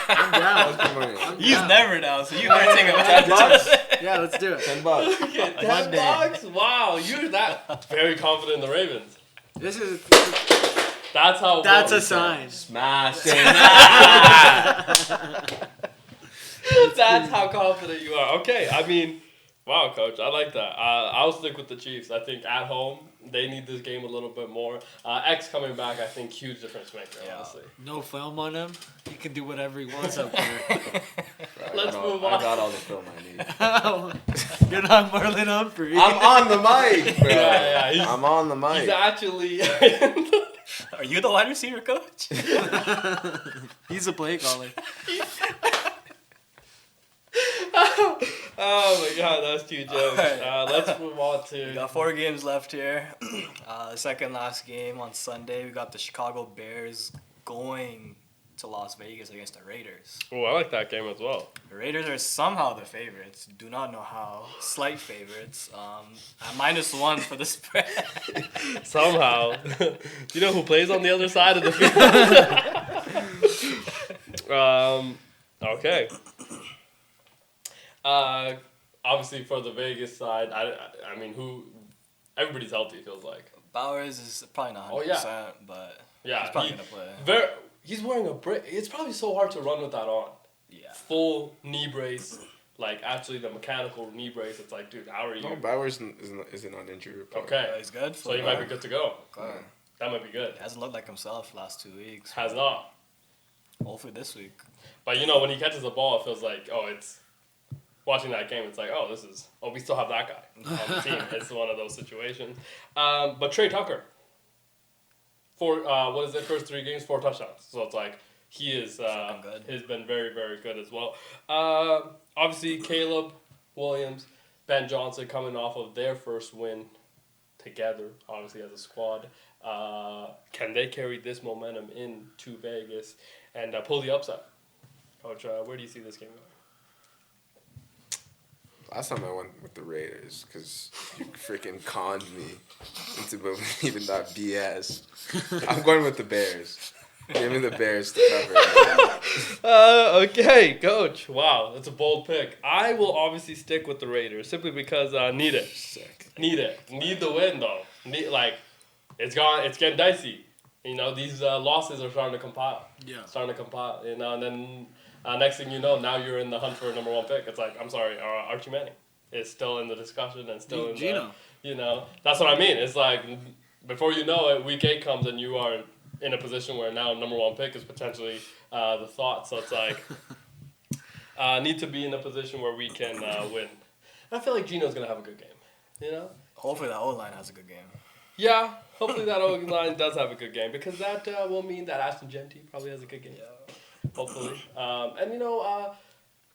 I'm down. Let's put money on. He's never down, so you better take $10. advantage. Yeah, let's do it. $10. Okay, Monday. $10? Wow, you're that very confident in the Ravens. This is. That's how. That's well a sign. Smash it. That's how confident you are. Okay, I mean, wow, coach, I like that. I'll stick with the Chiefs. I think at home they need this game a little bit more. X coming back, I think, huge difference maker. Yeah. Honestly. No film on him. He can do whatever he wants up there. Let's move I on. got all the film I need. You're not Marlon Humphrey. I'm on the mic, bro. Yeah, I'm on the mic. He's actually. Are you the wide receiver coach? He's a play caller. Oh my god, that's two jokes. Let's move on We to. got 4 games left here. Second last game on Sunday, we got the Chicago Bears going to Las Vegas against the Raiders. Oh, I like that game as well. The Raiders are somehow the favorites. Do not know how. Slight favorites. At -1 for the spread. Somehow. You know who plays on the other side of the field? Okay. Obviously for the Vegas side, I mean, everybody's healthy, it feels like. Bowers is probably not 100%, Oh, yeah. but Yeah, he's probably going to play. He's wearing a brace. It's probably so hard to run with that on. Yeah. Full knee brace, like actually the mechanical knee brace. It's like, dude, how are you? No, Bowers isn't on injury report. Okay, He's good. so he might be good to go. Okay. That might be good. He hasn't looked like himself last 2 weeks. Has not. Hopefully this week. But when he catches the ball, it feels like, it's watching that game. It's like, we still have that guy on the team. It's one of those situations. But Trey Tucker, first 3 games, 4 touchdowns. So it's like he is good. has been very, very good as well. Obviously, Caleb Williams, Ben Johnson coming off of their first win together, obviously as a squad. Can they carry this momentum into Vegas and pull the upset? Coach, where do you see this game going? Last time I went with the Raiders because you freaking conned me into believing that BS. I'm going with the Bears. Give me the Bears to cover. Okay, Coach. Wow, that's a bold pick. I will obviously stick with the Raiders simply because need it. Sick. Need the win though. It's getting dicey. These losses are starting to compile. Yeah. And then next thing you know, now you're in the hunt for a number 1 pick. It's like, I'm sorry, Archie Manning is still in the discussion and still in Gino. That's what I mean. It's like, before you know it, week 8 comes and you are in a position where now number 1 pick is potentially the thought. So it's like, need to be in a position where we can win. I feel like Gino's going to have a good game, Hopefully that O-line has a good game. Yeah, hopefully that O-line does have a good game because that will mean that Ashton Genty probably has a good game. Yeah. Hopefully.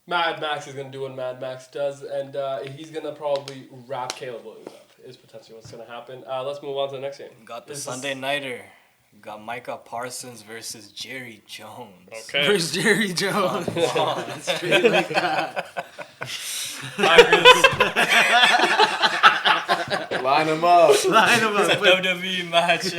Mad Max is going to do what Mad Max does, and he's going to probably wrap Caleb Williams up, is potentially what's going to happen. Let's move on to the next game. Got the Sunday Nighter. Got Micah Parsons versus Jerry Jones. Okay. Where's Jerry Jones? Straight like that. Line them up. Line him It's a up. WWE match.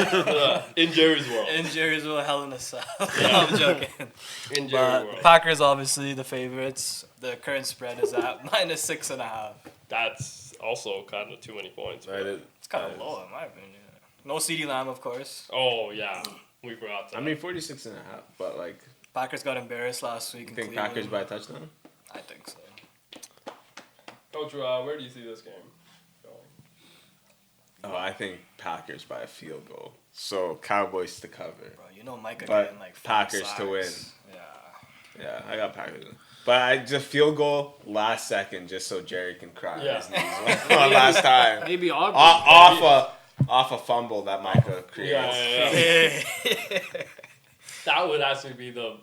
In Jerry's world. In Jerry's world, Hell in a Cell. I'm joking. In Jerry's But world. Packers obviously the favorites. The current spread is at -6.5. That's also kind of too many points. Right, It's kind of low in my opinion. No CeeDee Lamb, of course. Oh, yeah. We forgot that. I mean, 46.5, but like, Packers got embarrassed last week. you in think Cleveland. Packers by a touchdown? I think so. Coach, where do you see this game going? Oh, I think Packers by a field goal. So Cowboys to cover. Bro, Micah But getting like 5 Packers sacks. to win. Yeah. Yeah, I got Packers. But I just field goal last second just so Jerry can cry on his knees one last time. Maybe Aubrey. Off a fumble that Micah creates. Yeah. That would actually be that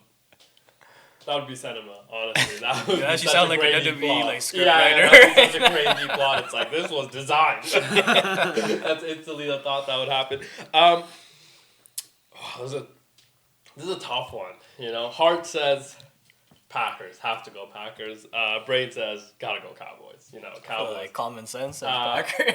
would be cinema, honestly. That would You be actually such sound a like a crazy WWE plot. like script Yeah, writer. that would be such a crazy plot. It's like, this was designed. That's instantly the thought that would happen. This is a tough one. Heart says Packers. Have to go Packers. Brain says, gotta go Cowboys. You know, Cowboys. Like common sense says Packers.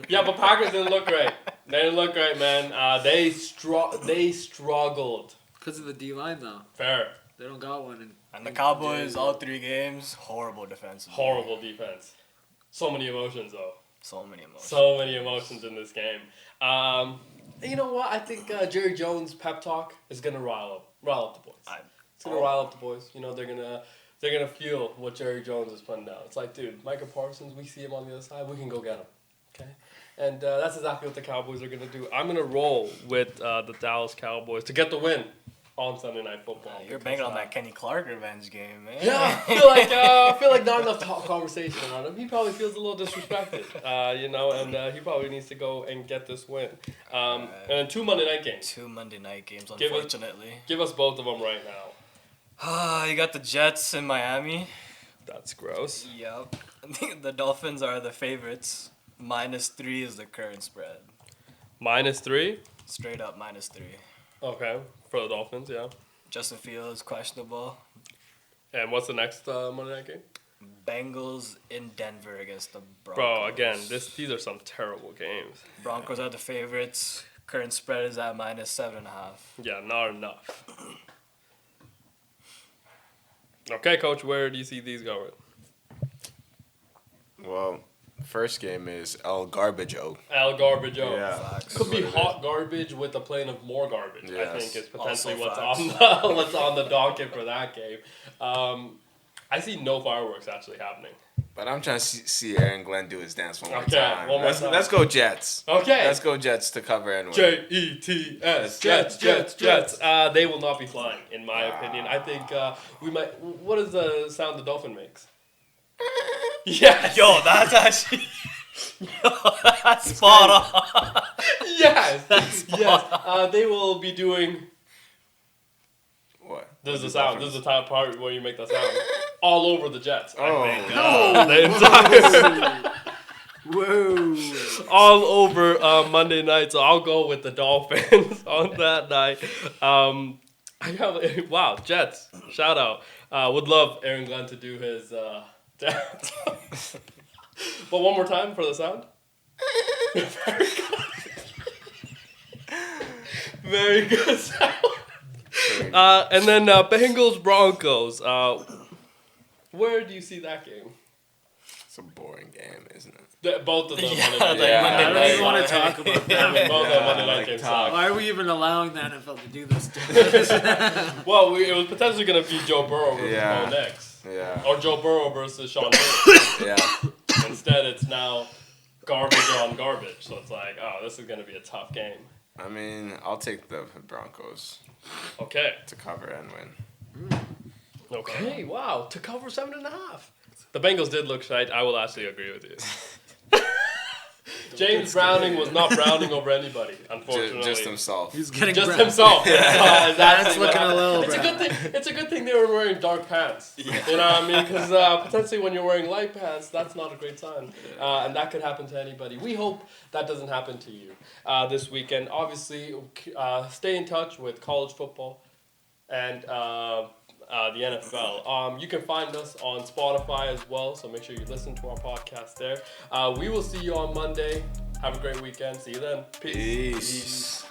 Yeah, but Packers didn't look great. They didn't look great, man. They struggled. Because of the D-line, though. Fair. They don't got one. And the Cowboys, all 3 games, horrible defense. Horrible defense. So many emotions, though. So many emotions. So many emotions in this game. You know what? I think Jerry Jones' pep talk is gonna rile up the boys. It's gonna rile up the boys. You know, they're gonna feel what Jerry Jones is putting down. It's like, dude, Micah Parsons, we see him on the other side, we can go get him. Okay? And that's exactly what the Cowboys are gonna do. I'm gonna roll with the Dallas Cowboys to get the win on Sunday Night Football. You're banging on that Kenny Clark revenge game, man. Yeah, I feel like not enough conversation around him. He probably feels a little disrespected, you know, and he probably needs to go and get this win. And then 2 Monday night games. 2 Monday night games, unfortunately. Give us both of them right now. You got the Jets in Miami. That's gross. Yep. I think the Dolphins are the favorites. -3 is the current spread. -3? Straight up -3. Okay, for the Dolphins, yeah. Justin Fields, questionable. And what's the next Monday night game? Bengals in Denver against the Broncos. Bro, again, these are some terrible games. Broncos are the favorites. Current spread is at -7.5. Yeah, not enough. Okay, Coach, where do you see these going? Well, first game is El Garbage-O. El Garbage-O. Yeah. Could be hot garbage with a plane of more garbage. Yes. I think is potentially Also what's on the docket for that game. I see no fireworks actually happening. But I'm trying to see Aaron Glenn do his dance one more Okay, time. one more time. Let's go Jets. Okay. Let's go Jets to cover and win. Jets, Jets. They will not be flying, in my opinion. I think we might. What is the sound the dolphin makes? Yes. Yo, that's actually... that's spot on. Yes. That's spot Yes. They will be doing... What? This is the sound. This is the type part where you make that sound. All over the Jets. Oh. I think. The entire... Whoa. All over Monday night, so I'll go with the Dolphins on that night. Wow, Jets. Shout out. Would love Aaron Glenn to do his dance. But one more time for the sound. Very good sound. And then Bengals Broncos. Where do you see that game? It's a boring game, isn't it? Both of them. Yeah, Monday night. I don't even want to talk about that. Both of them Monday night games. suck. Why are we even allowing the NFL to do this to us? Well, it was potentially going to be Joe Burrow versus Bo Nix. Yeah. Or Joe Burrow versus Sean Payton. Yeah. Instead, it's now garbage on garbage. So it's like, oh, this is going to be a tough game. I mean, I'll take the Broncos Okay. to cover and win. Okay, wow. To cover 7.5. The Bengals did look shite. I will actually agree with you. James Browning was not Browning over anybody, unfortunately. Just himself. He's getting Just brown. himself. That's looking a little It's a brown. good thing. It's a good thing they were wearing dark pants. You know what I mean? Because potentially when you're wearing light pants, that's not a great sign, and that could happen to anybody. We hope that doesn't happen to you this weekend. Obviously, stay in touch with college football and the NFL. You can find us on Spotify as well, so make sure you listen to our podcast there. We will see you on Monday. Have a great weekend. See you then. Peace. Peace.